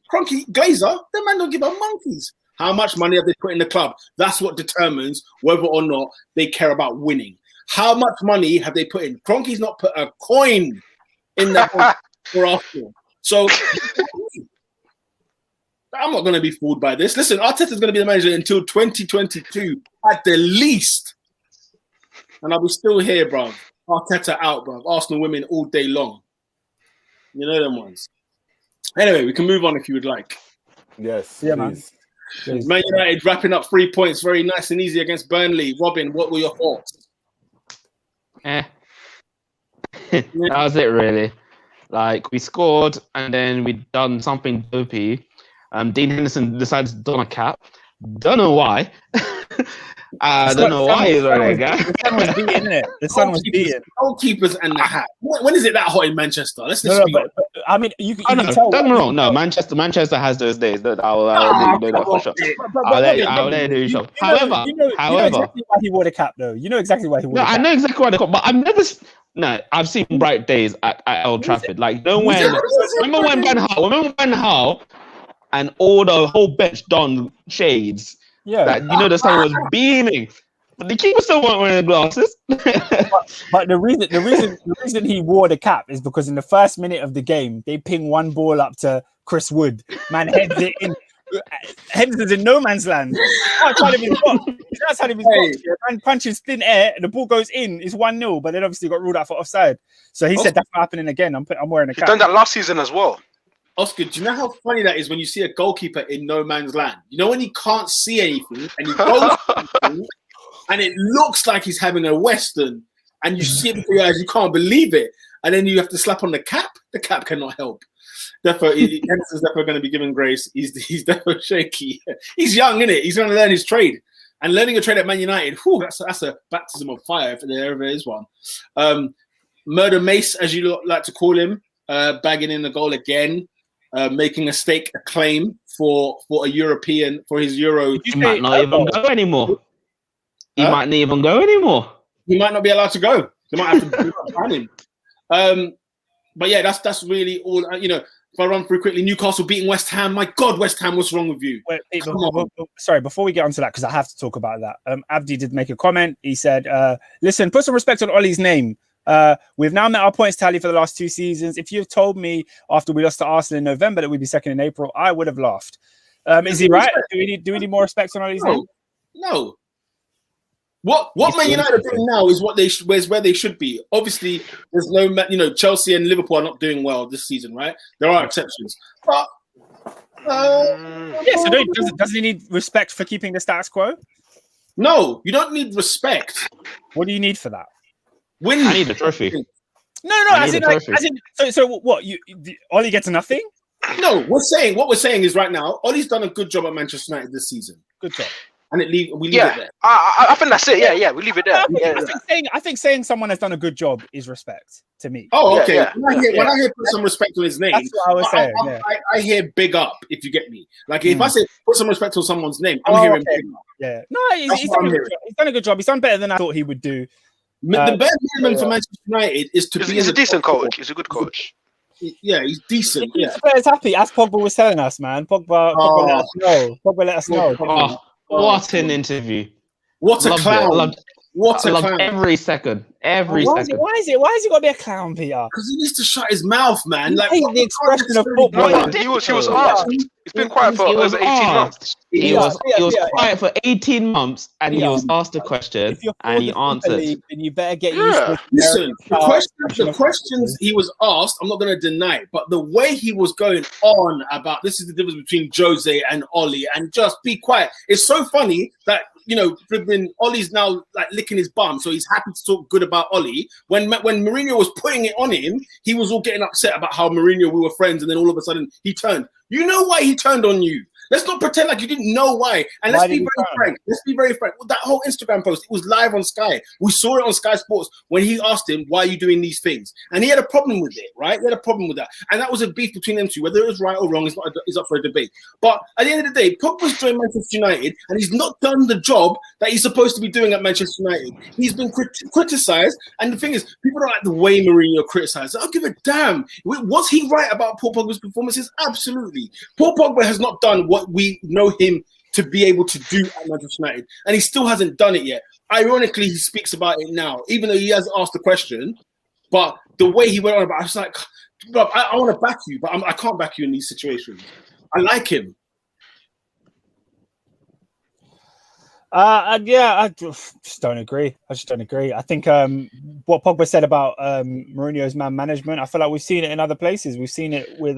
Glazer, the man don't give a monkeys. How much money have they put in the club? That's what determines whether or not they care about winning. How much money have they put in? Kroenke's not put a coin in that for Arsenal. So I'm not going to be fooled by this. Listen, Arteta's going to be the manager until 2022 at the least. And I'll be still here, bro. Arteta out, bro. Arsenal women all day long. You know them ones. Anyway, we can move on if you would like. Yes. Yeah, please. man. Man United wrapping up 3 points very nice and easy against Burnley. Robin, what were your thoughts? That was it, really. Like, we scored and then we done something dopey. Dean Henderson decided to don a cap. Don't know why. I don't know why he's wearing a cap. The sun was beating, isn't it? The sun was beating. Goalkeepers and the hat. When is it that hot in Manchester? Let's just speak. But, I mean, you can Don't tell. get me wrong. No, Manchester has those days. I'll let you know that for sure. I'll let you know. However, you know exactly why he wore the cap, though. You know exactly why he wore the cap. I know exactly why they call, but I've never. No, I've seen bright days at Old Trafford. Like, remember when Van Gaal and all the whole bench donned shades. Yeah, that, you know, the sun was beaming, but the keeper still weren't wearing glasses. but the reason he wore the cap is because in the first minute of the game they ping one ball up to Chris Wood. Man heads it in. Henderson's in no man's land. Outside of his box. Outside of his box. Man punches thin air and the ball goes in. It's 1-0, but then obviously got ruled out for offside. So he said that's not happening again. I'm wearing a cap. He's done that last season as well. Oscar, do you know how funny that is when you see a goalkeeper in no man's land? You know when he can't see anything and he goes and it looks like he's having a Western, and you see it before your eyes, you can't believe it, and then you have to slap on the cap. The cap cannot help. Therefore, Henderson's definitely going to be given grace. He's definitely shaky. He's young, isn't it? He's going to learn his trade. And learning a trade at Man United, whew, that's a baptism of fire if there ever is one. Murder Mace, as you like to call him, bagging in the goal again, making a claim for a European, for his Euro. He might not even go anymore. He might not even go anymore. He might not be allowed to go. They might have to ban him. But yeah, that's really all. If I run through quickly, Newcastle beating West Ham. My God, West Ham, what's wrong with you? Wait, sorry, before we get onto that, because I have to talk about that. Abdi did make a comment. He said, listen, put some respect on Ollie's name. We've now met our points tally for the last 2 seasons. If you had told me after we lost to Arsenal in November that we'd be second in April, I would have laughed. Is he right? Do we need more respect on Ollie's name? No. What Man United are doing now is where they should be. Obviously, there's no, Chelsea and Liverpool are not doing well this season, right? There are exceptions, but so doesn't he need respect for keeping the status quo? No, you don't need respect. What do you need for that? Win. I need a trophy. No. So what? Ollie gets nothing. No, what we're saying is right now, Ollie's done a good job at Manchester United this season. Good job. And we leave it there. I think that's it. Yeah, we leave it there. I think saying someone has done a good job is respect to me. Oh, okay. Yeah. When I hear put some respect on his name, that's what I was saying. I hear big up, if you get me. Like if I say put some respect on someone's name, I'm hearing big up. Yeah. No, he's done a good job. He's done better than I thought he would do. The bare minimum for Manchester United is to be. He's a decent coach. He's a good coach. Yeah, he's decent. He keeps the players happy, as Pogba was telling us, man. Pogba let us know. Pogba let us know. What an interview! What a clown! What a clown! Every second. Why is he got to be a clown, Peter? Because he needs to shut his mouth, man. Like the expression of football. He was asked. He's been quiet for over 18 months. He was quiet for 18 months, and he was asked a question, and he answered. Then you better get used to it. Listen, the questions he was asked, I'm not going to deny it, but the way he was going on about this is the difference between Jose and Ollie, and just be quiet. It's so funny that Ollie's now like licking his bum, so he's happy to talk good about Ollie. When Mourinho was putting it on him, he was all getting upset about how Mourinho, we were friends, and then all of a sudden he turned. You know why he turned on you. Let's not pretend like you didn't know why. And let's be very frank. That whole Instagram post, it was live on Sky. We saw it on Sky Sports when he asked him, why are you doing these things? And he had a problem with it, right? He had a problem with that. And that was a beef between them two. Whether it was right or wrong is up for a debate. But at the end of the day, Pogba's joined Manchester United and he's not done the job that he's supposed to be doing at Manchester United. He's been criticised. And the thing is, people don't like the way Mourinho criticised. I don't give a damn. Was he right about Paul Pogba's performances? Absolutely. Paul Pogba has not done what we know him to be able to do at Manchester United, and he still hasn't done it yet. Ironically, he speaks about it now, even though he has asked the question. But the way he went on about it, I was like, bro, I want to back you, but I can't back you in these situations. I like him. I just don't agree. I think what Pogba said about Mourinho's man management, I feel like we've seen it in other places. We've seen it with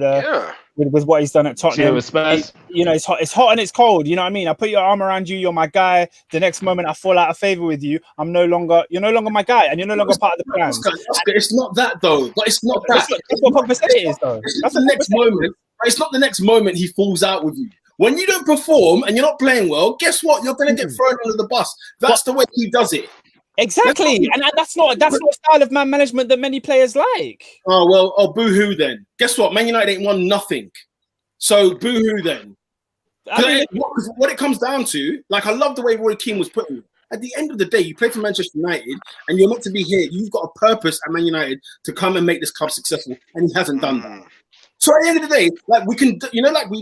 what he's done at Tottenham. With Spurs. It's hot and it's cold. You know what I mean? I put your arm around you. You're my guy. The next moment I fall out of favor with you. You're no longer my guy, and you're no longer part of the plan. It's not that though. But it's not that. That's what Pogba said it is though. That's the next moment. It's not the next moment he falls out with you. When you don't perform and you're not playing well, guess what? You're going to get thrown under the bus. That's the way he does it. Exactly, and that's not a style of man management that many players like. Boo-hoo then. Guess what? Man United ain't won nothing. So boo-hoo then. What it comes down to, like I love the way Roy Keane was putting it. At the end of the day, you play for Manchester United and you're meant to be here. You've got a purpose at Man United to come and make this club successful, and he hasn't done that. So at the end of the day, like we can, like we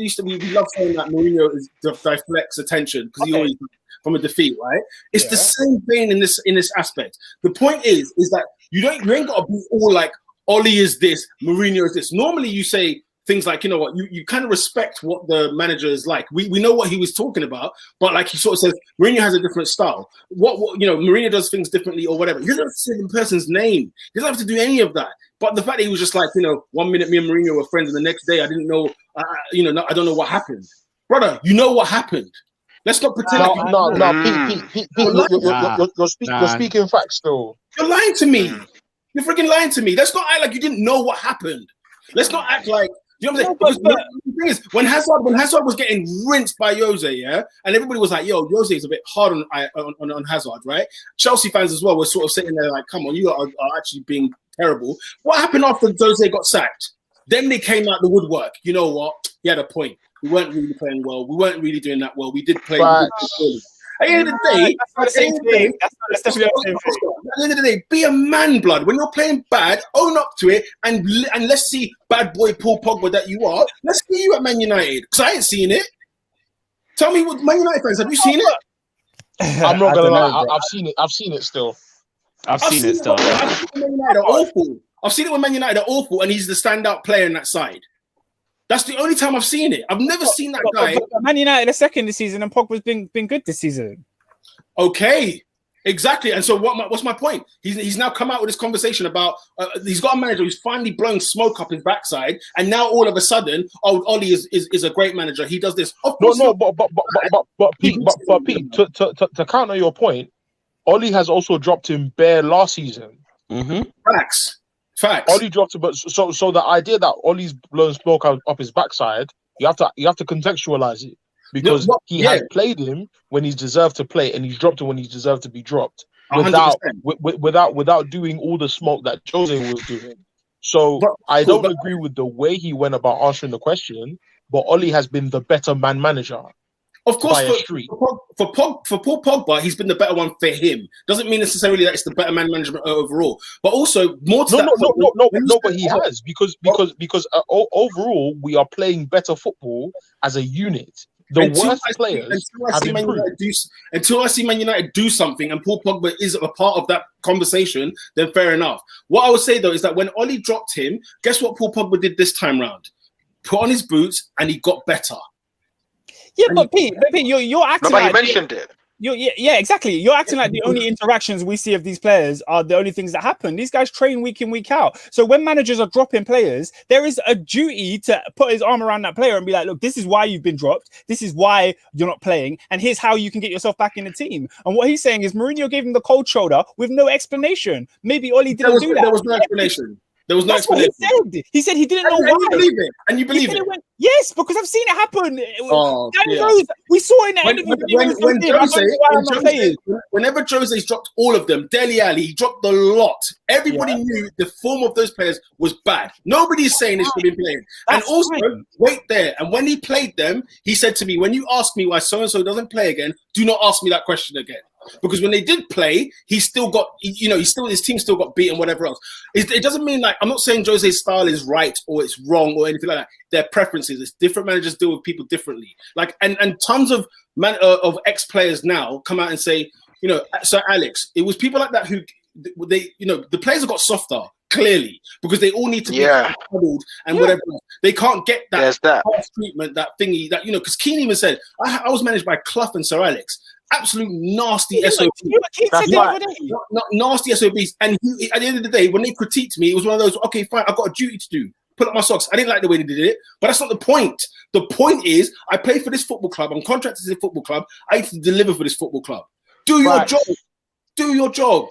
love saying that Mourinho deflects attention because he always from a defeat, right? It's the same thing in this aspect. The point is that you ain't got to be all like Ollie is this, Mourinho is this. Normally you say things like, you know what, you kind of respect what the manager is like. We know what he was talking about, but like he sort of says, Mourinho has a different style. What Mourinho does things differently or whatever. He doesn't have to say the person's name. He doesn't have to do any of that. But the fact that he was just like, 1 minute me and Mourinho were friends, and the next day I didn't know, I don't know what happened. Brother, you know what happened. Let's not pretend like Pete, you're speaking facts still. you're lying to me. You're freaking lying to me. Let's not act like you didn't know what happened. Let's not act like, you know what I'm saying? Because the thing is, when Hazard was getting rinsed by Jose, yeah, and everybody was like, "Yo, Jose is a bit hard on Hazard," right? Chelsea fans as well were sort of sitting there like, "Come on, you are actually being terrible." What happened after Jose got sacked? Then they came out the woodwork. You know what? He had a point. We weren't really playing well. We weren't really doing that well. We did play. At the end of the day, at the end of the day, be a man, blood. When you're playing bad, own up to it, and let's see bad boy Paul Pogba that you are. Let's see you at Man United, because I ain't seen it. Tell me, what Man United fans, have you seen it? I'm not gonna lie, I've seen it. I've seen it still. I've seen it still. I've seen it when Man United are awful. I've seen it when Man United are awful, and he's the standout player in that side. That's the only time I've seen it. I've never seen that guy. But Man United are second this season, and Pogba's been good this season. Okay, exactly. And so what's my point? He's now come out with this conversation about he's got a manager who's finally blowing smoke up his backside, and now all of a sudden, Ollie is a great manager. He does this. But Pete, to counter your point, Ollie has also dropped him bare last season. Facts. Ollie dropped it, but so the idea that Ollie's blowing smoke up his backside, you have to contextualize it, because he has played him when he's deserved to play, and he's dropped him when he's deserved to be dropped, without doing all the smoke that Jose was doing. So I don't agree with the way he went about answering the question, but Ollie has been the better manager. Of course, for Paul Pogba, he's been the better one for him. Doesn't mean necessarily that it's the better man management overall, but also more to but he has, because overall we are playing better football as a unit. Until I see Man United do something, and Paul Pogba is a part of that conversation, then fair enough. What I would say though is that when Ollie dropped him, guess what Paul Pogba did this time round? Put on his boots and he got better. Yeah, but Pete, you're acting Nobody like mentioned it. Yeah, exactly. You're acting like the only interactions we see of these players are the only things that happen. These guys train week in, week out. So when managers are dropping players, there is a duty to put his arm around that player and be like, look, this is why you've been dropped. This is why you're not playing. And here's how you can get yourself back in the team. And what he's saying is Mourinho gave him the cold shoulder with no explanation. Maybe Ollie didn't do that. There was no explanation. There was no explanation. What he said. He said he didn't know why. You believe it? And you believe it? Yes, because I've seen it happen. Oh, we saw in the interview. Whenever Jose's dropped all of them, Dele Alli, he dropped the lot. Everybody knew the form of those players was bad. Nobody's saying they should have been playing. And also, wait there. And when he played them, he said to me, when you ask me why so-and-so doesn't play again, do not ask me that question again. Because when they did play, his team still got beaten, whatever else. It doesn't mean like, I'm not saying Jose's style is right or it's wrong or anything like that. Their preferences. It's different managers deal with people differently. Like, and tons of ex-players now come out and say, Sir Alex, it was people like that who the players have got softer, clearly, because they all need to be huddled and whatever else. They can't get that treatment, that thingy, that, because Keane even said, I was managed by Clough and Sir Alex. Absolute nasty SOBs. Nasty SOBs. And at the end of the day, when they critiqued me, it was one of those, okay, fine, I've got a duty to do. Put up my socks. I didn't like the way they did it, but that's not the point. The point is, I play for this football club. I'm contracted to the football club. I need to deliver for this football club. Do your job. Do your job.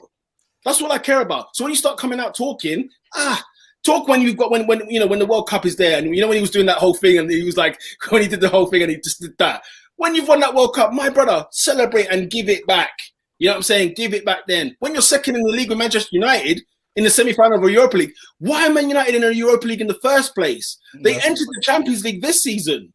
That's what I care about. So when you start coming out talking, talk when you've got when the World Cup is there, and when he was doing that whole thing, and he was like, when he did the whole thing, and he just did that. When you've won that World Cup, my brother, celebrate and give it back. You know what I'm saying? Give it back then. When you're second in the league with Manchester United in the semi-final of a Europa League, why are Man United in a Europa League in the first place? They entered the Champions League this season.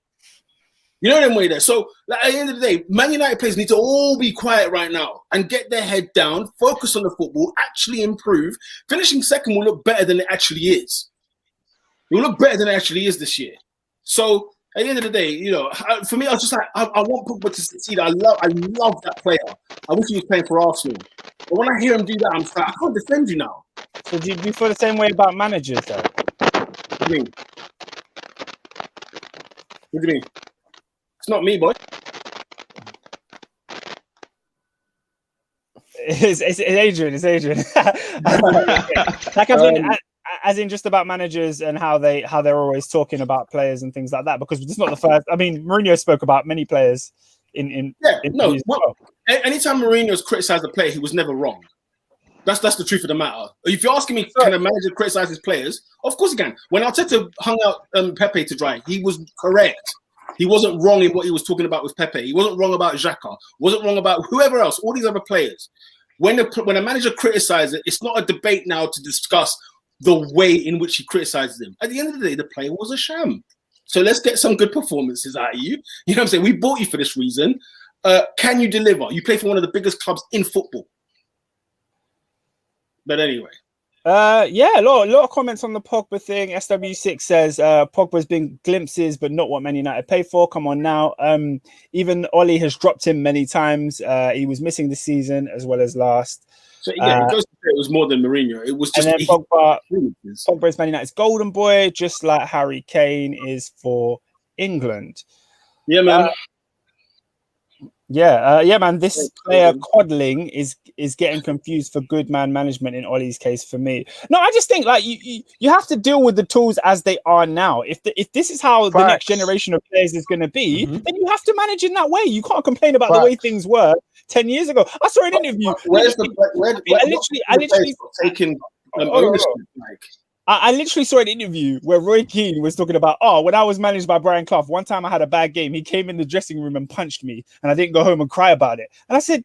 You know them way there. So at the end of the day, Man United players need to all be quiet right now and get their head down, focus on the football, actually improve. Finishing second will look better than it actually is. It will look better than it actually is this year. So at the end of the day, for me, I was just like, I want Pogba to succeed. I love that player. I wish he was playing for Arsenal. But when I hear him do that, I'm just like, I can't defend you now. So do you feel the same way about managers, though? What do you mean? What do you mean? It's not me, boy. It's Adrian. It's Adrian. As in just about managers and how they're always talking about players and things like that, because it's not the first. I mean, Mourinho spoke about many players Anytime Mourinho's criticised a player, he was never wrong. That's the truth of the matter. If you're asking me, can a manager criticize his players? Of course he can. When Arteta hung out Pepe to dry, he was correct. He wasn't wrong in what he was talking about with Pepe. He wasn't wrong about Xhaka. Wasn't wrong about whoever else, all these other players. When a manager criticizes it, it's not a debate now to discuss the way in which he criticizes him. At the end of the day, the player was a sham. So let's get some good performances out of you. You know what I'm saying? We bought you for this reason. Can you deliver? You play for one of the biggest clubs in football. But anyway. A lot of comments on the Pogba thing. SW6 says Pogba's been glimpses, but not what Man United pay for. Come on now. Even Ollie has dropped him many times. He was missing this season as well as last. So yeah, it goes to say it was more than Mourinho. It was just and then Pogba is Man United's golden boy, just like Harry Kane is for England. Yeah, man. Man. This player coddling is getting confused for good man management in Ollie's case for me. No, I just think like you have to deal with the tools as they are now. If this is how the next generation of players is going to be, then you have to manage in that way. You can't complain about the way things were 10 years ago. I saw an interview. I literally saw an interview where Roy Keane was talking about, when I was managed by Brian Clough, one time I had a bad game. He came in the dressing room and punched me, and I didn't go home and cry about it. And I said,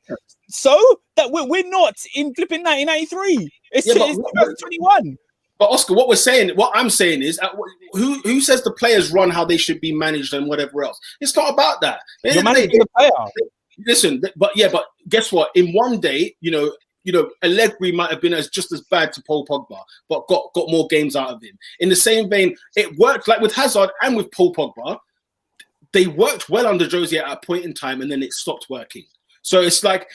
so that we're not in flipping 1993. It's 2021. But Oscar, what I'm saying is, who says the players run how they should be managed and whatever else? It's not about that. You're managing the player. Listen, but guess what? In one day, Allegri might have been just as bad to Paul Pogba, but got more games out of him. In the same vein, it worked like with Hazard and with Paul Pogba. They worked well under Jose at a point in time, and then it stopped working. So it's like,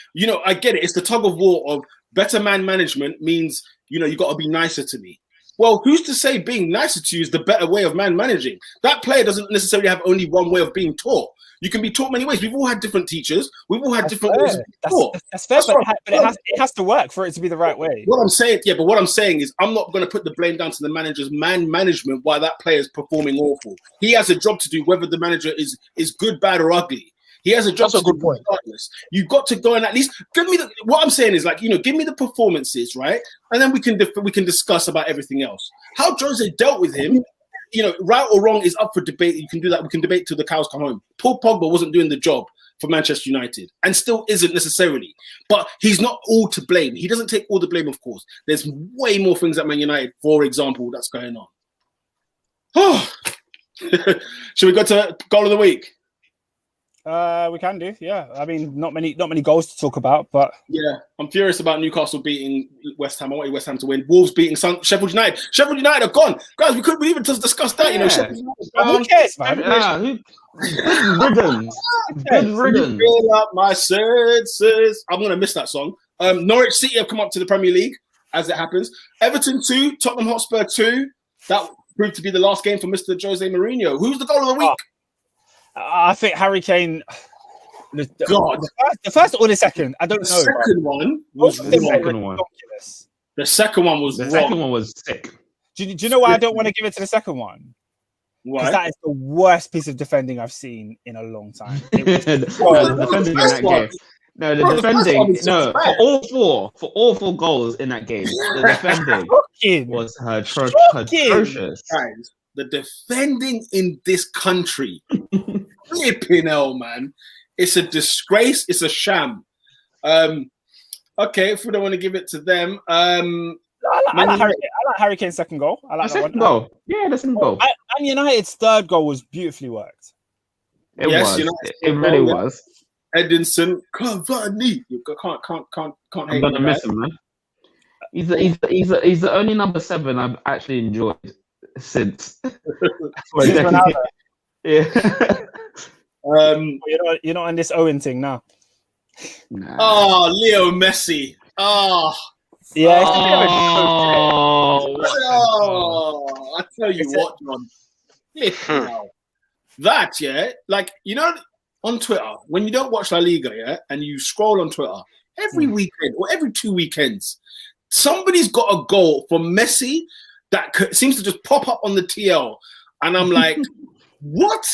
I get it. It's the tug of war of better man management means, you got to be nicer to me. Well, who's to say being nicer to you is the better way of man managing? That player doesn't necessarily have only one way of being taught. You can be taught many ways. We've all had different teachers. We've all had different ways of being taught. That's fair, but it has to work for it to be the right way. What I'm saying is I'm not going to put the blame down to the manager's man management while that player is performing awful. He has a job to do, whether the manager is good, bad, or ugly. He has a job to do regardless. You've got to go and at least give me what I'm saying is give me the performances, right? And then we can discuss about everything else. How Jose dealt with him, right or wrong is up for debate. You can do that. We can debate till the cows come home. Paul Pogba wasn't doing the job for Manchester United and still isn't necessarily, but he's not all to blame. He doesn't take all the blame, of course. There's way more things at Man United, for example, that's going on. Should we go to goal of the week? We can do, yeah. I mean, not many goals to talk about, but yeah, I'm furious about Newcastle beating West Ham. I want West Ham to win. Wolves beating Sheffield United. Sheffield United are gone, guys. We couldn't even just discuss that. Who cares, man? Good riddance. Fill up my senses. I'm gonna miss that song. Norwich City have come up to the Premier League, as it happens. Everton 2, Tottenham Hotspur 2. That proved to be the last game for Mr. Jose Mourinho. Who's the goal of the week? I think Harry Kane. The first or the second? I don't know. The second one was wrong. The second one was wrong. The second one was sick. Do you know why I don't want to give it to the second one? Why? Because that is the worst piece of defending I've seen in a long time. The defending in that game. No, the defending. No, for all four goals in that game, the defending was atrocious. Guys, the defending in this country, flipping hell, man. It's a disgrace. It's a sham. Okay, if we don't want to give it to them, I like Harry Kane's second goal. I like that one. Goal. Yeah, the second goal. And United's third goal was beautifully worked. It really was. Edinson Cavani. You can't hate. I'm gonna miss him, man. He's the only number 7 I've actually enjoyed since. Yeah. You're not on this Owen thing now. Nah. Oh, Leo Messi. Oh. Yeah. I tell you what, John. That, like, on Twitter, when you don't watch La Liga, and you scroll on Twitter, every weekend or every 2 weekends, somebody's got a goal for Messi that seems to just pop up on the TL. And I'm like, what?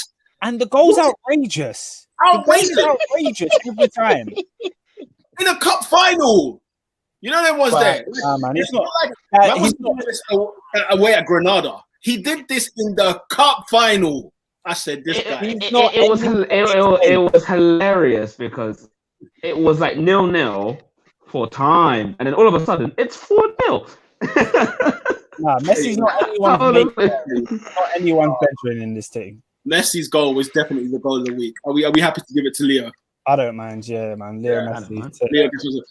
And the goal's outrageous. outrageous every time. In a cup final. You know there was there. Man, It's not like man was doing this away at Granada. He did this in the cup final. I said this guy. It was hilarious because it was like 0-0 for time, and then all of a sudden it's 4-0. Nah, Messi's not anyone's veteran in this team. Messi's goal was definitely the goal of the week. Are we happy to give it to Leo? I don't mind. Yeah, man. Leo Messi. Leo,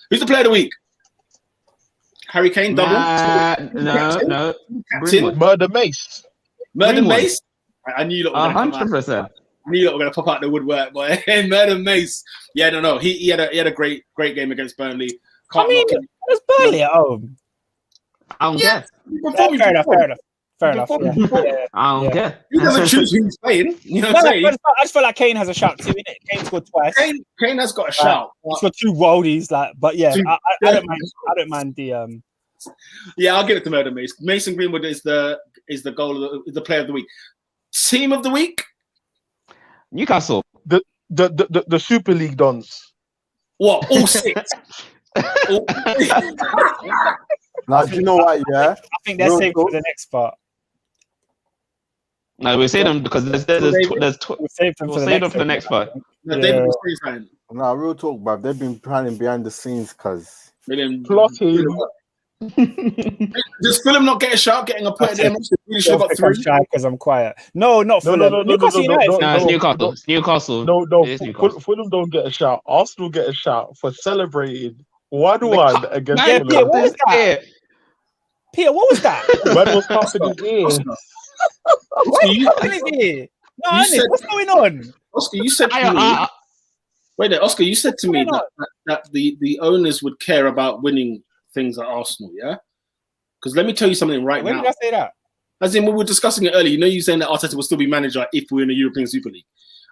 who's the player of the week? Harry Kane, double? No. Murder Mace. Murder Mace? I knew you lot were 100%. I knew you lot were going to pop out the woodwork, boy. Murder Mace. Yeah, no. He had a great game against Burnley. It's Burnley at home. I don't get. Fair enough. Yeah. I don't get. He doesn't choose who he's playing. You know what I'm saying? I just feel like Kane has a shout too, innit? Kane scored twice. Kane has got a shout. He's got 2 worldies, but yeah, I don't mind the Yeah, I'll give it to Murder Mace. Mason Greenwood is the goal of the player of the week. Team of the week? Newcastle. The Super League dons. What? All 6? Now, do you know what? Yeah, I think they're safe for the next part. No, we say them because there's We'll save them for the next part. No, real talk, bruv. They've been planning behind the scenes because plotting. Does Fulham not get a shout? Getting a point there? Really sure got 3 because I'm quiet. No, not Fulham. No, Newcastle United. No, it's Newcastle. It's Newcastle. No. Fulham don't get a shout. Arsenal get a shout for celebrating 1-1 against Fulham. Peter, what was that? Peter, what was that? Man was passing his ear. What's going on? Oscar, you said to me. Wait there, Oscar. You said to me that the owners would care about winning things at Arsenal, yeah? Because let me tell you something right now. When did I say that? As in, we were discussing it earlier. You know, you saying that Arteta will still be manager if we're in the European Super League.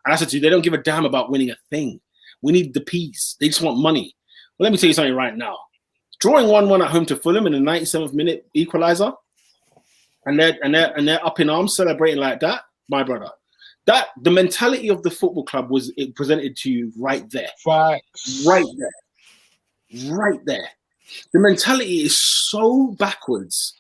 And I said to you, they don't give a damn about winning a thing. We need the peace. They just want money. Well, let me tell you something right now. Drawing 1-1 at home to Fulham in the 97th minute equalizer, and they're up in arms celebrating like that, my brother. That the mentality of the football club was it presented to you right there. Facts. Right there. The mentality is so backwards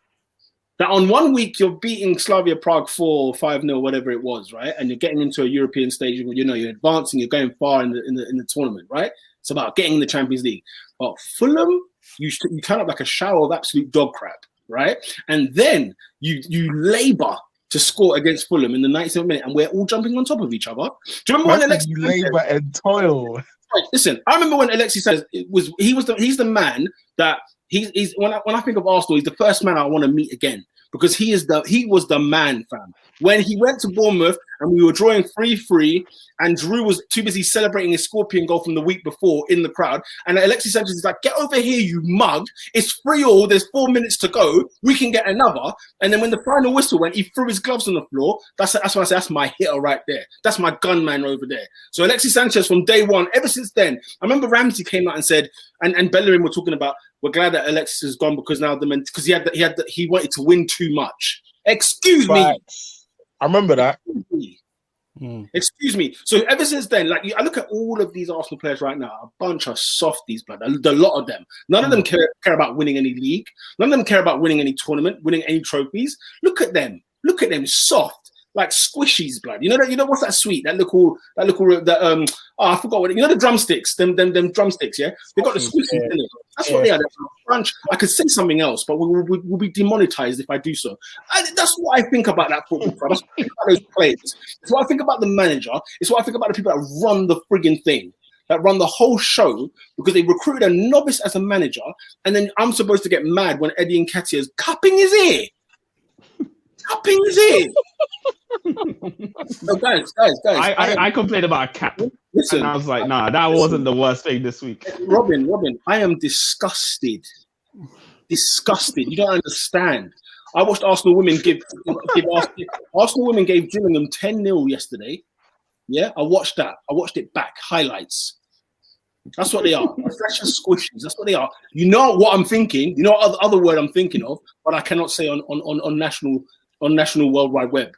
that on one week you're beating Slavia Prague 4-5-0, whatever it was, right? And you're getting into a European stage. You know, you're advancing. You're going far in the tournament, right? It's about getting in the Champions League. But Fulham, you turn up like a shower of absolute dog crap, right? And then you labour to score against Fulham in the 97th minute, and we're all jumping on top of each other. Do you remember when Alexis labour and toil? Listen, I remember when Alexis says he's the man that he's when I think of Arsenal, he's the first man I want to meet again because he was the man, fam. When he went to Bournemouth and we were drawing 3-3 and Drew was too busy celebrating his Scorpion goal from the week before in the crowd, and Alexis Sanchez is like, get over here, you mug. It's 3-3, there's 4 minutes to go. We can get another. And then when the final whistle went, he threw his gloves on the floor. That's when I say, that's my hitter right there. That's my gunman over there. So Alexis Sanchez from day one, ever since then, I remember Ramsey came out and said, and Bellerin were talking about, we're glad that Alexis is gone because now because he wanted to win too much. Excuse me. I remember that. Excuse me. So ever since then, like I look at all of these Arsenal players right now, a bunch of softies, blood. A lot of them. None of them care about winning any league. None of them care about winning any tournament, winning any trophies. Look at them. Soft. Like squishies, blood. You know what's that sweet? I forgot what the drumsticks. Them drumsticks, yeah? They got the squishies in it. That's what they are. Crunch. I could say something else, but we'll be demonetized if I do so. That's what I think about that football club. That's what I think about those players. It's what I think about the manager. It's what I think about the people that run the frigging thing, that run the whole show, because they recruited a novice as a manager, and then I'm supposed to get mad when Eddie Nketiah is cupping his ear. No, guys. I complained about a cap. Listen, and I was like, nah, that wasn't the worst thing this week. Robin, I am disgusted. You don't understand. I watched Arsenal women Arsenal women gave Gillingham 10-0 yesterday. Yeah, I watched that. I watched it back. Highlights. That's what they are. Fresh and squishies. That's what they are. You know what I'm thinking. You know other word I'm thinking of, but I cannot say on national World Wide Web.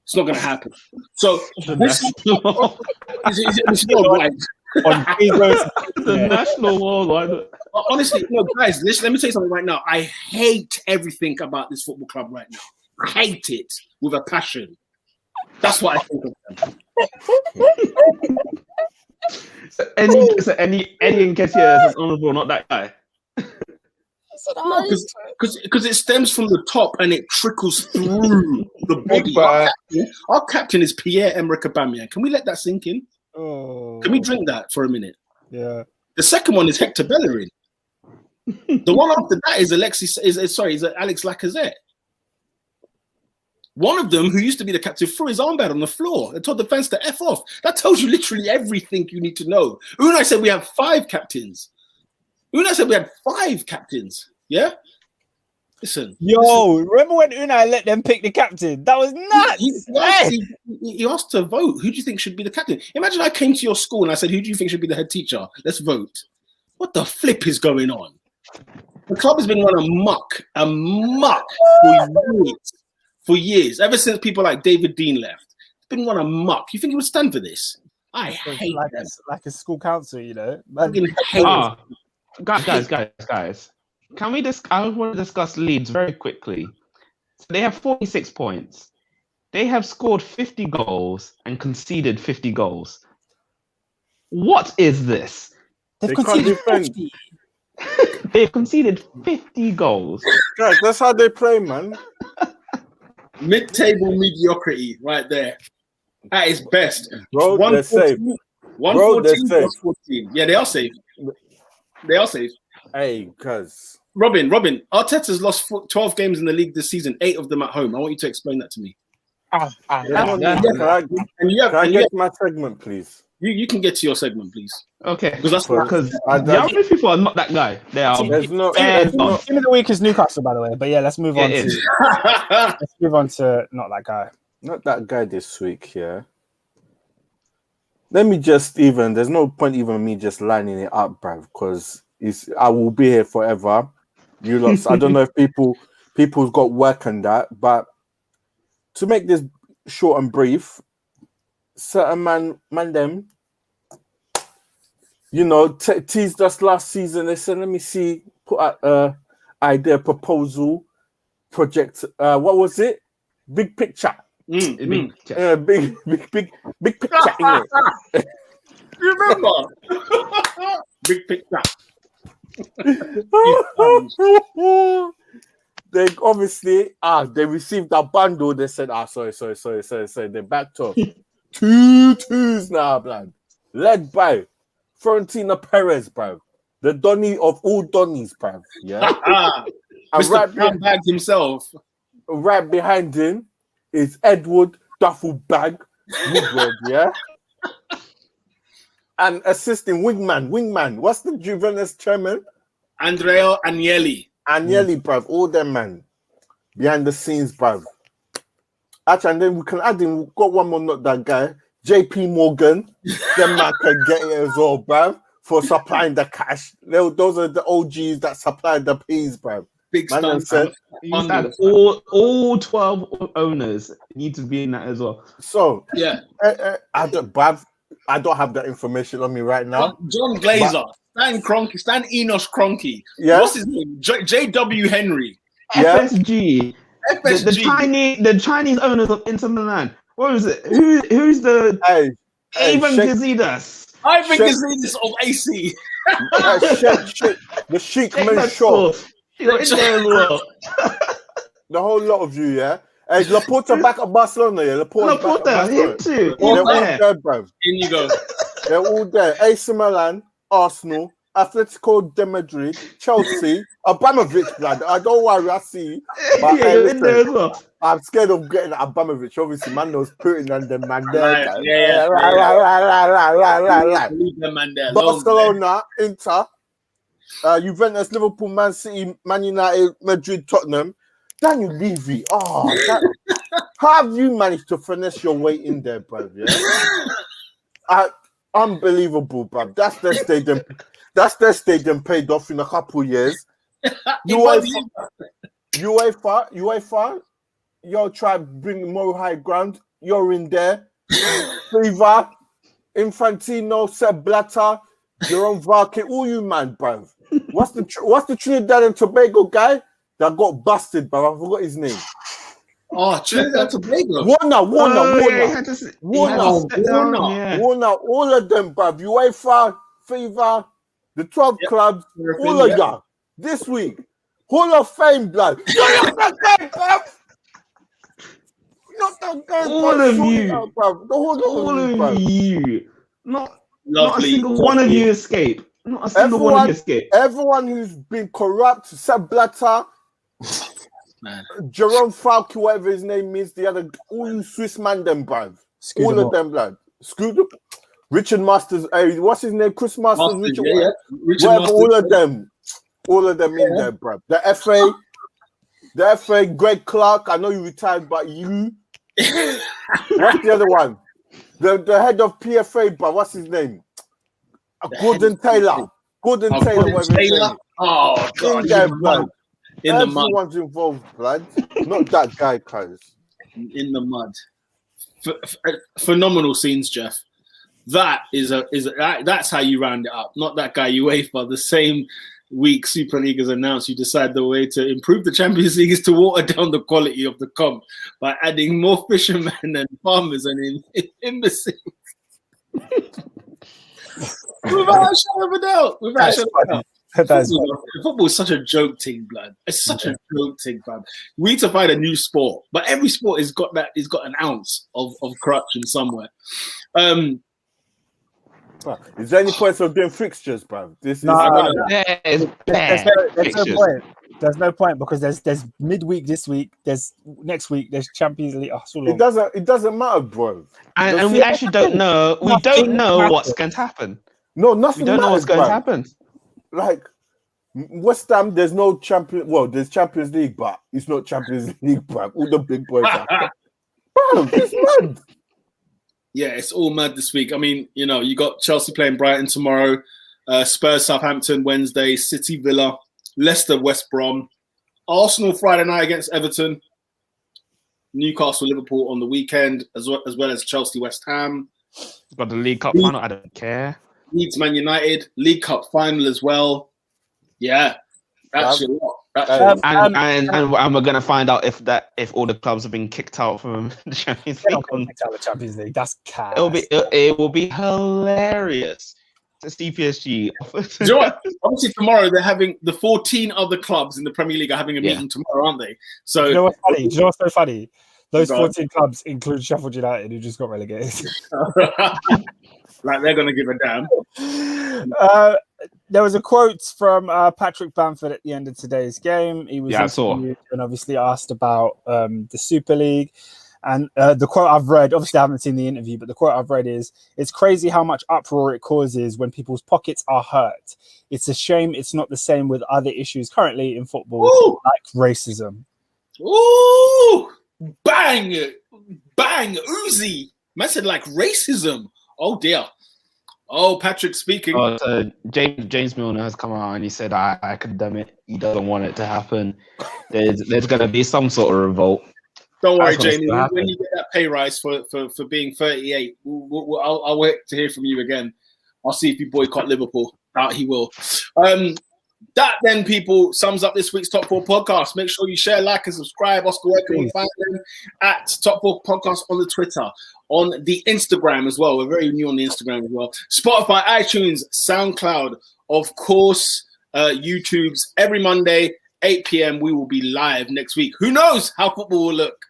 It's not going to happen. So The national, it's not right. On the national worldwide. Honestly, no, guys, let me tell you something right now. I hate everything about this football club right now. I hate it with a passion. That's what I think of them. So Eddie Nketiah is honourable, not that guy. Because it stems from the top and it trickles through the body. Our captain is Pierre-Emerick Aubameyang. Can we let that sink in? Oh, Can we drink that for a minute? yeah. The second one is Hector Bellerin. The one after that is Alex Lacazette. One of them, who used to be the captain, threw his armband on the floor and told the fans to F off. That tells you literally everything you need to know. Unai said we have 5 captains. Yeah? Listen. Remember when Unai let them pick the captain? That was nuts. He asked to vote. Who do you think should be the captain? Imagine I came to your school and I said, who do you think should be the head teacher? Let's vote. What the flip is going on? The club has been run amok for years. Ever since people like David Dean left. It's been run amok. You think he would stand for this? I hate them. Like a school council, you know. Guys. Can we I want to discuss Leeds very quickly. So they have 46 points. They have scored 50 goals and conceded 50 goals. What is this? They've conceded 50. They've conceded 50 goals. Guys, that's how they play, man. Mid-table mediocrity right there. At its best. Bro, they're safe. 114 plus 14. Yeah, they are safe. Hey, cuz. Robin, Arteta's lost 12 games in the league this season, 8 of them at home. I want you to explain that to me. Can I get to my segment, please? You can get to your segment, please. Okay. Because the Irish people are not that guy. They are. Team of the week is Newcastle, by the way. But yeah, let's move on to not that guy. Not that guy this week, yeah. Let me there's no point even me just lining it up, bruv, because I will be here forever. You lot, I don't know if people's got work on that, but to make this short and brief, certain man them, you know, teased us last season. They said, let me see, put out idea, proposal, project. What was it? Big picture. Big picture. You remember? Big picture. They obviously they received that bundle. They said, sorry. They backed off. 2-2s now, man. Led by Florentino Perez, bro. The Donny of all Donnies, bro. Yeah. And Mr. Bag himself. Right behind him is Edward Duffel Bag Woodward, yeah. And assisting wingman. What's the Juventus chairman? Andrea Agnelli, bruv. All them, man. Behind the scenes, bruv. Actually, and then we can add in, we've got one more, not that guy. JP Morgan. Them man can get it as well, bruv. For supplying the cash. Those are the OGs that supply the peas, bruv. Big man said, all 12 owners need to be in that as well. So, yeah. I don't have that information on me right now. John Glazer, Stan Enos Kroenke. Yeah. What's his name? J.W. Henry. Yeah. FSG. The Chinese owners of Inter Milan. What was it? Who's the Ivan Gazidis? Ivan Gazidis of AC. The Sheikh Mansour. You're in there as well. The whole lot of you, yeah. Hey, Laporta back at Barcelona, yeah. Laporta, him too. They're all there, bruv. In you go. They're all there. AC Milan, Arsenal, Atletico de Madrid, Chelsea, Abramovich, blood. I don't worry, I see you. But you're in there as well. I'm scared of getting Abramovich. Obviously, man knows Putin and the man there. Right. Barcelona, Inter, Juventus, Liverpool, Man City, Man United, Madrid, Tottenham. Daniel Levy. How have you managed to finesse your way in there, bruv? Yeah? Unbelievable, bruv. That's their stadium paid off in a couple of years. UEFA, y'all try to bring more high ground. you're in there. Fever, Infantino, Sepp Blatter, Jerome Varkey, all you man, bruv. What's the Trinidad and Tobago guy that got busted, bruv? I forgot his name. Oh, Trinidad and Tobago. Warner. Yeah. Warner, all of them, bruv. UEFA, FIFA, the 12 clubs, all of y'all. This week, Hall of Fame, blood. You're not that guy, bruv. Not that guy, All of you. Bruv. All of you. Not a Lovely. single one of you escape. Not a single one of you escape. Everyone who's been corrupt, Sepp Blatter, Man. Jerome Falk, whatever his name is, the other, all you Swiss man, them, bruv. All of them, blood. Screwed up. Richard Masters, what's his name? Chris Masters, Richard, Richard whatever, Masters. all of them in there, bruv. The FA, Greg Clark, I know you retired, but you. What's the other one? The head of PFA, but what's his name? Gordon Taylor. Gordon Taylor, whatever his name. Oh, God. In there, blood. In the mud. Everyone's involved, blood. Not that guy, cuz. In the mud. Phenomenal scenes, Jeff. That's how you round it up. Not that guy UEFA. The same week Super League has announced, you decide the way to improve the Champions League is to water down the quality of the comp by adding more fishermen and farmers and imbeciles. Without a shadow of a doubt. Football is such a joke thing, blood. It's such a joke thing, blood. We need to find a new sport, but every sport has got an ounce of corruption somewhere. Is there any points of doing fixtures, bruv? There's no point because there's midweek this week, there's next week, there's Champions League. Oh, so long. It doesn't matter, bro. And we actually don't know. We don't know what's going to happen. No, nothing. We don't know what's going to happen. Like West Ham, there's no champion. Well, there's Champions League, but it's not Champions League, bruv. All the big boys are. Bruv, it's mad. Yeah, it's all mad this week. I mean, you got Chelsea playing Brighton tomorrow, Spurs, Southampton Wednesday, City, Villa, Leicester, West Brom, Arsenal Friday night against Everton, Newcastle, Liverpool on the weekend, as well as Chelsea, West Ham. Got the League Cup final. I don't care. Leeds, Man United, League Cup final as well. Yeah, that's a lot. And we're gonna find out if all the clubs have been kicked out from the Champions League. Kicked out of the Champions League. That's cat. It will be hilarious to see PSG. Do you know what? Obviously tomorrow they're having the 14 other clubs in the Premier League are having a meeting tomorrow, aren't they? So Do you know what's funny? Do you know what's so funny? Those 14 clubs include Sheffield United, who just got relegated. Like they're gonna give a damn. There was a quote from Patrick Bamford at the end of today's game. He was interviewed and obviously asked about the Super League. And the quote I've read, obviously I haven't seen the interview, but the quote I've read is, "It's crazy how much uproar it causes when people's pockets are hurt. It's a shame it's not the same with other issues currently in football, like racism." Ooh! Bang! Bang! Uzi! Man said like racism. Oh dear. Oh, Patrick speaking. So James Milner has come out and he said, I condemn it. He doesn't want it to happen. There's going to be some sort of revolt. Don't worry, Jamie. When you get that pay rise for being 38, I'll wait to hear from you again. I'll see if you boycott Liverpool. Doubt he will. That then, people, sums up this week's Top 4 podcast. Make sure you share, like, and subscribe. Oscar, where can we find them? At Top 4 Podcast on the Twitter, on the Instagram as well. We're very new on the Instagram as well. Spotify, iTunes, SoundCloud, of course, YouTube's every Monday, 8 p.m. We will be live next week. Who knows how football will look?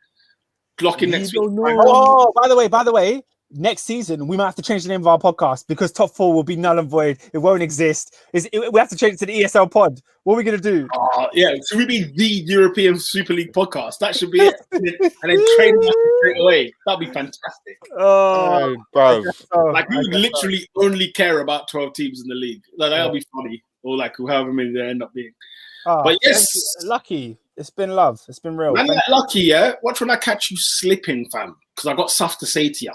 Clock in next week. Oh, by the way, next season we might have to change the name of our podcast because Top 4 will be null and void. It won't exist. We have to change it to the ESL Pod. What are we going to do? Yeah, so we be the European Super League podcast. That should be it. And then train straight away. That'd be fantastic. Oh, bro. Like, we would literally only care about 12 teams in the league. Like, that'll be funny. Or like however many they end up being. But yes. Lucky. It's been love. It's been real. Man, lucky, yeah? Watch when I catch you slipping, fam. Because I got stuff to say to you.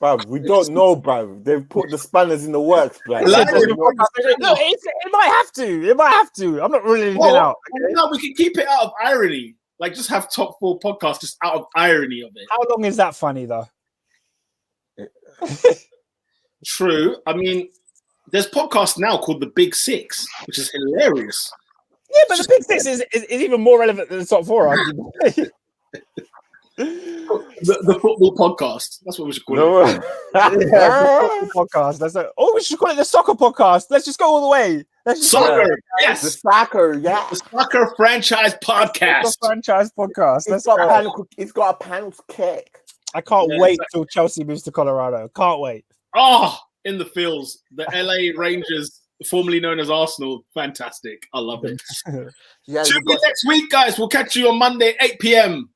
Bruv, we don't know, bruv. They've put the spanners in the works, bruv. No, it might have to. It might have to. I'm not ruling it out. Okay? No, we can keep it out of irony. Like, just have Top 4 podcasts just out of irony of it. How long is that funny, though? True. I mean, there's podcasts now called The Big Six, which is hilarious. Yeah, but the Big Six is even more relevant than the top four argument. The football podcast. That's what we should call it. The podcast. We should call it the soccer podcast. Let's just go all the way. Soccer, yes. The soccer, yeah. The soccer franchise podcast. The franchise podcast. It's got a panel's kick. I can't wait till Chelsea moves to Colorado. Can't wait. Oh, in the fields. The LA Rangers, formerly known as Arsenal. Fantastic. I love it. Tune in next week, guys. We'll catch you on Monday, 8 p.m.